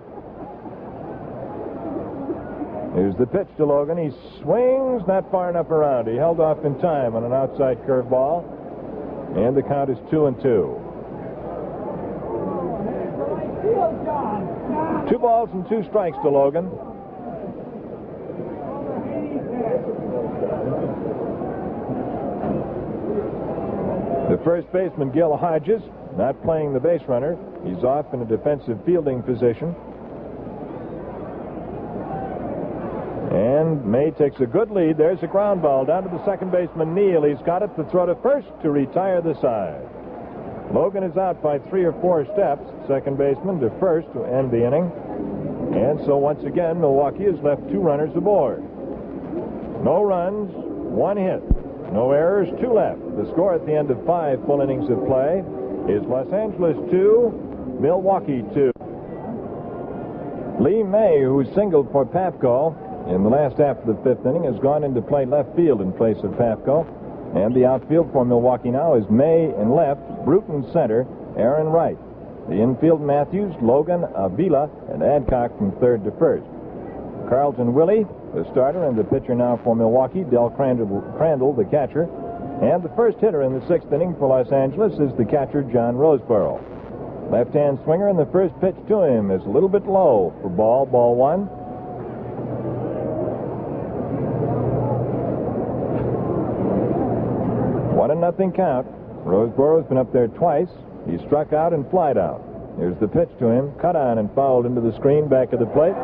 Here's the pitch to Logan. He swings, not far enough around. He held off in time on an outside curveball. And the count is 2-2. 2 balls and 2 strikes to Logan. The first baseman, Gil Hodges, not playing the base runner. He's off in a defensive fielding position. And May takes a good lead. There's a ground ball down to the second baseman, Neal. He's got it to throw to first to retire the side. Logan is out by 3 or 4 steps. Second baseman to first to end the inning. And so once again, Milwaukee has left 2 runners aboard. No runs, 1 hit. No errors, 2 left. The score at the end of 5 full innings of play is Los Angeles 2, Milwaukee 2. Lee May, who singled for Pafko in the last half of the 5th inning, has gone into play left field in place of Pafko. And the outfield for Milwaukee now is May in left, Bruton center, Aaron right. The infield, Matthews, Logan, Avila, and Adcock from third to first. Carlton Willie, the starter, and the pitcher now for Milwaukee, Del Crandall, the catcher. And the first hitter in the 6th inning for Los Angeles is the catcher, John Roseboro. Left-hand swinger, and the first pitch to him is a little bit low for ball 1. 1-0 count. Roseboro's been up there twice. He struck out and flied out. Here's the pitch to him. Cut on and fouled into the screen back of the plate.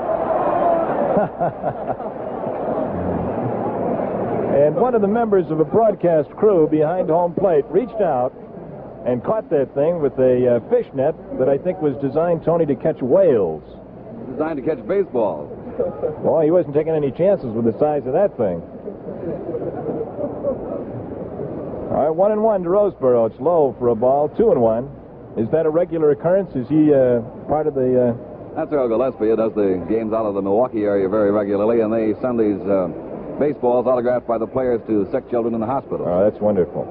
And one of the members of a broadcast crew behind home plate reached out and caught that thing with a fish net that I think was designed, Tony, to catch whales. Designed to catch baseballs. Boy, he wasn't taking any chances with the size of that thing. All right, 1-1 to Roseboro. It's low for a ball. 2-1. Is that a regular occurrence? Is he part of the... That's Earl Gillespie, who does the games out of the Milwaukee area very regularly, and they send these baseballs autographed by the players to sick children in the hospital. Oh, that's wonderful.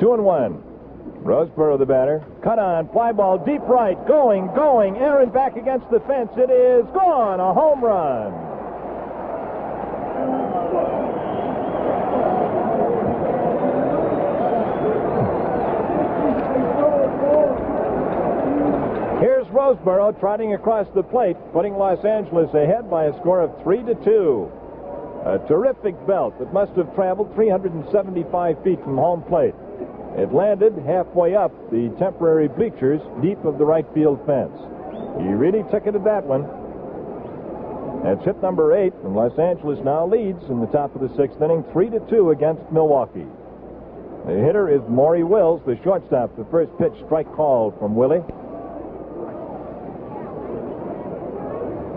2-1. Roseboro, the batter. Cut on, fly ball, deep right, going. Aaron back against the fence. It is gone. A home run. Here's Roseboro trotting across the plate, putting Los Angeles ahead by a score of 3-2. A terrific belt that must have traveled 375 feet from home plate. It landed halfway up the temporary bleachers deep of the right field fence. He really ticketed that one. That's hit number 8, and Los Angeles now leads in the top of the 6th inning, 3-2 against Milwaukee. The hitter is Maury Wills, the shortstop. The first pitch strike called from Willie.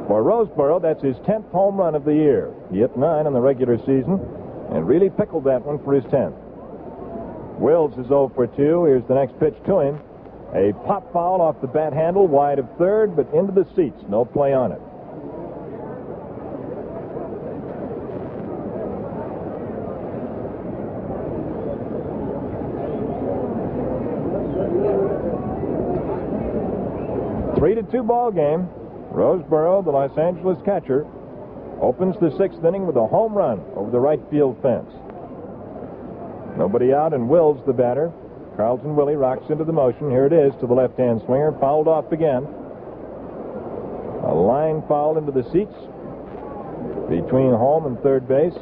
For Roseboro, that's his 10th home run of the year. He hit 9 in the regular season and really pickled that one for his 10th. Wills is 0 for 2. Here's the next pitch to him. A pop foul off the bat handle, wide of third, but into the seats. No play on it. Three to 2 ball game. Roseboro, the Los Angeles catcher, opens the 6th inning with a home run over the right field fence. Nobody out, and Wills, the batter. Carlton Willie rocks into the motion. Here it is to the left-hand swinger. Fouled off again. A line foul into the seats between home and third base.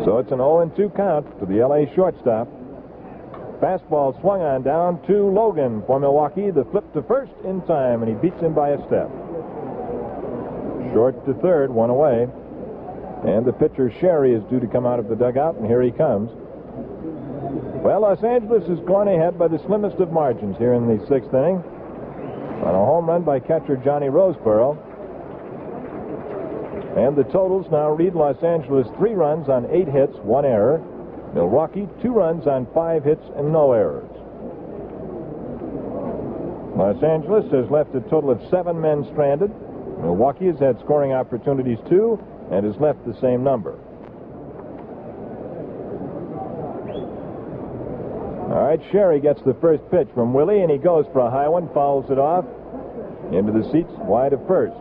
So it's an 0-2 count to the L.A. shortstop. Fastball swung on down to Logan for Milwaukee. The flip to first in time, and he beats him by a step. Short to third, one away. And the pitcher, Sherry, is due to come out of the dugout, and here he comes. Well, Los Angeles has gone ahead by the slimmest of margins here in the 6th inning on a home run by catcher Johnny Roseboro. And the totals now read Los Angeles 3 runs on 8 hits, 1 error. Milwaukee 2 runs on 5 hits and no errors. Los Angeles has left a total of 7 men stranded. Milwaukee has had scoring opportunities 2 and has left the same number. All right, Sherry gets the first pitch from Willie, and he goes for a high one, fouls it off into the seats, wide of first.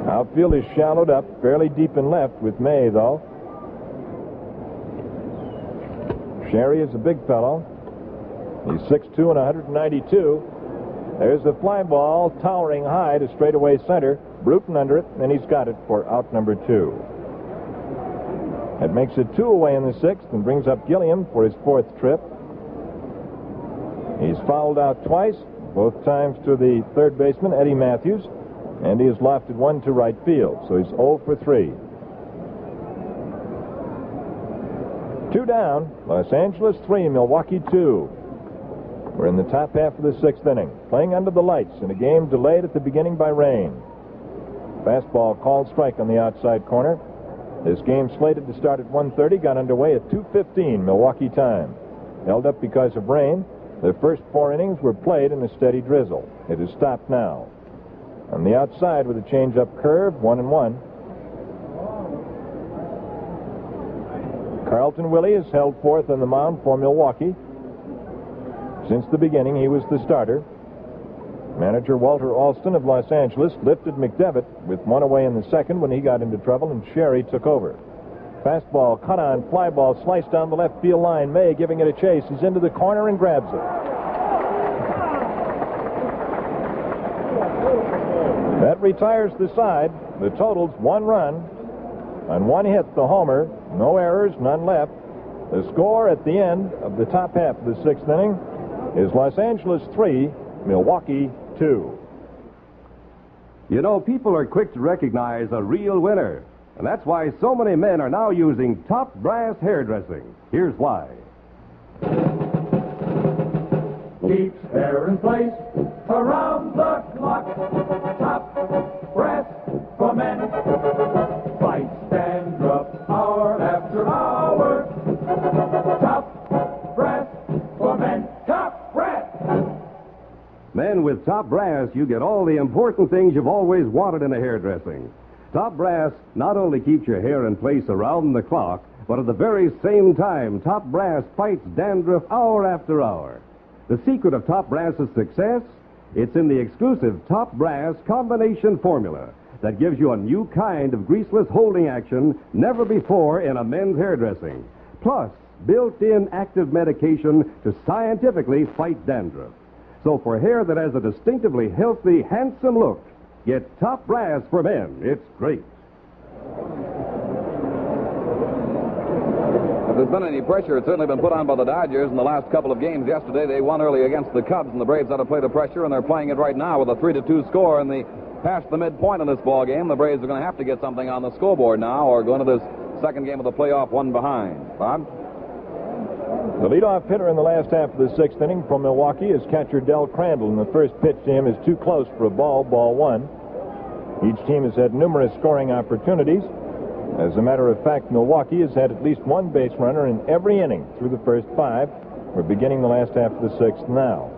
Outfield is shallowed up, fairly deep in left with May, though. Sherry is a big fellow. He's 6'2" and 192. There's a fly ball towering high to straightaway center. Bruton under it, and he's got it for out number 2. That makes it 2 away in the 6th and brings up Gilliam for his 4th trip. He's fouled out twice, both times to the third baseman, Eddie Matthews. And he has lofted 1 to right field, so he's 0 for 3. 2 down, Los Angeles 3, Milwaukee 2. We're in the top half of the 6th inning, playing under the lights in a game delayed at the beginning by rain. Fastball called strike on the outside corner. This game slated to start at 1:30, got underway at 2:15 Milwaukee time. Held up because of rain. The first 4 innings were played in a steady drizzle. It is stopped now. On the outside with a change-up curve, 1-1. Carlton Willie is held 4th on the mound for Milwaukee. Since the beginning, he was the starter. Manager Walter Alston of Los Angeles lifted McDevitt with 1 away in the 2nd when he got into trouble, and Sherry took over. Fastball, cut on, fly ball, sliced down the left field line. May giving it a chase. He's into the corner and grabs it. That retires the side. The total's 1 run on 1 hit, the homer. No errors, none left. The score at the end of the top half of the 6th inning is Los Angeles 3, Milwaukee 2. You know, people are quick to recognize a real winner. And that's why so many men are now using Top Brass hairdressing. Here's why. Keeps hair in place around the clock. Top Brass for men. Fights dandruff hour after hour. Top Brass for men. Top Brass. Men, with Top Brass, you get all the important things you've always wanted in a hairdressing. Top Brass not only keeps your hair in place around the clock, but at the very same time, Top Brass fights dandruff hour after hour. The secret of Top Brass's success? It's in the exclusive Top Brass combination formula that gives you a new kind of greaseless holding action never before in a men's hairdressing. Plus, built-in active medication to scientifically fight dandruff. So for hair that has a distinctively healthy, handsome look, get Top Brass for men. It's great. If there's been any pressure, it's certainly been put on by the Dodgers in the last couple of games. Yesterday, they won early against the Cubs, and the Braves had to play the pressure, and they're playing it right now with a 3-2 score. And past the midpoint in this ball game, the Braves are going to have to get something on the scoreboard now, or go into this second game of the playoff one behind. Bob? The leadoff hitter in the last half of the 6th inning from Milwaukee is catcher Del Crandall, and the first pitch to him is too close for a ball, ball 1. Each team has had numerous scoring opportunities. As a matter of fact, Milwaukee has had at least one base runner in every inning through the first 5. We're beginning the last half of the 6th now.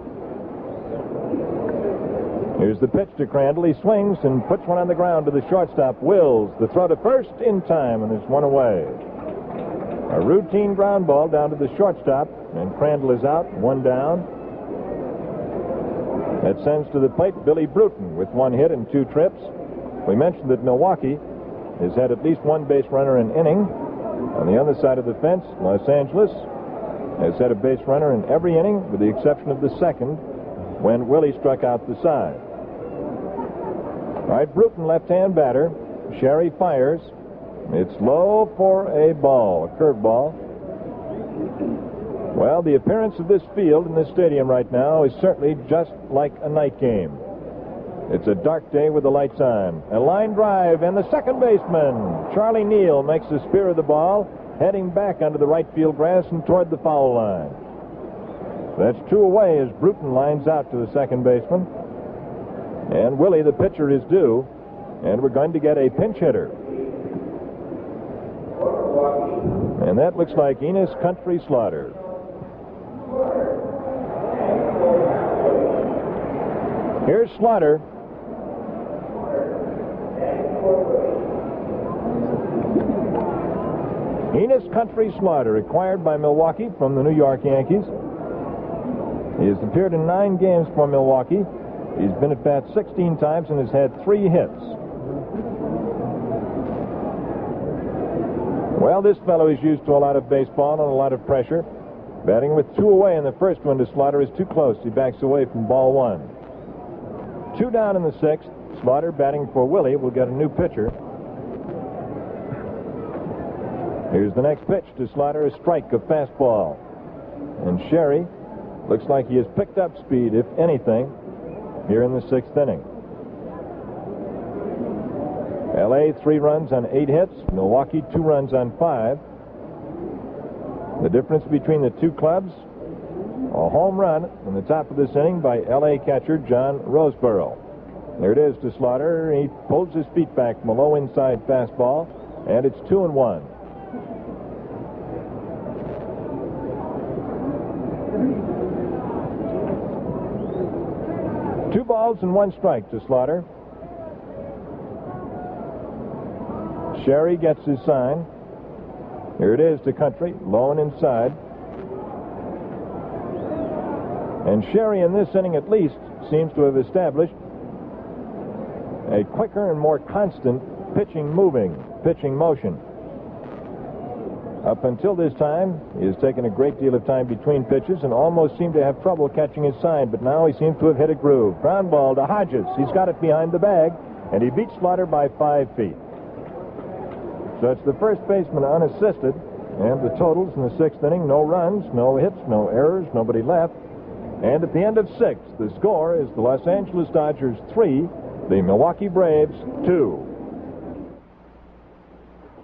Here's the pitch to Crandall. He swings and puts one on the ground to the shortstop, Wills. The throw to first in time, and there's one away. A routine ground ball down to the shortstop, and Crandall is out, 1 down. That sends to the plate Billy Bruton with 1 hit and 2 trips. We mentioned that Milwaukee has had at least one base runner an inning. On the other side of the fence, Los Angeles has had a base runner in every inning, with the exception of the second, when Willie struck out the side. All right, Bruton, left-hand batter. Sherry fires. It's low for a ball, a curveball. Well, the appearance of this field in this stadium right now is certainly just like a night game. It's a dark day with the lights on. A line drive, and the second baseman, Charlie Neal, makes the spear of the ball, heading back onto the right field grass and toward the foul line. That's 2 away as Bruton lines out to the second baseman. And Willie, the pitcher, is due, and we're going to get a pinch hitter. And that looks like Enos Country Slaughter. Here's Slaughter. Enos Country Slaughter, acquired by Milwaukee from the New York Yankees. He has appeared in 9 games for Milwaukee. He's been at bat 16 times and has had 3 hits. Well, this fellow is used to a lot of baseball and a lot of pressure. Batting with 2 away in the first one to Slaughter is too close. He backs away from ball 1. 2 down in the 6th. Slaughter batting for Willie will get a new pitcher. Here's the next pitch to Slaughter, a strike, a fastball. And Sherry looks like he has picked up speed, if anything, here in the 6th inning. L.A. 3 runs on 8 hits. Milwaukee 2 runs on 5. The difference between the 2 clubs, a home run in the top of this inning by L.A. catcher John Roseborough. There it is to Slaughter. He pulls his feet back from a low inside fastball, and it's 2-1. Two balls and 1 strike to Slaughter. Sherry gets his sign. Here it is to Country, low and inside. And Sherry, in this inning at least, seems to have established a quicker and more constant pitching motion. Up until this time, he has taken a great deal of time between pitches and almost seemed to have trouble catching his sign, but now he seems to have hit a groove. Ground ball to Hodges. He's got it behind the bag, and he beats Slaughter by 5 feet. So it's the first baseman unassisted, and the totals in the 6th inning, no runs, no hits, no errors, nobody left. And at the end of 6, the score is the Los Angeles Dodgers 3, the Milwaukee Braves 2.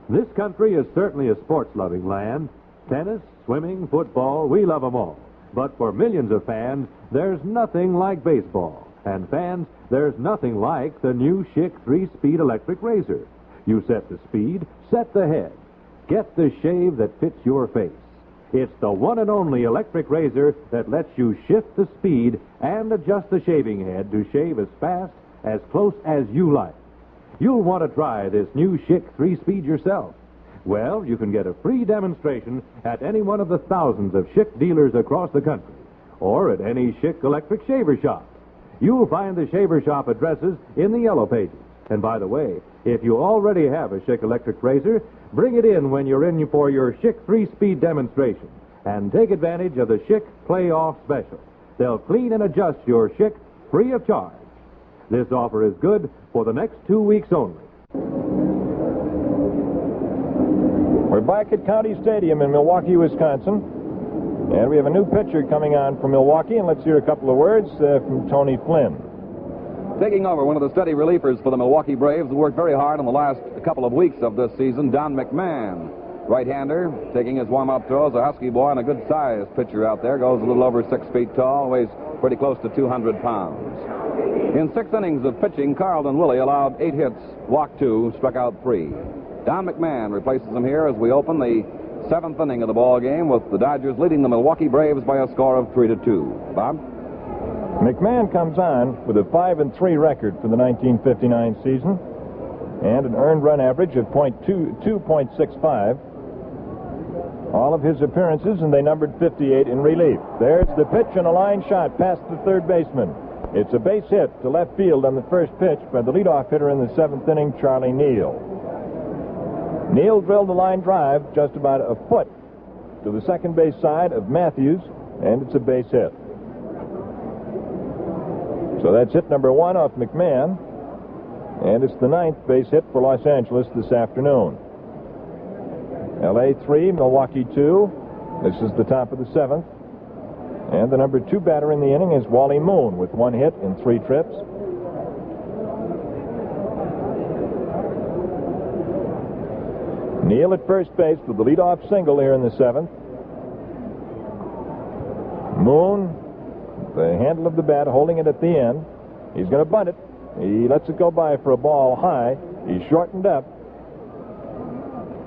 This country is certainly a sports-loving land. Tennis, swimming, football, we love them all. But for millions of fans, there's nothing like baseball. And fans, there's nothing like the new Schick 3-speed electric razor. You set the speed, set the head. Get the shave that fits your face. It's the one and only electric razor that lets you shift the speed and adjust the shaving head to shave as fast, as close as you like. You'll want to try this new Schick 3-speed yourself. Well, you can get a free demonstration at any one of the thousands of Schick dealers across the country, or at any Schick electric shaver shop. You'll find the shaver shop addresses in the yellow pages. And by the way, if you already have a Schick electric razor, bring it in when you're in for your Schick 3-speed demonstration, and take advantage of the Schick Playoff Special. They'll clean and adjust your Schick free of charge. This offer is good for the next 2 weeks only. We're back at County Stadium in Milwaukee, Wisconsin. And we have a new pitcher coming on from Milwaukee, and let's hear a couple of words from Tony Flynn. Taking over one of the steady relievers for the Milwaukee Braves, who worked very hard in the last couple of weeks of this season, Don McMahon. Right-hander, taking his warm-up throws, a husky boy and a good-sized pitcher out there. Goes a little over 6 feet tall, weighs pretty close to 200 pounds. In 6 innings of pitching, Carlton Willie allowed 8 hits, walked 2, struck out 3. Don McMahon replaces him here as we open the 7th inning of the ball game, with the Dodgers leading the Milwaukee Braves by a score of 3-2. Bob? McMahon comes on with a 5-3 record for the 1959 season and an earned run average of .265. All of his appearances, and they numbered 58 in relief. There's the pitch and a line shot past the third baseman. It's a base hit to left field on the first pitch by the leadoff hitter in the 7th inning, Charlie Neal. Neal drilled the line drive just about a foot to the second base side of Matthews, and it's a base hit. So that's hit number 1 off McMahon, and it's the 9th base hit for Los Angeles this afternoon. LA 3, Milwaukee 2. This is the top of the 7th. And the number 2 batter in the inning is Wally Moon with 1 hit in 3 trips. Neal at first base with the leadoff single here in the 7th. Moon, the handle of the bat, holding it at the end. He's going to bunt it. He lets it go by for a ball high. He's shortened up.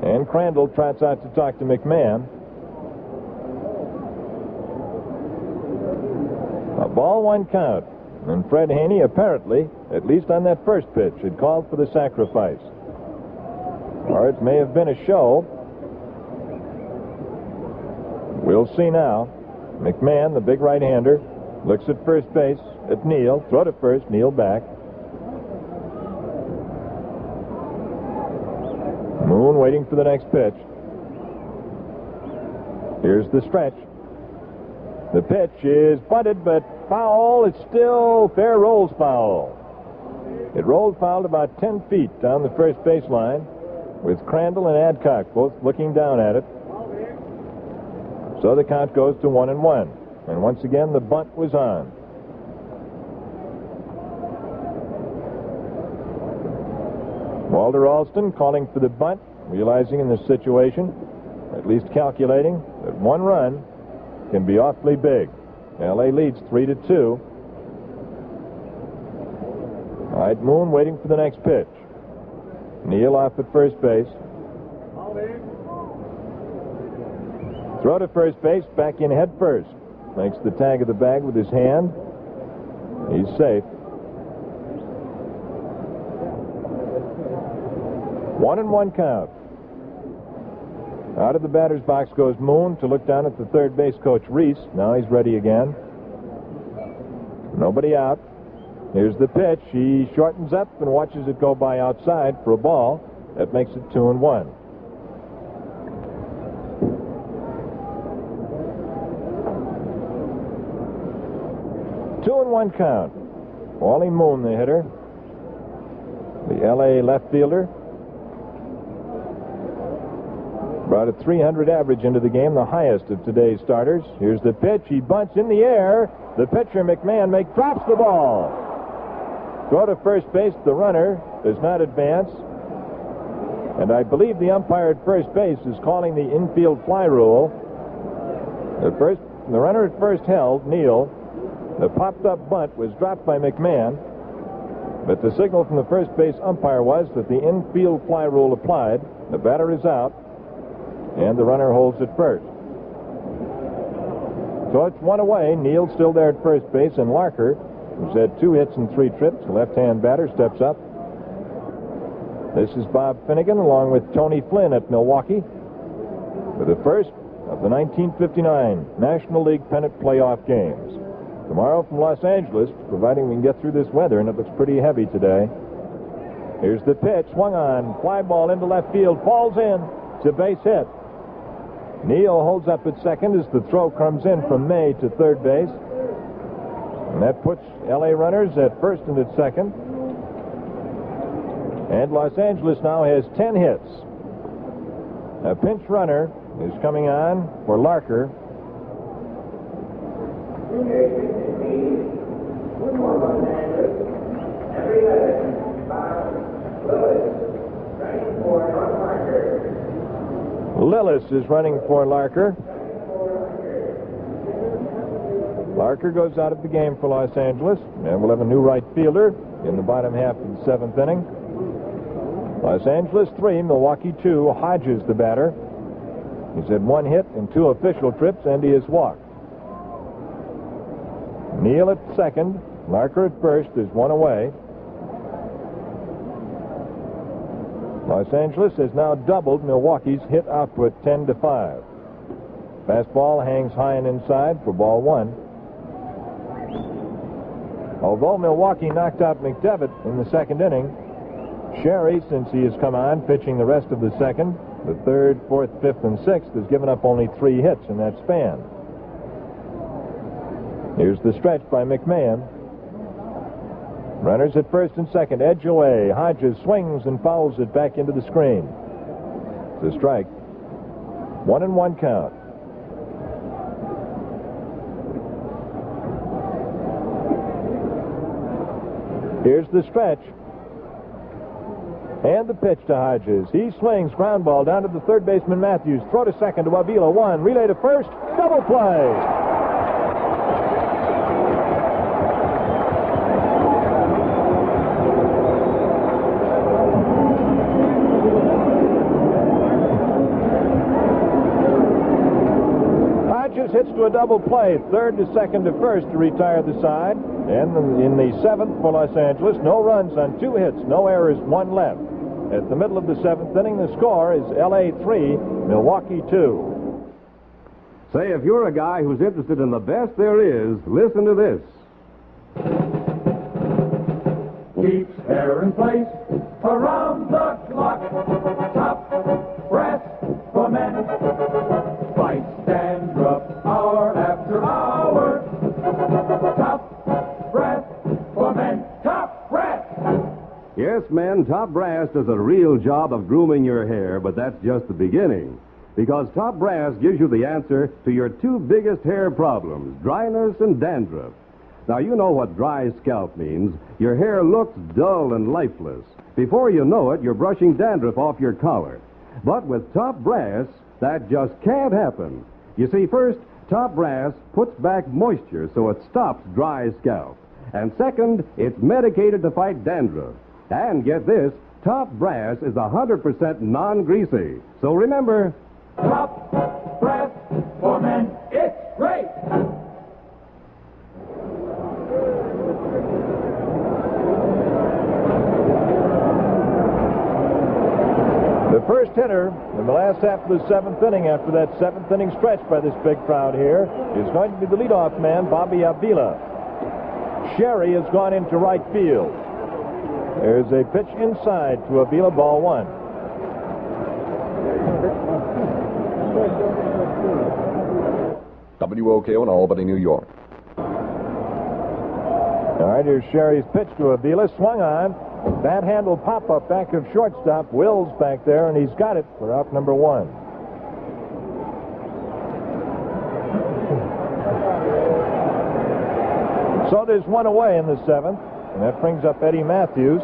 And Crandall trots out to talk to McMahon. A ball, 1 count. And Fred Haney, apparently, at least on that first pitch, had called for the sacrifice. Or it may have been a show. We'll see now. McMahon, the big right-hander, looks at first base at Neal. Throw to first, Neal back. Moon waiting for the next pitch. Here's the stretch. The pitch is bunted, but foul. It's still fair, rolls foul. It rolled foul about 10 feet down the first baseline, with Crandall and Adcock both looking down at it. So the count goes to 1-1. And once again, the bunt was on. Walter Alston calling for the bunt, realizing in this situation, at least calculating, that 1 run can be awfully big. L.A. leads 3-2. All right, Moon waiting for the next pitch. Neal off at first base. Throw to first base, back in head first. Makes the tag of the bag with his hand. He's safe. 1-1 count. Out of the batter's box goes Moon to look down at the third base coach, Reese. Now he's ready again. Nobody out. Here's the pitch. He shortens up and watches it go by outside for a ball. That makes it 2-1. 2-1 count. Wally Moon, the hitter. The L.A. left fielder. Brought a .300 average into the game, the highest of today's starters. Here's the pitch. He bunts in the air. The pitcher, McMahon, drops the ball. Throw to first base. The runner does not advance. And I believe the umpire at first base is calling the infield fly rule. The runner at first held, Neal. The popped-up bunt was dropped by McMahon. But the signal from the first base umpire was that the infield fly rule applied. The batter is out, and the runner holds at first. So it's 1 away. Neal still there at first base, and Larker, who's had 2 hits and 3 trips, the left-hand batter, steps up. This is Bob Finnegan along with Tony Flynn at Milwaukee for the first of the 1959 National League Pennant Playoff games. Tomorrow from Los Angeles, providing we can get through this weather, and it looks pretty heavy today. Here's the pitch, swung on, fly ball into left field, falls in. It's a base hit. Neal holds up at second as the throw comes in from May to third base. And that puts L.A. runners at first and at second. And Los Angeles now has 10 hits. A pinch runner is coming on for Larker. Lillis is running for Larker. Larker goes out of the game for Los Angeles, and we'll have a new right fielder in the bottom half of the 7th inning. Los Angeles 3, Milwaukee 2. Hodges the batter. He's had 1 hit and 2 official trips, and he has walked. Neal at second. Larker at first. There's 1 away. Los Angeles has now doubled Milwaukee's hit output 10-5. Fastball hangs high and inside for ball 1. Although Milwaukee knocked out McDevitt in the 2nd inning, Sherry, since he has come on, pitching the rest of the 2nd, the 3rd, 4th, 5th, and 6th, has given up only 3 hits in that span. Here's the stretch by McMahon. Runners at first and second, edge away. Hodges swings and fouls it back into the screen. It's a strike. 1-1 count. Here's the stretch. And the pitch to Hodges. He swings, ground ball down to the third baseman Matthews. Throw to second to Avila. 1. Relay to first. Double play. Hits to a double play, third to second to first to retire the side. And in the 7th for Los Angeles, no runs on 2 hits, no errors, 1 left. At the middle of the 7th inning, the score is L.A. 3, Milwaukee 2. Say, if you're a guy who's interested in the best there is, listen to this. Keeps hair in place around the clock. Top brass for men. Fights dandruff hour after hour. Top brass for men. Top brass. Yes, men, Top Brass does a real job of grooming your hair, but that's just the beginning. Because Top Brass gives you the answer to your 2 biggest hair problems, dryness and dandruff. Now, you know what dry scalp means. Your hair looks dull and lifeless. Before you know it, you're brushing dandruff off your collar. But with Top Brass, that just can't happen. You see, first, Top Brass puts back moisture so it stops dry scalp. And second, it's medicated to fight dandruff. And get this, Top Brass is 100% non-greasy. So remember, Top brass for men. It's great. The first hitter in the last half of the 7th inning after that 7th inning stretch by this big crowd here is going to be the leadoff man, Bobby Avila. Sherry has gone into right field. There's a pitch inside to Avila, ball 1. WOKO in Albany, New York. All right, here's Sherry's pitch to Avila. Swung on. That handle pop-up back of shortstop. Wills back there, and he's got it for out number 1. So there's one away in the 7th, and that brings up Eddie Matthews.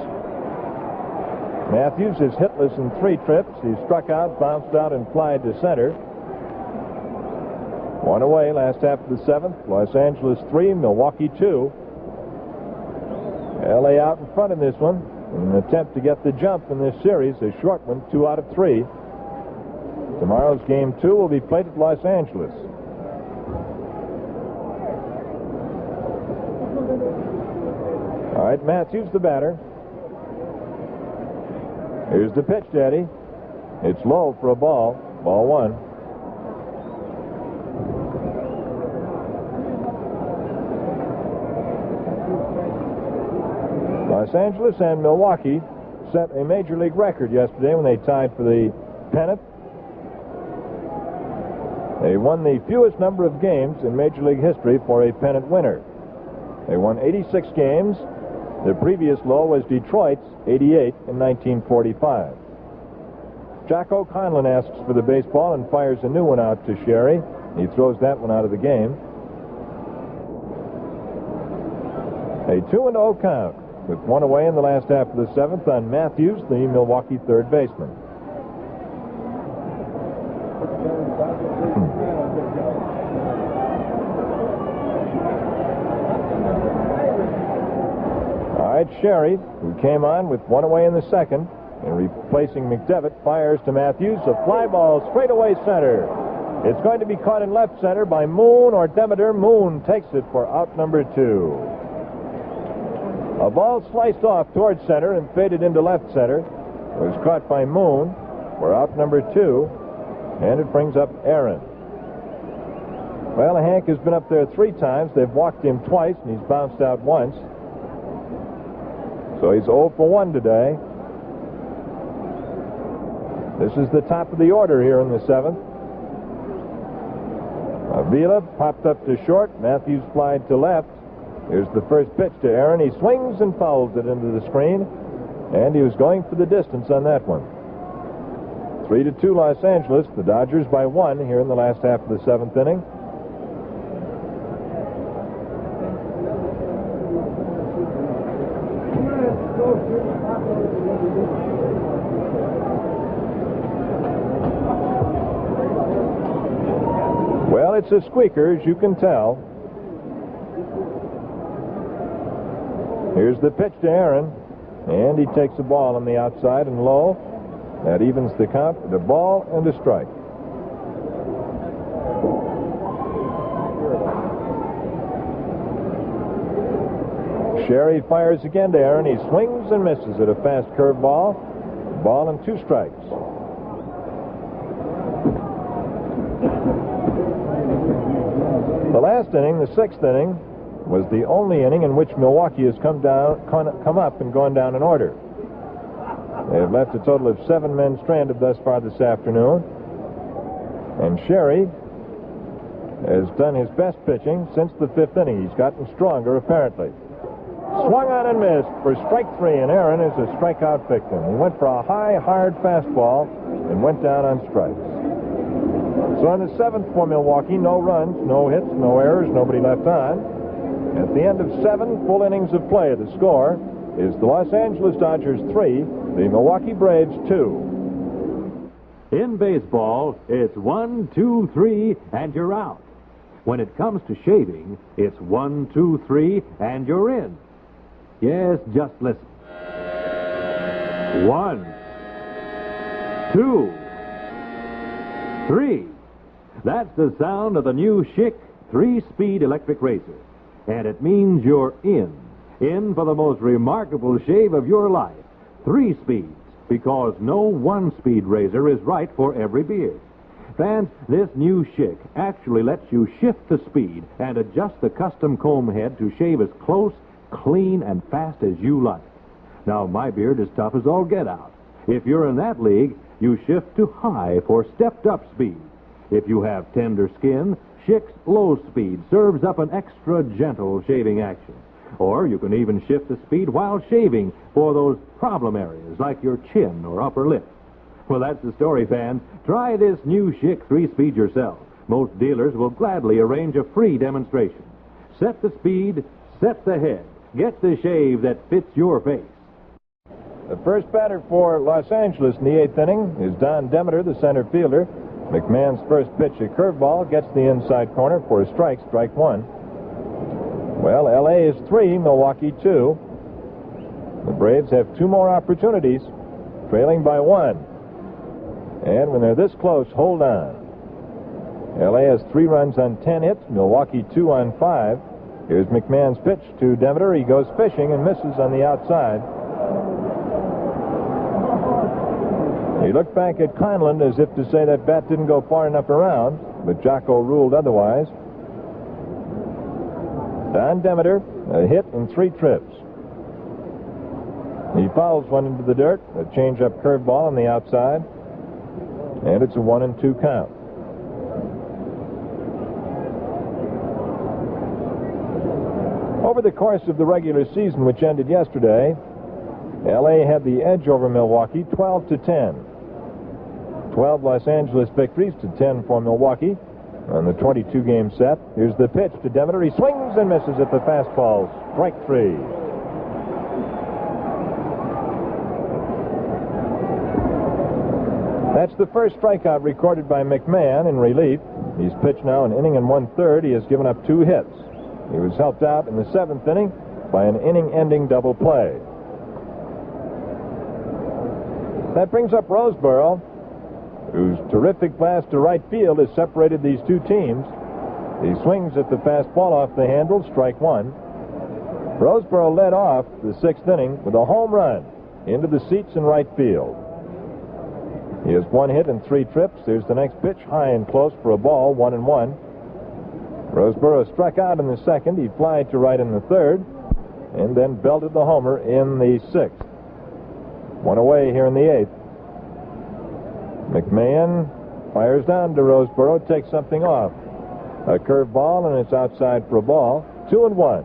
Matthews is hitless in 3 trips. He struck out, bounced out, and flied to center. One away, last half of the 7th. Los Angeles 3, Milwaukee 2. LA out in front in this one. In an attempt to get the jump in this series, a short one, 2 out of 3. Tomorrow's game 2 will be played at Los Angeles. All right, Matthews the batter. Here's the pitch to Eddie. It's low for a ball. Ball 1. Los Angeles and Milwaukee set a major league record yesterday when they tied for the pennant. They won the fewest number of games in Major League history for a pennant winner. They won 86 games. The previous low was Detroit's 88 in 1945. Jocko Conlon asks for the baseball and fires a new one out to Sherry. He throws that one out of the game. A 2-0 count with one away in the last half of the 7th on Matthews, the Milwaukee third baseman. All right, Sherry, who came on with one away in the 2nd, and replacing McDevitt, fires to Matthews. A fly ball straight away center. It's going to be caught in left center by Moon or Demeter. Moon takes it for out number 2. A ball sliced off towards center and faded into left center. It was caught by Moon for out number 2, and it brings up Aaron. Well, Hank has been up there 3 times. They've walked him twice, and he's bounced out once. So he's 0 for 1 today. This is the top of the order here in the 7th. Avila popped up to short. Matthews flied to left. Here's the first pitch to Aaron. He swings and fouls it into the screen, and he was going for the distance on that one. 3-2 Los Angeles. The Dodgers by 1 here in the last half of the 7th inning. Well, it's a squeaker, as you can tell. Here's the pitch to Aaron, and he takes the ball on the outside and low. That evens the count at a ball and a strike. Sherry fires again to Aaron. He swings and misses at a fast curveball. Ball and 2 strikes. The last inning, the 6th inning, was the only inning in which Milwaukee has come up and gone down in order. They have left a total of 7 men stranded thus far this afternoon. And Sherry has done his best pitching since the 5th inning. He's gotten stronger, apparently. Swung on and missed for strike 3, and Aaron is a strikeout victim. He went for a high, hard fastball and went down on strikes. So in the 7th for Milwaukee, no runs, no hits, no errors, nobody left on. At the end of 7 full innings of play, the score is the Los Angeles Dodgers 3, the Milwaukee Braves 2. In baseball, it's 1, 2, 3, and you're out. When it comes to shaving, it's 1, 2, 3, and you're in. Yes, just listen. 1, 2, 3. That's the sound of the new Schick 3-speed electric razor. And it means you're in. In for the most remarkable shave of your life. 3 speeds, because no 1-speed razor is right for every beard. Fans, this new Schick actually lets you shift the speed and adjust the custom comb head to shave as close, clean, and fast as you like. Now, my beard is tough as all get out. If you're in that league, you shift to high for stepped-up speed. If you have tender skin, Schick's low speed serves up an extra gentle shaving action. Or you can even shift the speed while shaving for those problem areas like your chin or upper lip. Well, that's the story, fans. Try this new Schick 3-speed yourself. Most dealers will gladly arrange a free demonstration. Set the speed, set the head. Get the shave that fits your face. The first batter for Los Angeles in the 8th inning is Don Demeter, the center fielder. McMahon's first pitch, a curveball, gets the inside corner for a strike, strike one. Well, L.A. is 3, Milwaukee 2. The Braves have 2 more opportunities, trailing by 1. And when they're this close, hold on. L.A. has 3 runs on 10 hits, Milwaukee 2 on 5. Here's McMahon's pitch to Demeter. He goes fishing and misses on the outside. He looked back at Conlon as if to say that bat didn't go far enough around, but Jocko ruled otherwise. Don Demeter, a hit in 3 trips. He fouls one into the dirt, a change-up curveball on the outside, and it's a 1-2 count. Over the course of the regular season, which ended yesterday, L.A. had the edge over Milwaukee, 12-10. 12 Los Angeles victories to 10 for Milwaukee on the 22-game set. Here's the pitch to Demeter. He swings and misses at the fastball. Strike 3. That's the first strikeout recorded by McMahon in relief. He's pitched now an inning and 1/3. He has given up 2 hits. He was helped out in the 7th inning by an inning-ending double play. That brings up Roseboro, whose terrific blast to right field has separated these 2 teams. He swings at the fastball off the handle, strike 1. Roseboro led off the 6th inning with a home run into the seats in right field. He has 1 hit in 3 trips. There's the next pitch, high and close for a ball, 1-1. Roseboro struck out in the 2nd. He flied to right in the 3rd, and then belted the homer in the 6th. 1 away here in the 8th. McMahon fires down to Roseboro, takes something off. A curveball, and it's outside for a ball. 2-1.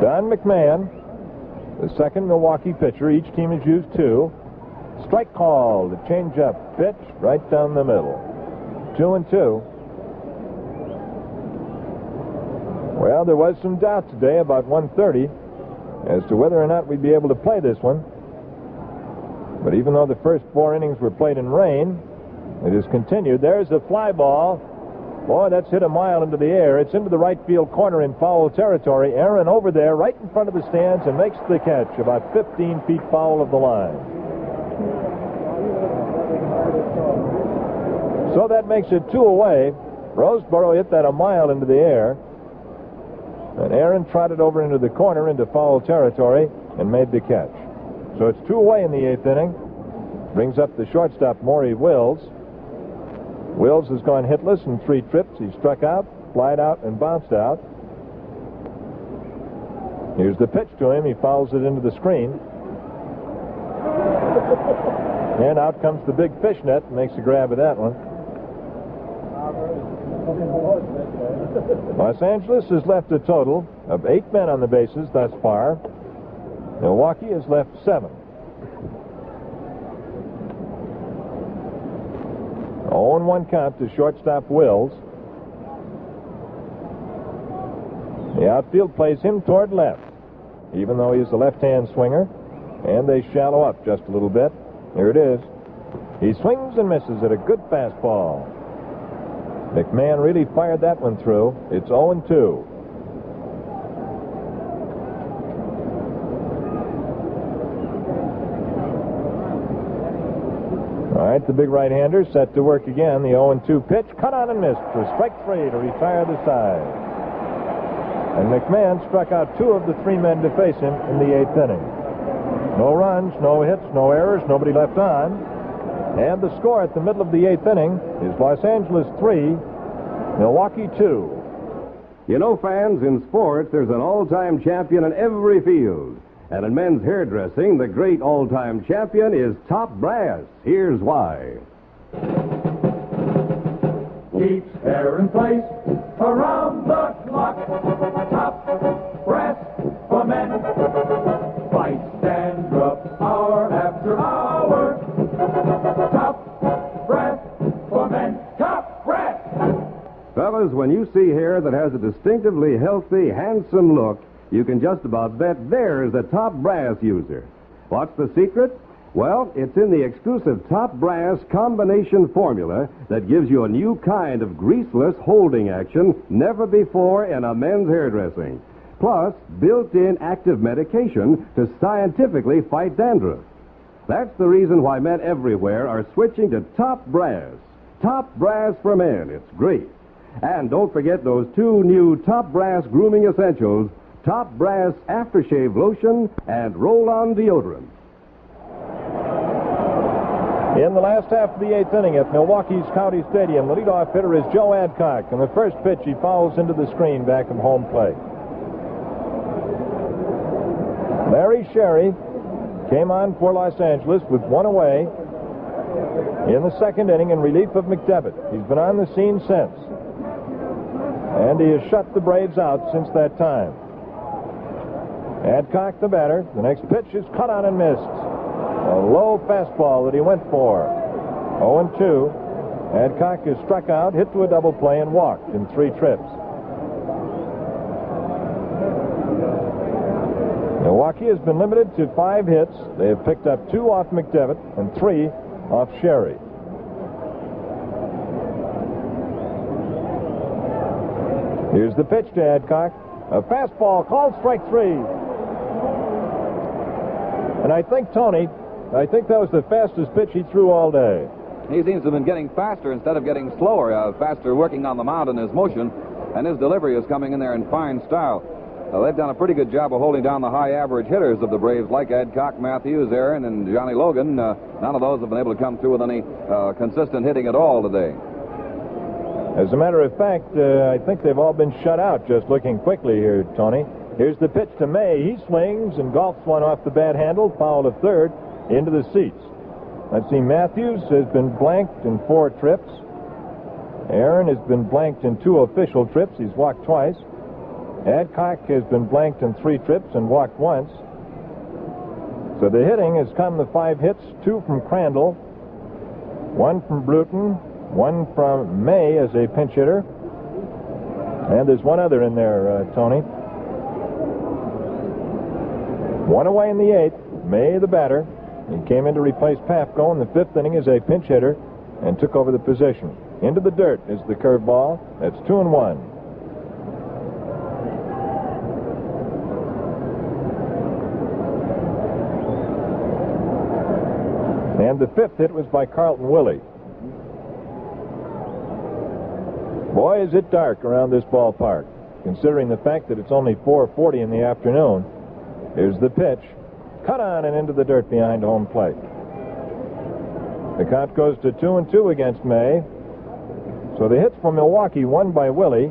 Don McMahon, the second Milwaukee pitcher. Each team has used 2. Strike call, the change-up pitch right down the middle. 2-2. Well, there was some doubt today about 1:30 as to whether or not we'd be able to play this one. But even though the first 4 innings were played in rain, it has continued. There's a fly ball. Boy, that's hit a mile into the air. It's into the right field corner in foul territory. Aaron over there right in front of the stands and makes the catch about 15 feet foul of the line. So that makes it 2 away. Roseboro hit that a mile into the air. And Aaron trotted over into the corner into foul territory and made the catch. So it's 2 away in the 8th inning. Brings up the shortstop, Maury Wills. Wills has gone hitless in 3 trips. He struck out, flied out, and bounced out. Here's the pitch to him. He fouls it into the screen. And out comes the big fishnet and makes a grab at that one. Los Angeles has left a total of 8 men on the bases thus far. Milwaukee has left 7. 0-1 count to shortstop Wills. The outfield plays him toward left, even though he's a left-hand swinger. And they shallow up just a little bit. Here it is. He swings and misses at a good fastball. McMahon really fired that one through. It's 0-2. All right, the big right-hander set to work again. The 0-2 pitch, cut on and missed for strike 3 to retire the side. And McMahon struck out 2 of the 3 men to face him in the 8th inning. No runs, no hits, no errors, nobody left on. And the score at the middle of the 8th inning is Los Angeles 3, Milwaukee 2. You know, fans, in sports, there's an all-time champion in every field. And in men's hairdressing, the great all-time champion is Top Brass. Here's why. Keeps hair in place around the clock. Top brass for men. Fights dandruff hour after hour. Top brass for men. Top brass. Fellas, when you see hair that has a distinctively healthy, handsome look, you can just about bet there's a Top Brass user. What's the secret? Well, it's in the exclusive Top Brass combination formula that gives you a new kind of greaseless holding action never before in a men's hairdressing. Plus, built-in active medication to scientifically fight dandruff. That's the reason why men everywhere are switching to Top Brass. Top Brass for men. It's great. And don't forget those two new Top Brass grooming essentials, Top Brass Aftershave Lotion and Roll-On Deodorant. In the last half of the 8th inning at Milwaukee's County Stadium, the leadoff hitter is Joe Adcock, and the first pitch he fouls into the screen back of home plate. Larry Sherry came on for Los Angeles with one away in the second inning in relief of McDevitt. He's been on the scene since, and he has shut the Braves out since that time. Adcock, the batter. The next pitch is cut on and missed. A low fastball that he went for. 0-2. Adcock is struck out, hit to a double play, and walked in 3 trips. Milwaukee has been limited to 5 hits. They have picked up 2 off McDevitt and 3 off Sherry. Here's the pitch to Adcock. A fastball called strike 3. And I think, Tony, that was the fastest pitch he threw all day. He seems to have been getting faster instead of getting slower, faster working on the mound in his motion, and his delivery is coming in there in fine style. They've done a pretty good job of holding down the high average hitters of the Braves, like Adcock, Matthews, Aaron, and Johnny Logan. None of those have been able to come through with any consistent hitting at all today. As a matter of fact, I think they've all been shut out, just looking quickly here, Tony. Here's the pitch to May. He swings and golfs one off the bat handle, foul to third, into the seats. Let's see, Matthews has been blanked in 4 trips. Aaron has been blanked in 2 official trips. He's walked twice. Adcock has been blanked in 3 trips and walked once. So the hitting has come to 5 hits, 2 from Crandall, 1 from Bruton, 1 from May as a pinch hitter, and there's one other in there, Tony. 1 away in the 8th. May, the batter. He came in to replace Pafko in the 5th inning as a pinch hitter and took over the position. Into the dirt is the curveball. That's 2-1. And the 5th hit was by Carlton Willie. Boy, is it dark around this ballpark, considering the fact that it's only 4:40 in the afternoon. Here's the pitch. Cut on and into the dirt behind home plate. The count goes to 2-2 against May. So the hits for Milwaukee, 1 by Willie,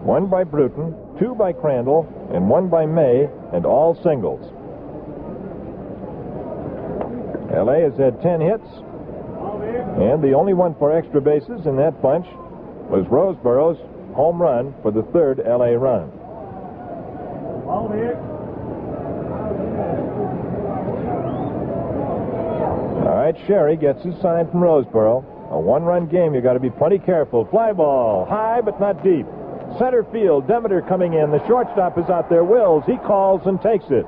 1 by Bruton, 2 by Crandall, and 1 by May, and all singles. L.A. has had 10 hits, and the only one for extra bases in that bunch was Roseborough's home run for the 3rd L.A. run. All right, Sherry gets his sign from Roseboro. A 1-run game, you got to be plenty careful. Fly ball, high but not deep. Center field, Demeter coming in. The shortstop is out there, Wills. He calls and takes it.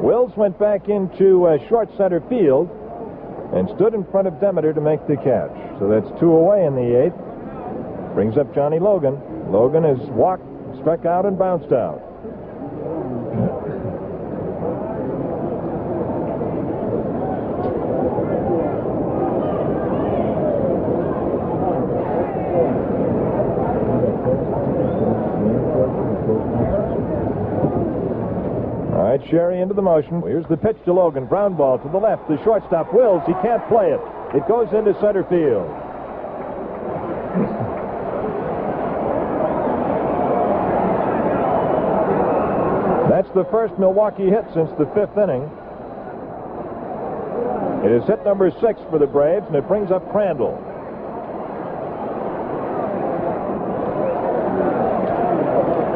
Wills went back into short center field and stood in front of Demeter to make the catch. So that's 2 away in the 8th. Brings up Johnny Logan. Logan has walked, struck out, and bounced out. All right, Sherry into the motion. Here's the pitch to Logan. Ground ball to the left. The shortstop Wills. He can't play it. It goes into center field. That's the first Milwaukee hit since the 5th inning. It is hit number 6 for the Braves, and it brings up Crandall.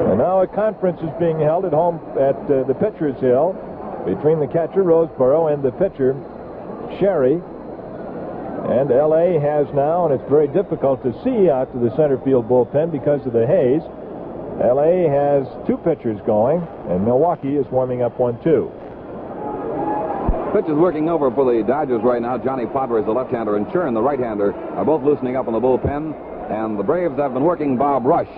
And now a conference is being held at home at the pitcher's hill between the catcher, Roseboro, and the pitcher, Sherry. And L.A. has now, and it's very difficult to see out to the center field bullpen because of the haze, L.A. has 2 pitchers going, and Milwaukee is warming up 1-2. Pitch is working over for the Dodgers right now. Johnny Potter is the left-hander, and Churn, the right-hander, are both loosening up in the bullpen. And the Braves have been working Bob Rush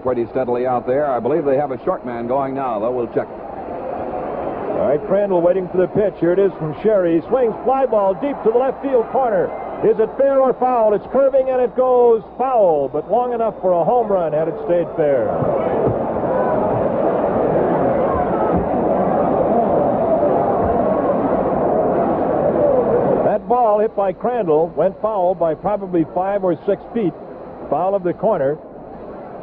pretty steadily out there. I believe they have a short man going now, though. We'll check. All right, Crandall waiting for the pitch. Here it is from Sherry. Swings fly ball deep to the left field corner. Is it fair or foul? It's curving and it goes foul, but long enough for a home run had it stayed fair. That ball hit by Crandall went foul by probably 5 or 6 feet. Foul of the corner.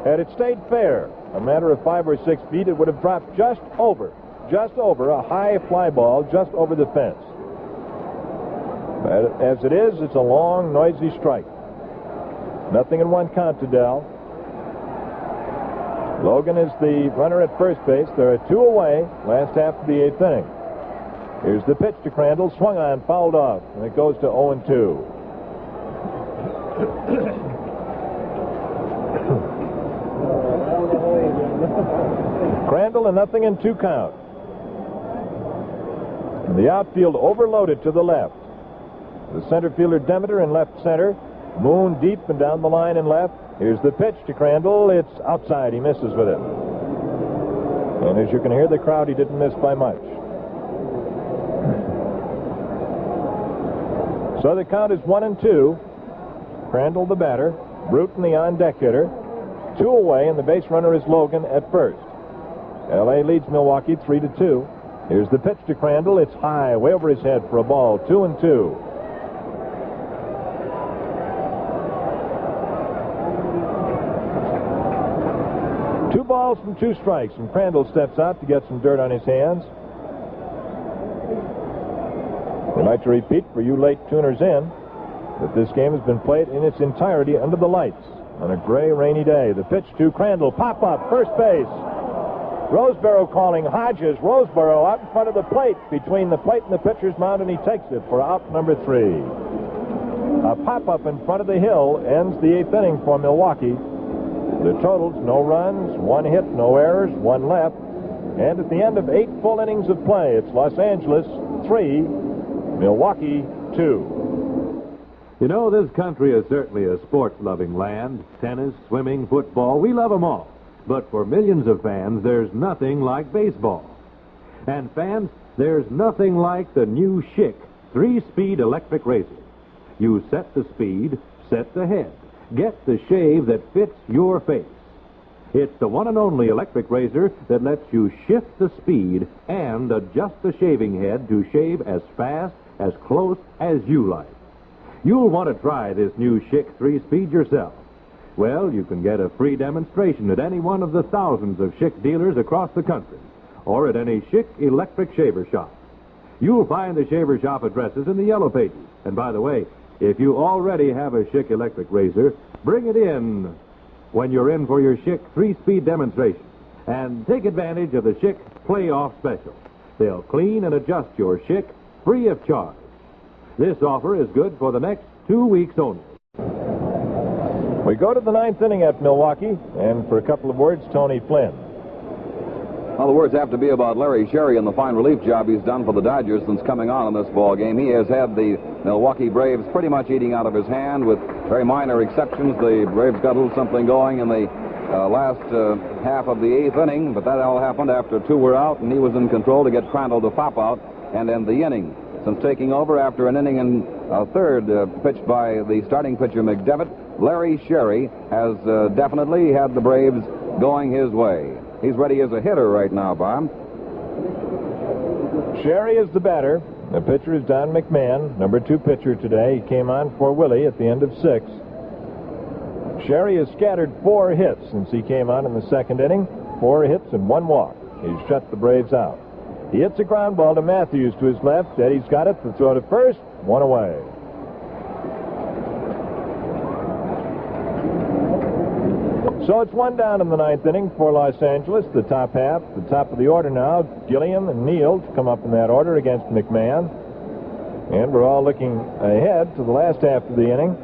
Had it stayed fair, a matter of 5 or 6 feet, it would have dropped just over a high fly ball just over the fence. But as it is, it's a long, noisy strike. Nothing in 1 count to Dell. Logan is the runner at first base. There are 2 away, last half of the 8th inning. Here's the pitch to Crandall, swung on, fouled off, and it goes to 0-2. Crandall, and nothing in 2 count. And the outfield overloaded to the left. The center fielder Demeter in left center. Moon deep and down the line in left. Here's the pitch to Crandall. It's outside. He misses with it. And as you can hear the crowd, he didn't miss by much. So the count is 1-2. Crandall the batter. Bruton the on-deck hitter. 2 away, and the base runner is Logan at first. L.A. leads Milwaukee 3-2. Here's the pitch to Crandall. It's high, way over his head for a ball. 2-2. Two balls and 2 strikes, and Crandall steps out to get some dirt on his hands. We'd like to repeat for you late tuners in that this game has been played in its entirety under the lights on a gray, rainy day. The pitch to Crandall. Pop up, first base. Roseboro calling Hodges. Roseboro out in front of the plate, between the plate and the pitcher's mound, and he takes it for out number 3. A pop-up in front of the hill ends the 8th inning for Milwaukee. The totals, no runs, 1 hit, no errors, 1 left. And at the end of 8 full innings of play, it's Los Angeles 3, Milwaukee 2. You know, this country is certainly a sports-loving land. Tennis, swimming, football, we love them all. But for millions of fans, there's nothing like baseball. And fans, there's nothing like the new Schick 3-speed electric razor. You set the speed, set the head. Get the shave that fits your face. It's the one and only electric razor that lets you shift the speed and adjust the shaving head to shave as fast, as close as you like. You'll want to try this new Schick 3-speed yourself. Well, you can get a free demonstration at any one of the thousands of Schick dealers across the country, or at any Schick electric shaver shop. You'll find the shaver shop addresses in the yellow pages. And by the way, if you already have a Schick electric razor, bring it in when you're in for your Schick 3-speed demonstration. And take advantage of the Schick Playoff Special. They'll clean and adjust your Schick free of charge. This offer is good for the next 2 weeks only. We go to the 9th inning at Milwaukee, and for a couple of words, Tony Flynn. Well, the words have to be about Larry Sherry and the fine relief job he's done for the Dodgers since coming on in this ball game. He has had the Milwaukee Braves pretty much eating out of his hand, with very minor exceptions. The Braves got a little something going in the last half of the 8th inning, but that all happened after 2 were out, and he was in control to get Crandall to pop out and end the inning. Since taking over after an inning and a third pitched by the starting pitcher McDevitt, Larry Sherry has definitely had the Braves going his way. He's ready as a hitter right now, Bob. Sherry is the batter. The pitcher is Don McMahon, number 2 pitcher today. He came on for Willie at the end of 6. Sherry has scattered 4 hits since he came on in the 2nd inning. 4 hits and 1 walk. He's shut the Braves out. He hits a ground ball to Matthews to his left. Eddie's got it. The throw to first. One away. So it's one down in the ninth inning for Los Angeles. The top half, the top of the order now. Gilliam and Neal to come up in that order against McMahon. And we're all looking ahead to the last half of the inning.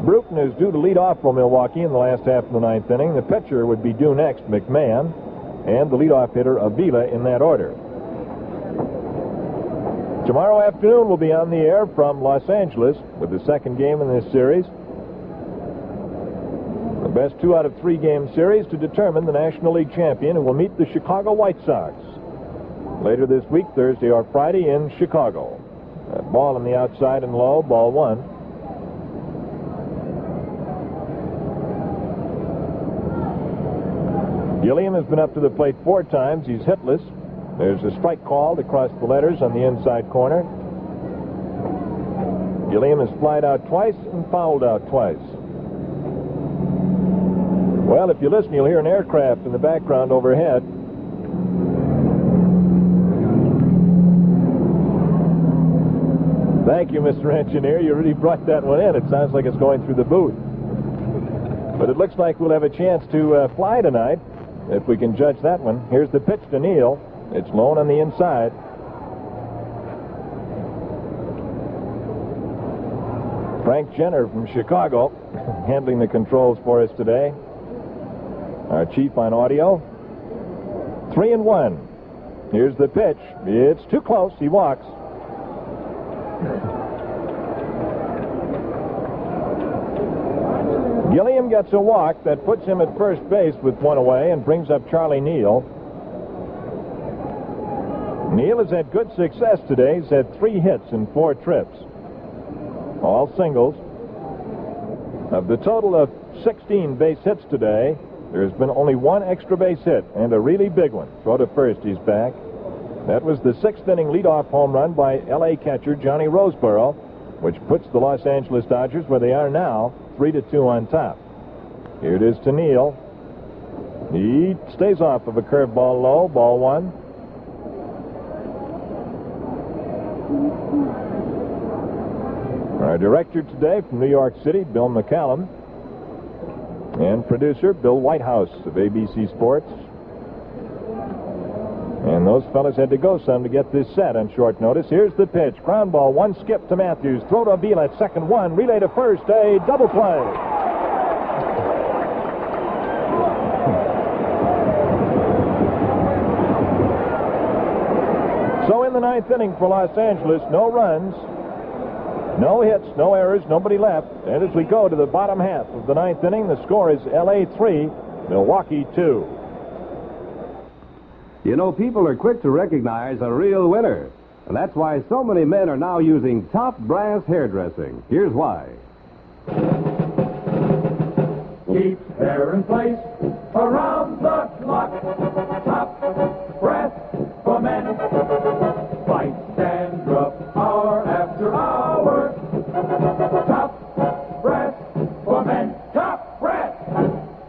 Bruton is due to lead off for Milwaukee in the last half of the ninth inning. The pitcher would be due next, McMahon, and the leadoff hitter, Avila, in that order. Tomorrow afternoon we'll be on the air from Los Angeles with the second game in this series. The best 2 out of 3 game series to determine the National League champion, and will meet the Chicago White Sox later this week, Thursday or Friday, in Chicago. Ball on the outside and low, ball 1. Gilliam has been up to the plate 4 times. He's hitless. There's a strike called across the letters on the inside corner. Gilliam has flied out twice and fouled out twice. Well, if you listen, you'll hear an aircraft in the background overhead. Thank you, Mr. Engineer. You really brought that one in. It sounds like it's going through the booth. But it looks like we'll have a chance to fly tonight, if we can judge that one. Here's the pitch to Neal. It's low on the inside. Frank Jenner from Chicago handling the controls for us today. Our chief on audio. 3-1. Here's the pitch. It's too close. He walks. Gilliam gets a walk that puts him at first base with 1 away and brings up Charlie Neal. Neal has had good success today. He's had 3 hits and 4 trips. All singles. Of the total of 16 base hits today, there's been only 1 extra base hit, and a really big one. Throw to first, he's back. That was the 6th inning leadoff home run by L.A. catcher Johnny Roseboro, which puts the Los Angeles Dodgers where they are now, 3-2 on top. Here it is to Neal. He stays off of a curveball low, ball 1. Our director today from New York City, Bill McCallum, and producer Bill Whitehouse of ABC Sports. And those fellas had to go some to get this set on short notice. Here's the pitch. Ground ball, 1 skip to Matthews. Throw to Avila at second, 1. Relay to first, a double play. So in the ninth inning for Los Angeles, no runs, no hits, no errors, nobody left. And as we go to the bottom half of the ninth inning, the score is L.A. 3, Milwaukee 2. You know, people are quick to recognize a real winner. And that's why so many men are now using Top Brass hairdressing. Here's why. Keep hair in place around the clock. Top Brass for men. Fight dandruff hour after hour. Top Brass for men. Top Brass.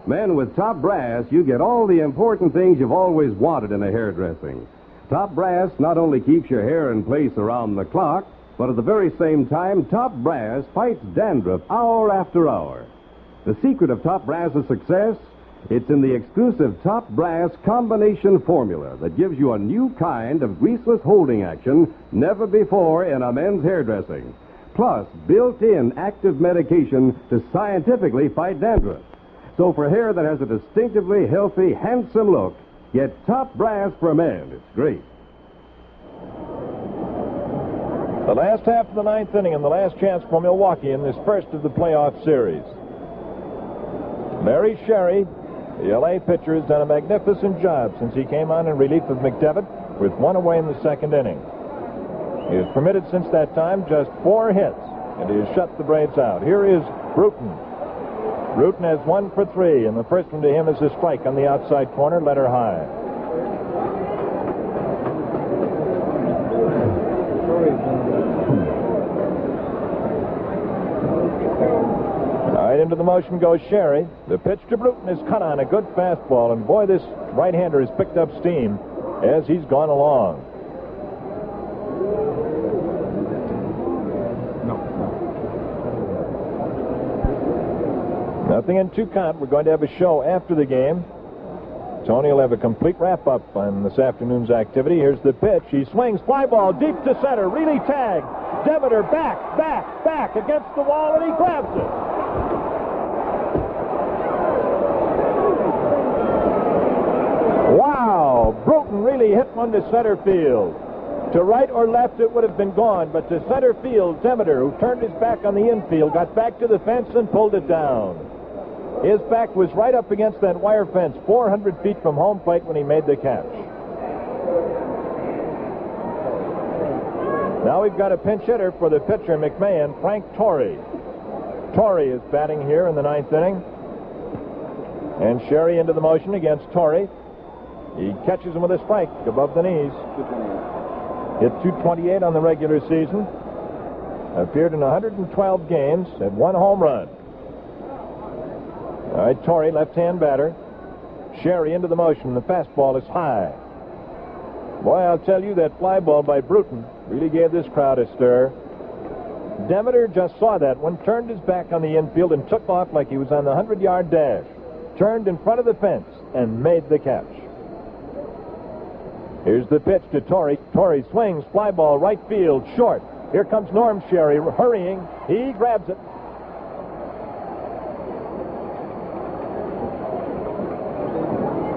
Men, with Top Brass, you get all the important things you've always wanted in a hairdressing. Top Brass not only keeps your hair in place around the clock, but at the very same time, Top Brass fights dandruff hour after hour. The secret of Top Brass's success? It's in the exclusive Top Brass combination formula that gives you a new kind of greaseless holding action never before in a men's hairdressing. Plus, built-in active medication to scientifically fight dandruff. So for hair that has a distinctively healthy, handsome look, get Top Brass for men. It's great. The last half of the ninth inning and the last chance for Milwaukee in this first of the playoff series. Larry Sherry, the L.A. pitcher, has done a magnificent job since he came on in relief of McDevitt with 1 away in the second inning. He has permitted since that time just 4 hits, and he has shut the Braves out. Here is Bruton. Bruton has 1 for 3, and the first one to him is a strike on the outside corner, letter high. Right into the motion goes Sherry. The pitch to Bruton is cut on, a good fastball, and boy, this right-hander has picked up steam as he's gone along. 0-2 count. We're going to have a show after the game. Tony will have a complete wrap-up on this afternoon's activity. Here's the pitch. He swings, fly ball deep to center. Really tagged. Demeter back against the wall, and he grabs it. Wow! Bruton really hit one to center field. To right or left, it would have been gone, but to center field, Demeter, who turned his back on the infield, got back to the fence and pulled it down. His back was right up against that wire fence, 400 feet from home plate when he made the catch. Now we've got a pinch hitter for the pitcher, McMahon, Frank Torrey. Torrey is batting here in the 9th inning. And Sherry into the motion against Torrey. He catches him with a strike above the knees. Hit .228 on the regular season. Appeared in 112 games, had 1 home run. All right, Torrey, left-hand batter. Sherry into the motion. The fastball is high. Boy, I'll tell you, that fly ball by Bruton really gave this crowd a stir. Demeter just saw that one, turned his back on the infield and took off like he was on the 100-yard dash. Turned in front of the fence and made the catch. Here's the pitch to Torrey. Torrey swings, fly ball, right field, short. Here comes Norm Sherry hurrying. He grabs it.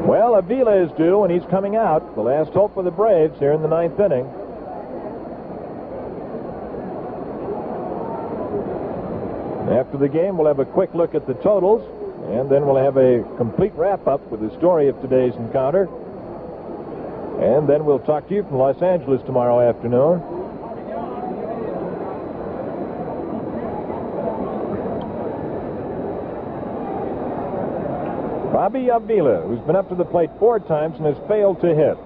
Well, Avila is due, and he's coming out. The last hope for the Braves here in the 9th inning. After the game, we'll have a quick look at the totals, and then we'll have a complete wrap-up with the story of today's encounter. And then we'll talk to you from Los Angeles tomorrow afternoon. Bobby Avila, who's been up to the plate 4 times and has failed to hit.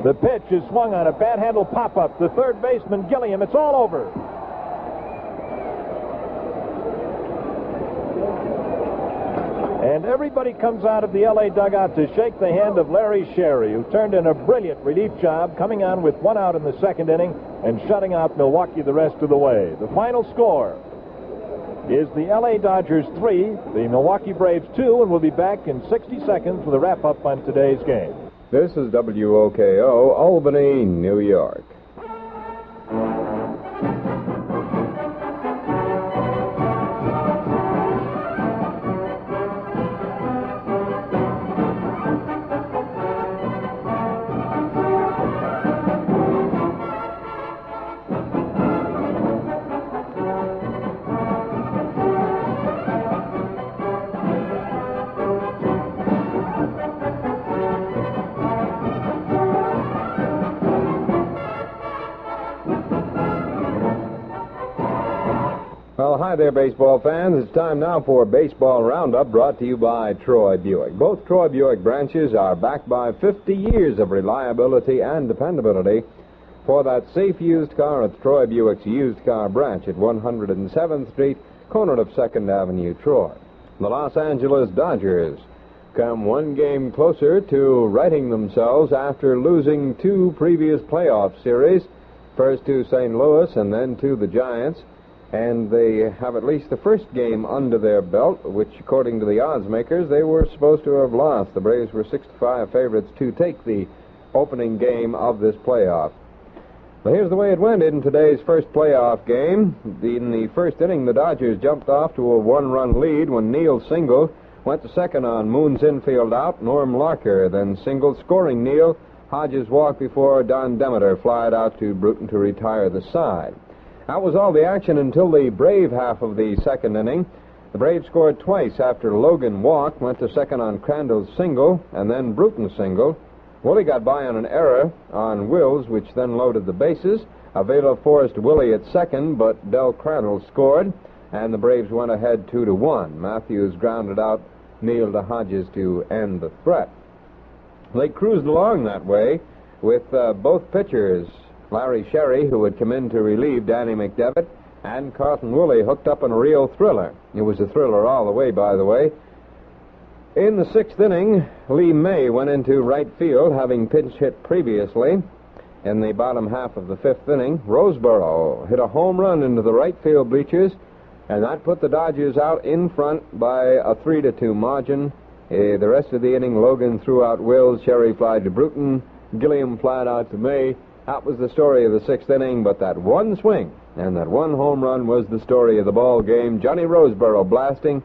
The pitch is swung on a bad-handled pop-up. The third baseman, Gilliam, it's all over. And everybody comes out of the L.A. dugout to shake the hand of Larry Sherry, who turned in a brilliant relief job, coming on with 1 out in the 2nd inning and shutting out Milwaukee the rest of the way. The final score is the L.A. Dodgers 3, the Milwaukee Braves 2, and we'll be back in 60 seconds with a wrap-up on today's game. This is WOKO, Albany, New York. Well, hi there, baseball fans. It's time now for Baseball Roundup, brought to you by Troy Buick. Both Troy Buick branches are backed by 50 years of reliability and dependability. For that safe used car at Troy Buick's used car branch at 107th Street, corner of 2nd Avenue, Troy. The Los Angeles Dodgers come 1 game closer to righting themselves after losing 2 previous playoff series, first to St. Louis and then to the Giants. And they have at least the first game under their belt, which, according to the odds makers, they were supposed to have lost. The Braves were 6-5 favorites to take the opening game of this playoff. Well, here's the way it went in today's first playoff game. In the first inning, the Dodgers jumped off to a 1-run lead when Neil singled, went to second on Moon's infield out. Norm Larker then singled, scoring Neil. Hodges walked before Don Demeter flied out to Bruton to retire the side. That was all the action until the Brave half of the 2nd inning. The Braves scored twice after Logan walked, went to second on Crandall's single, and then Bruton singled. Willie got by on an error on Wills, which then loaded the bases. Avila forced Willie at second, but Del Crandall scored, and the Braves went ahead 2-1. Matthews grounded out Neil to Hodges to end the threat. They cruised along that way with both pitchers, Larry Sherry, who had come in to relieve Danny McDevitt, and Carlton Woolley hooked up in a real thriller. It was a thriller all the way, by the way. In the 6th inning, Lee May went into right field, having pinch hit previously. In the bottom half of the 5th inning, Roseboro hit a home run into the right field bleachers. And that put the Dodgers out in front by a 3-2 margin. The rest of the inning, Logan threw out Wills, Cherry flied to Bruton, Gilliam flied out to May. That was the story of the 6th inning, but that one swing and that one home run was the story of the ball game. Johnny Roseboro blasting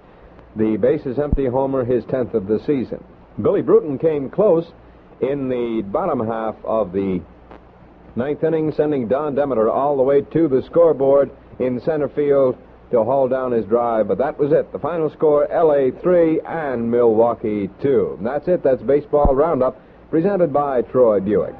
the bases empty homer, his 10th of the season. Billy Bruton came close in the bottom half of the 9th inning, sending Don Demeter all the way to the scoreboard in center field to haul down his drive, but that was it. The final score, L.A. 3 and Milwaukee 2. And that's it. That's Baseball Roundup, presented by Troy Buick.